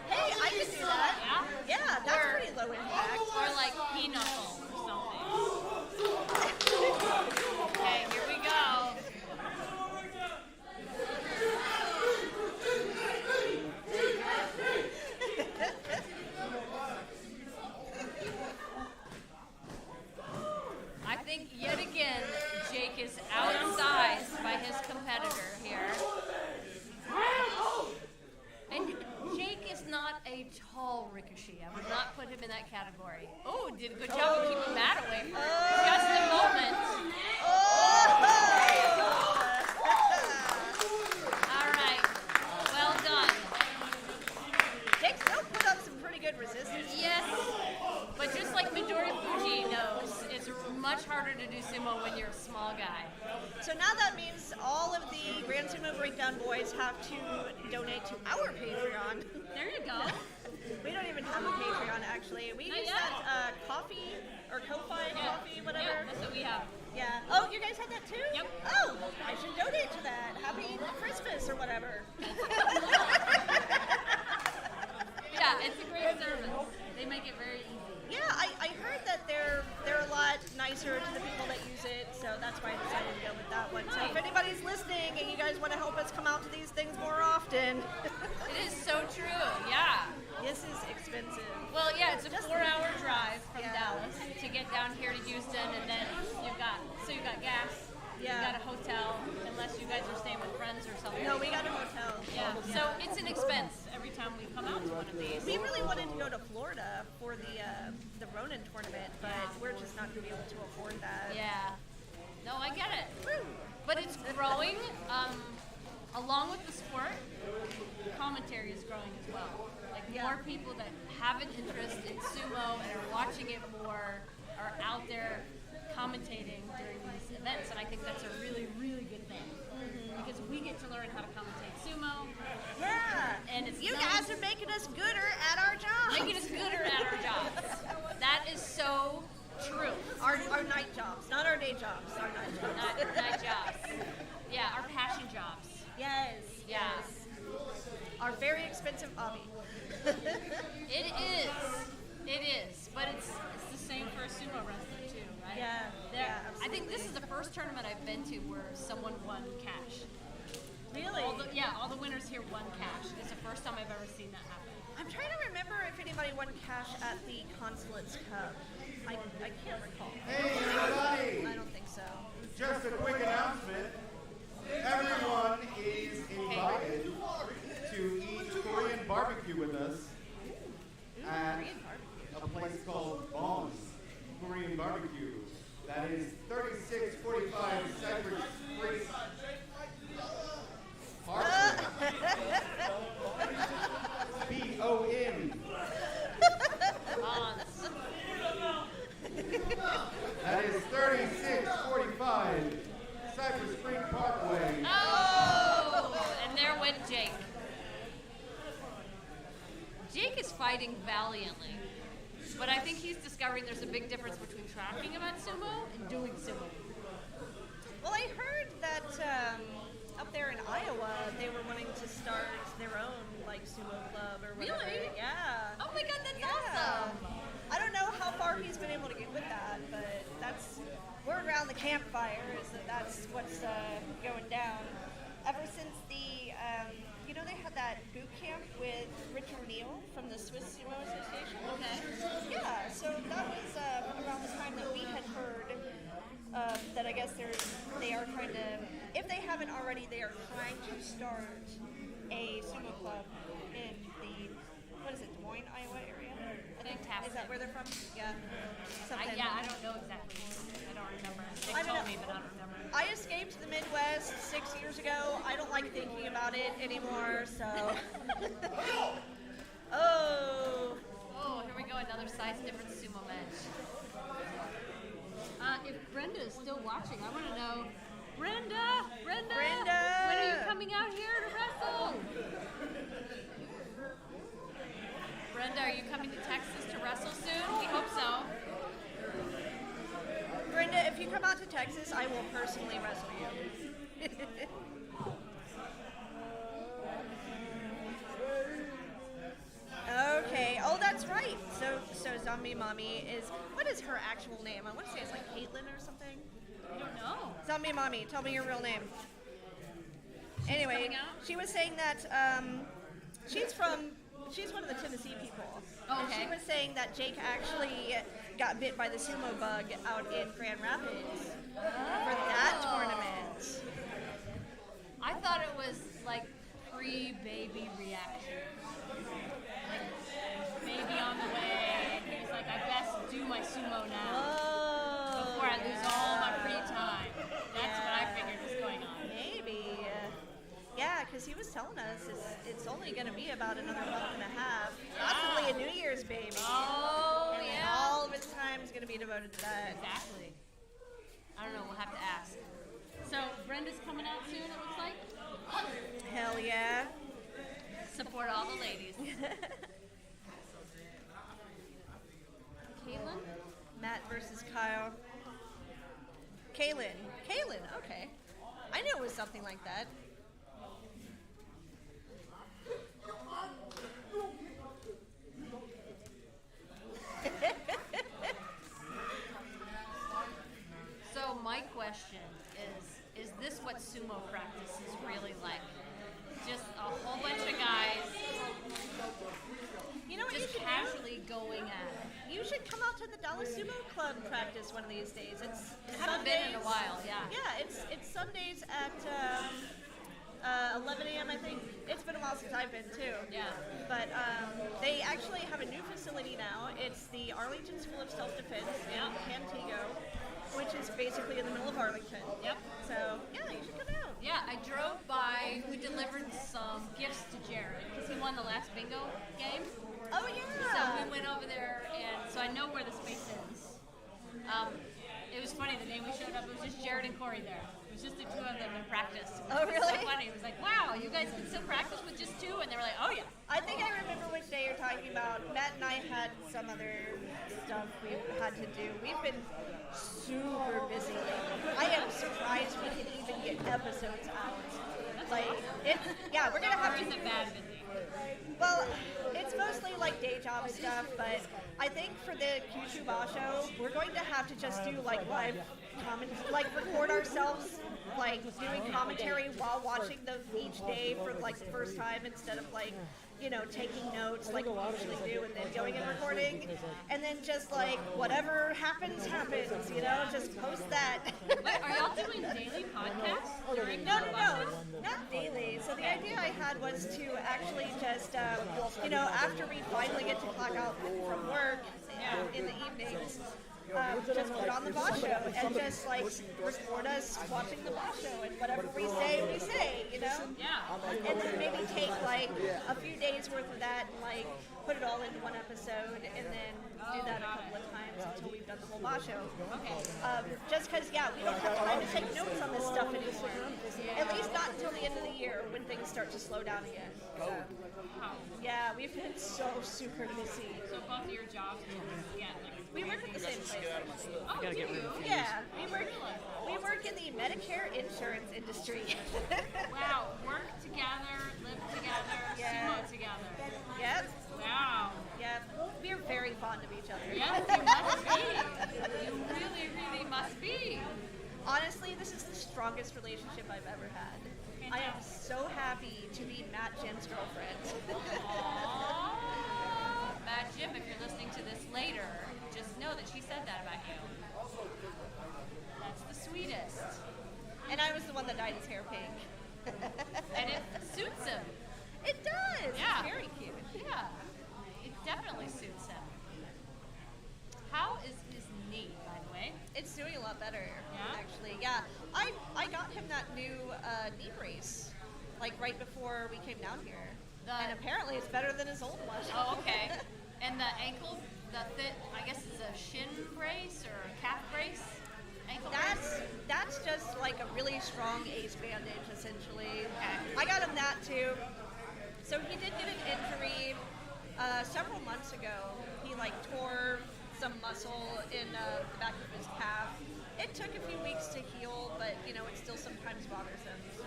Speaker 2: Hey, I could do that.
Speaker 10: Yeah?
Speaker 2: Yeah, that's pretty low impact.
Speaker 10: Or like pinochle or something. Okay, here we go. Oh, Ricochet. I would not put him in that category. Oh, did a good job of keeping Matt away for just a moment. All right. Well done.
Speaker 2: Jake still put up some pretty good resistance.
Speaker 10: Yes. But just like Midori Fuji knows, it's much harder to do sumo when you're a small guy.
Speaker 2: So now that means all of the Grand Sumo Breakdown boys have to donate to our Patreon.
Speaker 10: There you go.
Speaker 2: We don't even have a Patreon, actually. We
Speaker 10: Not
Speaker 2: use
Speaker 10: yet.
Speaker 2: that coffee or Ko-Fi coffee, whatever.
Speaker 10: Yeah, that's what we have.
Speaker 2: Yeah. Oh, you guys have that too?
Speaker 10: Yep.
Speaker 2: Oh, I should donate to that. Happy Christmas or whatever.
Speaker 10: Yeah, it's a great service. They make it very easy.
Speaker 2: Yeah, I heard that they're a lot nicer to the people that use it, so that's why I decided to go with that one. So if anybody's listening and you guys want to help us come out to these things more often.
Speaker 10: It is so true, yeah.
Speaker 2: This is expensive.
Speaker 10: Well, yeah, it's a 4-hour drive from Dallas to get down here to Houston, and then you've got gas, you've got a hotel, unless you guys are staying with friends or something.
Speaker 2: No, we got a hotel.
Speaker 10: Yeah, so it's an expense every time we come out to one of these.
Speaker 2: We really wanted to go to Florida for the Ronin tournament, but we're just not going to be able to afford that.
Speaker 10: Yeah. No, I get it. But it's growing. Along with the sport, commentary is growing as well. Like more people that have an interest in sumo and are watching it more are out there commentating during these events, and I think that's a really, really good thing. Because we get to learn how to commentate sumo.
Speaker 2: Yeah.
Speaker 10: And it's
Speaker 2: you guys are making us gooder at our jobs.
Speaker 10: making us gooder at our jobs. That is so true.
Speaker 2: Our night jobs, not our day jobs. Our night jobs.
Speaker 10: Not night jobs. Yeah, our passion jobs.
Speaker 2: Yes.
Speaker 10: Yes.
Speaker 2: Our very expensive hobby.
Speaker 10: It is. It is. But it's the same for a sumo wrestler too, right?
Speaker 2: Yeah.
Speaker 10: I think this is the first tournament I've been to where someone won cash.
Speaker 2: Really?
Speaker 10: All the winners here won cash. It's the first time I've ever seen that happen.
Speaker 2: I'm trying to remember if anybody won cash at the Consulate's Cup. I can't recall.
Speaker 7: Hey, everybody!
Speaker 2: I don't think so.
Speaker 7: Just a quick announcement. Everyone is invited to eat Korean barbecue with us at a place called Bong's Korean Barbecue. That is 3645 Cypress Street. B-O-N. That is 3645 Cypress Creek Parkway.
Speaker 10: Oh! And there went Jake. Jake is fighting valiantly. But I think he's discovering there's a big difference between talking about sumo and doing sumo.
Speaker 2: Well, I heard that up there in Iowa, they were wanting to start their own sumo club or whatever.
Speaker 10: Really?
Speaker 2: Yeah.
Speaker 10: Oh my God, that's awesome.
Speaker 2: I don't know how far he's been able to get with that, but we're around the campfire, so that's what's going down. Ever since they had that boot camp with Richard Neal from the Swiss Sumo Association.
Speaker 10: Okay.
Speaker 2: Yeah, so that was around the time that we had heard that I guess they are trying to, if they haven't already, they are trying to start a sumo club in the, Des Moines, Iowa area?
Speaker 10: Fantastic.
Speaker 2: Is that where they're from? Yeah.
Speaker 10: I don't know exactly. I don't remember. They told me, but I don't remember.
Speaker 2: I escaped the Midwest 6 years ago. I don't like thinking about it anymore, so. Oh,
Speaker 10: here we go. Another size difference sumo match. If Brenda is still watching, I want to know, Brenda, when are you coming out here to wrestle? Brenda, are you coming to Texas to wrestle soon? We hope so.
Speaker 2: Brenda, if you come out to Texas, I will personally wrestle you. Okay. Oh, that's right. So Zombie Mommy what is her actual name? I want to say it's like Caitlin or something.
Speaker 10: I don't know.
Speaker 2: Zombie Mommy, tell me your real name. Anyway, she was saying that she's one of the Tennessee people.
Speaker 10: Oh,
Speaker 2: and she was saying that Jake actually got bit by the sumo bug out in Grand Rapids for that tournament.
Speaker 10: I thought it was like pre-baby reaction. baby on the way, and he's like, I best do my sumo now before I lose all my free time. That's what I figured was going on.
Speaker 2: Maybe. Yeah, because he was telling us it's only going to be about another month and a half. Possibly a New Year's baby.
Speaker 10: Oh,
Speaker 2: and
Speaker 10: yeah.
Speaker 2: all of his time is going to be devoted to that.
Speaker 10: Exactly. I don't know. We'll have to ask. So Brenda's coming out soon, it looks like.
Speaker 2: Hell yeah.
Speaker 10: Support all the ladies. Caitlin?
Speaker 2: Matt versus Kyle. Kaylin. Okay. I knew it was something like that.
Speaker 10: So my question is this what sumo practice is really like? Just a whole bunch of guys
Speaker 2: You know what
Speaker 10: just
Speaker 2: you should
Speaker 10: casually going at it.
Speaker 2: do? You should come out to the Dallas Sumo Club practice one of these days. It's
Speaker 10: Haven't been in a while, yeah.
Speaker 2: Yeah, it's Sundays at 11 a.m. I think. It's been a while since I've been too.
Speaker 10: Yeah.
Speaker 2: But they actually have a new facility now. It's the Arlington School of Self-Defense in Cantigo, which is basically in the middle of Arlington.
Speaker 10: Yep.
Speaker 2: So yeah, you should come out.
Speaker 10: Yeah, I drove by. We delivered some gifts to Jared because he won the last bingo game.
Speaker 2: Oh yeah.
Speaker 10: So we went over there, and so I know where the space is. It was funny, the day we showed up, it was just Jared and Corey there. It was just the two of them in practice.
Speaker 2: Oh,
Speaker 10: It was
Speaker 2: really?
Speaker 10: so funny. It was like, wow, you guys can still practice with just two? And they were like, oh, yeah.
Speaker 2: I think I remember which day you're talking about. Matt and I had some other stuff we had to do. We've been super busy lately. I am surprised we can even get episodes out. Like, we're gonna have
Speaker 10: Or
Speaker 2: to.
Speaker 10: is it bad busy?
Speaker 2: Well, it's mostly like day job stuff, but I think for the Kyushu Basho, we're going to have to just do like live like record ourselves like doing commentary while watching them each day for like the first time instead of like, taking notes like we usually do and then going and recording. And then just like whatever happens, just post that.
Speaker 10: Wait, are y'all doing daily podcasts during
Speaker 2: No,
Speaker 10: the Basho?
Speaker 2: not daily. So the idea I had was to actually just, after we finally get to clock out from work in the evenings, just put on the Basho and just like record us watching the Basho and whatever we say,
Speaker 10: Yeah.
Speaker 2: And then maybe take like a few days worth of that and like put it all into one episode and then do that a couple of times until we've done the whole Basho.
Speaker 10: Okay.
Speaker 2: Just because, we don't have time to take notes on this stuff anymore. At least not until the end of the year when things start to slow down again. So, yeah, we've been so super busy.
Speaker 10: So both of your jobs,
Speaker 2: We work at the same place.
Speaker 10: Oh, do you?
Speaker 2: Yeah, we work in the Medicare insurance industry.
Speaker 10: Wow, work together, live together, sumo together.
Speaker 2: Yep.
Speaker 10: Wow.
Speaker 2: Yep. We're very fond of each other.
Speaker 10: Yes, you must be. You really, really must be.
Speaker 2: Honestly, this is the strongest relationship I've ever had. I am so happy to be Matt Jim's girlfriend.
Speaker 10: Aww. Matt Jim, if you're listening to this later, just know that she said that about you. That's the sweetest.
Speaker 2: And I was the one that dyed his hair pink.
Speaker 10: And it suits him.
Speaker 2: It does.
Speaker 10: Yeah.
Speaker 2: It's very cute.
Speaker 10: Yeah. It definitely suits him. How is his knee, by the way?
Speaker 2: It's doing a lot better,
Speaker 10: Yeah?
Speaker 2: actually. Yeah. I got him that new knee brace, like right before we came down here. And apparently it's better than his old one.
Speaker 10: Oh, okay. And the ankle, I guess it's a shin brace or a calf brace? Ankle brace?
Speaker 2: That's just like a really strong ace bandage, essentially.
Speaker 10: Okay.
Speaker 2: I got him that too. So he did get an injury several months ago. He like tore some muscle in the back of his calf. It took a few weeks to heal, but it still sometimes bothers him. So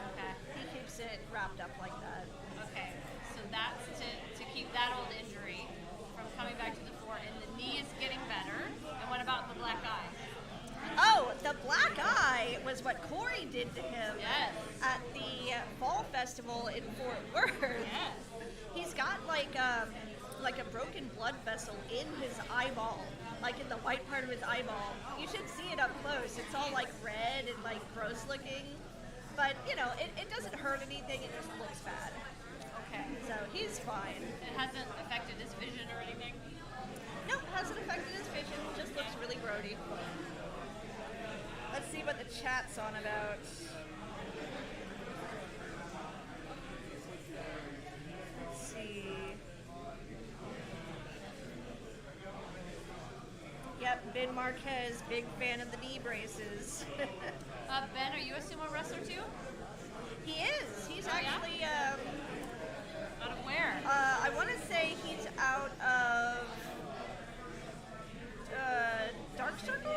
Speaker 2: he keeps it wrapped up like that.
Speaker 10: Okay. So that's to keep that old injury from coming back to the fore, and the knee is getting better. And what about the black eye?
Speaker 2: Oh, the black eye was what Corey did to him at the Fall Festival in Fort Worth.
Speaker 10: Yes.
Speaker 2: He's got like a broken blood vessel in his eyeball, like in the white part of his eyeball. You should see it up close. It's all like red and like gross looking, but it doesn't hurt anything. It just looks bad.
Speaker 10: Okay.
Speaker 2: So he's fine.
Speaker 10: It hasn't affected his vision or
Speaker 2: chat's on about. Let's see. Yep, Ben Marquez, big fan of the knee braces.
Speaker 10: Ben, are you a sumo wrestler too?
Speaker 2: He is. He's
Speaker 10: Oh, yeah?
Speaker 2: actually.
Speaker 10: Out of where?
Speaker 2: I want to say he's out of Dark Circle.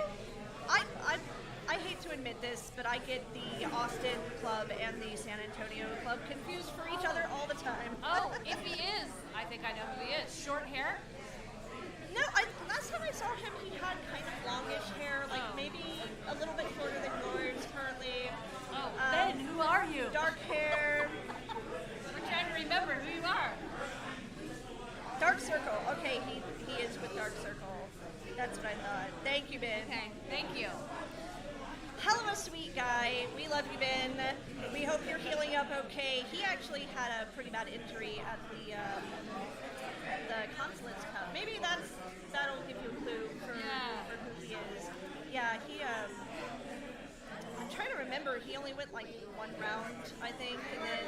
Speaker 2: I hate to admit this, but I get the Austin club and the San Antonio club confused for each other all the time.
Speaker 10: Oh, if he is, I think I know who he is. Short hair?
Speaker 2: No, last time I saw him, he had kind of longish hair, like maybe a little bit shorter than yours currently.
Speaker 10: Oh, Ben, who are you?
Speaker 2: Dark hair.
Speaker 10: We're trying to remember who you are.
Speaker 2: Dark Circle. Okay, he is with Dark Circle. That's what I thought. Thank you, Ben.
Speaker 10: Okay, thank you.
Speaker 2: Hell of a sweet guy. We love you, Ben. We hope you're healing up okay. He actually had a pretty bad injury at the Consulate's Cup. Maybe that'll give you a clue for who he is. Yeah, I'm trying to remember. He only went like one round, I think, and then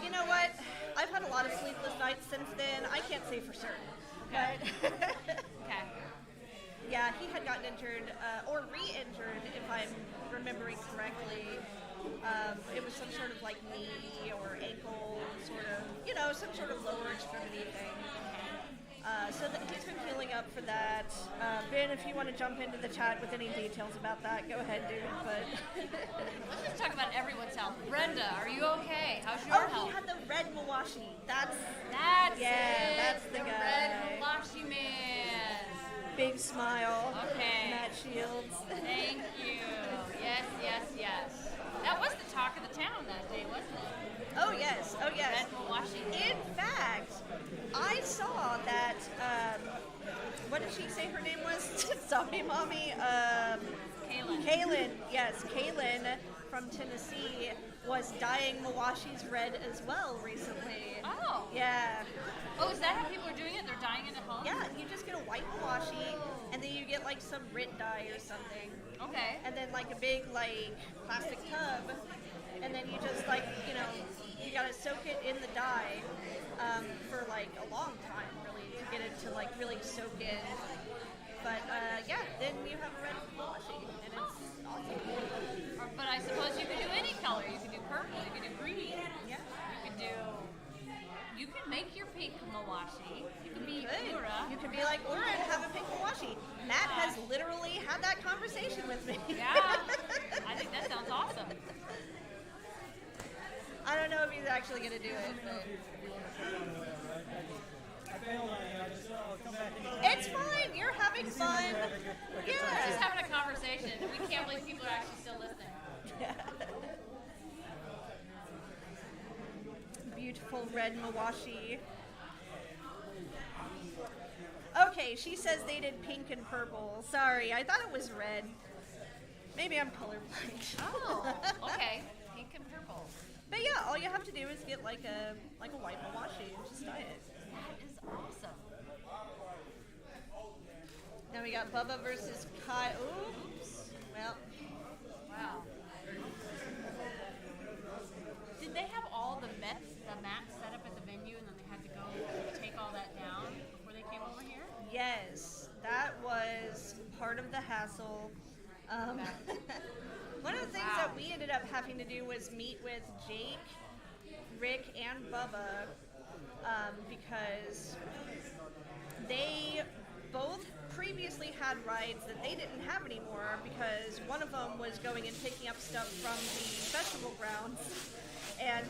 Speaker 2: you know what? I've had a lot of sleepless nights since then. I can't say for certain.
Speaker 10: Okay.
Speaker 2: But
Speaker 10: Okay.
Speaker 2: yeah, he had gotten injured or re-injured, if I'm remembering correctly. It was some sort of like knee or ankle, sort of, some sort of lower extremity thing. So he's been healing up for that. Ben, if you want to jump into the chat with any details about that, go ahead, dude. But
Speaker 10: Let's just talk about everyone's health. Brenda, are you okay? How's your health?
Speaker 2: he had the red Mawashi. That's
Speaker 10: it.
Speaker 2: that's the guy.
Speaker 10: Red Malachi man.
Speaker 2: Big smile.
Speaker 10: Okay.
Speaker 2: Matt Shields.
Speaker 10: Thank you. Yes, yes, yes. That was the talk of the town that day, wasn't it?
Speaker 2: Oh yes.
Speaker 10: Red Malachi.
Speaker 2: In fact, I saw that. What did she say her name was? Sorry, mommy. Kaylin. Yes, Kaylin from Tennessee was dyeing Mawashi's red as well recently.
Speaker 10: Oh.
Speaker 2: Yeah.
Speaker 10: Oh, is that how people are doing it? They're dyeing it at home?
Speaker 2: Yeah, you just get a white Mawashi, and then you get like some Rit dye or something.
Speaker 10: Okay.
Speaker 2: And then like a big like plastic tub, and then you just like, you gotta soak it in the dye for like a long time, really, to get it to like really soak in. But yeah, then you have a red Mawashi, and it's awesome.
Speaker 10: But I suppose you could do any color. You could do purple. You could do green.
Speaker 2: Yeah.
Speaker 10: You could make your pink Mawashi. You could be Ura.
Speaker 2: You could be like Ura and have a pink Mawashi. Matt has literally had that conversation with me.
Speaker 10: Yeah. I think that sounds awesome.
Speaker 2: I don't know if he's actually going to do it, but it's fine. You're having fun.
Speaker 10: We're
Speaker 2: Yeah.
Speaker 10: just having a conversation. We can't believe people are actually still listening.
Speaker 2: Beautiful red Mawashi. Okay, she says they did pink and purple. Sorry, I thought it was red. Maybe I'm colorblind.
Speaker 10: Oh, okay. Pink and purple.
Speaker 2: But yeah, all you have to do is get like a white Mawashi and just dye it.
Speaker 10: That is awesome.
Speaker 2: Now we got Bubba versus Kai. Oops. Well.
Speaker 10: Wow. Did they have all the mats set up at the venue and then they had to go take all that down before they came over here?
Speaker 2: Yes, that was part of the hassle. One of the things that we ended up having to do was meet with Jake, Rick, and Bubba because they both previously had rides that they didn't have anymore because one of them was going and picking up stuff from the festival grounds. And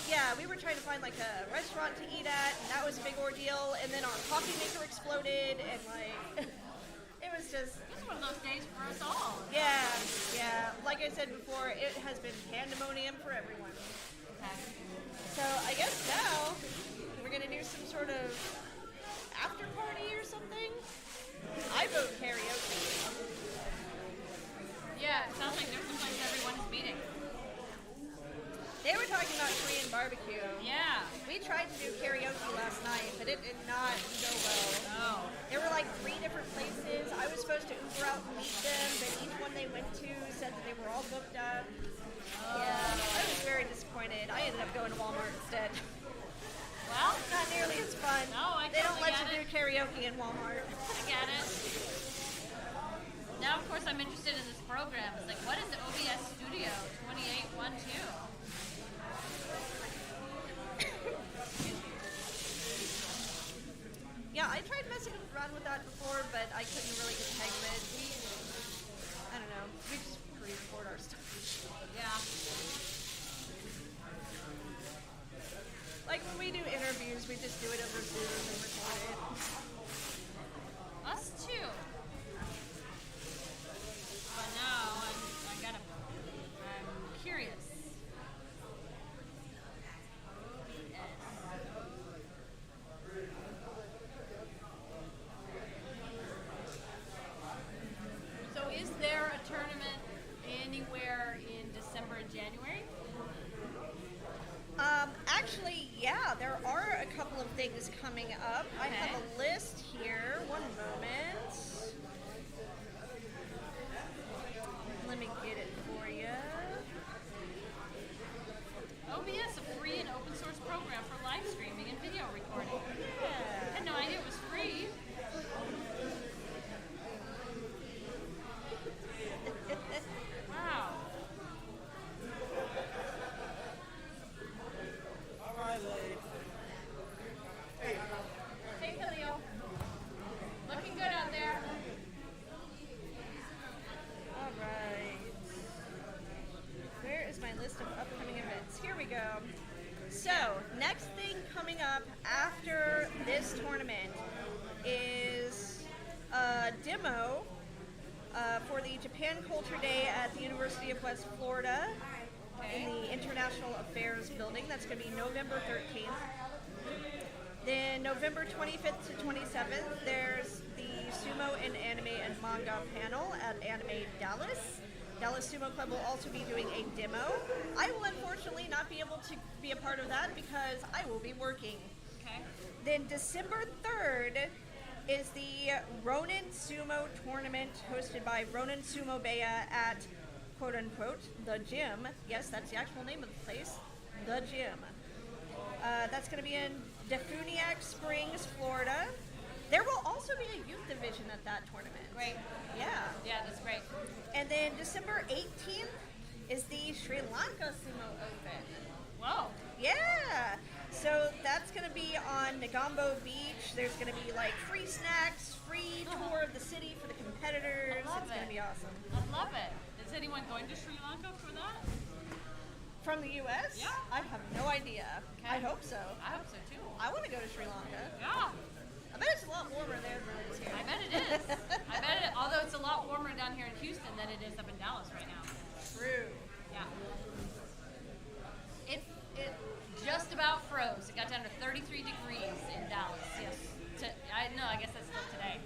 Speaker 2: yeah, we were trying to find like a restaurant to eat at, and that was a big ordeal. And then our coffee maker exploded, and like it was just.
Speaker 10: It's one of those days for us all.
Speaker 2: Yeah. Like I said before, it has been pandemonium for everyone.
Speaker 10: Okay.
Speaker 2: So I guess now we're gonna do some sort of after party or something. I vote karaoke.
Speaker 10: Yeah, it sounds like there's some place everyone is meeting.
Speaker 2: They were talking talking about Korean barbecue.
Speaker 10: Yeah.
Speaker 2: We tried to do karaoke last night, but it did not go well.
Speaker 10: Oh.
Speaker 2: There were like 3 different places. I was supposed to Uber out and meet them, but each one they went to said that they were all booked up. Yeah, I was very disappointed. I ended up going to Walmart instead.
Speaker 10: Well,
Speaker 2: not nearly as fun.
Speaker 10: No, I
Speaker 2: They don't
Speaker 10: totally
Speaker 2: let you
Speaker 10: get
Speaker 2: do karaoke in Walmart.
Speaker 10: I get it. Now, of course, I'm interested in this program. It's like, what is the OBS Studio 2812?
Speaker 2: Yeah, I tried messing around with that before, but I couldn't really get the hang of it. I don't know. We just pre-record our stuff.
Speaker 10: Yeah.
Speaker 2: Like when we do interviews, we just do it over Zoom and record it.
Speaker 10: Us too. But now I'm curious. So is there a tournament anywhere in December and January?
Speaker 2: Actually, yeah, there are a couple of things coming up. I have a list here. One moment. Let me get it for you.
Speaker 10: OBS, a free and open source program for live streaming and video recording.
Speaker 2: Yeah.
Speaker 10: I had no idea it was free. Wow.
Speaker 12: All right, lady.
Speaker 10: Hey, Khalil. Looking good out there.
Speaker 2: All right. Where is my list of upcoming events? Here we go. So, next thing coming up after this tournament is a demo for the Japan Culture Day at the University of West Florida in the International Affairs Building. That's going to be November 13th. Then November 25th to 27th, there's the Sumo and Anime and Manga panel at Anime Dallas. Dallas Sumo Club will also be doing a demo. I will unfortunately not be able to be a part of that because I will be working.
Speaker 10: Okay.
Speaker 2: Then December 3rd is the Ronin Sumo Tournament hosted by Ronin Sumo Bea at quote-unquote the gym. Yes, that's the actual name of the place, the gym. That's going to be in Defuniak Springs, Florida. There will also be a youth division at that tournament.
Speaker 10: Great.
Speaker 2: Yeah.
Speaker 10: Yeah, that's great.
Speaker 2: And then December 18th is the Sri Lanka Sumo Open.
Speaker 10: Whoa.
Speaker 2: Yeah. So that's going to be on Negombo Beach. There's going to be like free snacks, free tour of the city for the competitors.
Speaker 10: I love
Speaker 2: It's going to be awesome.
Speaker 10: I love it. Is anyone going to Sri Lanka for that?
Speaker 2: From the U.S.?
Speaker 10: Yeah.
Speaker 2: I have no idea.
Speaker 10: Okay.
Speaker 2: I hope so.
Speaker 10: I hope so too.
Speaker 2: I want to go to Sri Lanka.
Speaker 10: Yeah.
Speaker 2: I bet it's a lot warmer there than it is here.
Speaker 10: I bet it is. I bet it. Although it's a lot warmer down here in Houston than it is up in Dallas right now.
Speaker 2: True.
Speaker 10: Yeah. It just about froze. It got down to 33 degrees in Dallas. Yes. I guess that's still today.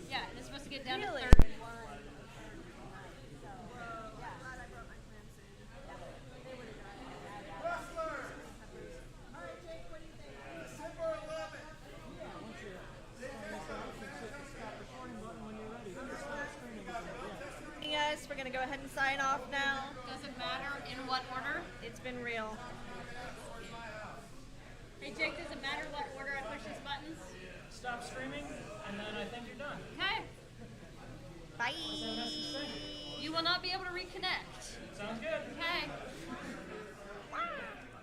Speaker 10: Yeah, and it's supposed to get down
Speaker 2: Really?
Speaker 10: to 31.
Speaker 2: Yes, we're going to go ahead and sign off now.
Speaker 10: Doesn't matter in what order.
Speaker 2: It's been real.
Speaker 10: Hey Jake, does it matter what order I push these buttons?
Speaker 1: Stop streaming, and then I think you're done.
Speaker 10: Okay.
Speaker 2: Bye.
Speaker 10: You will not be able to reconnect.
Speaker 1: Sounds good.
Speaker 10: Okay.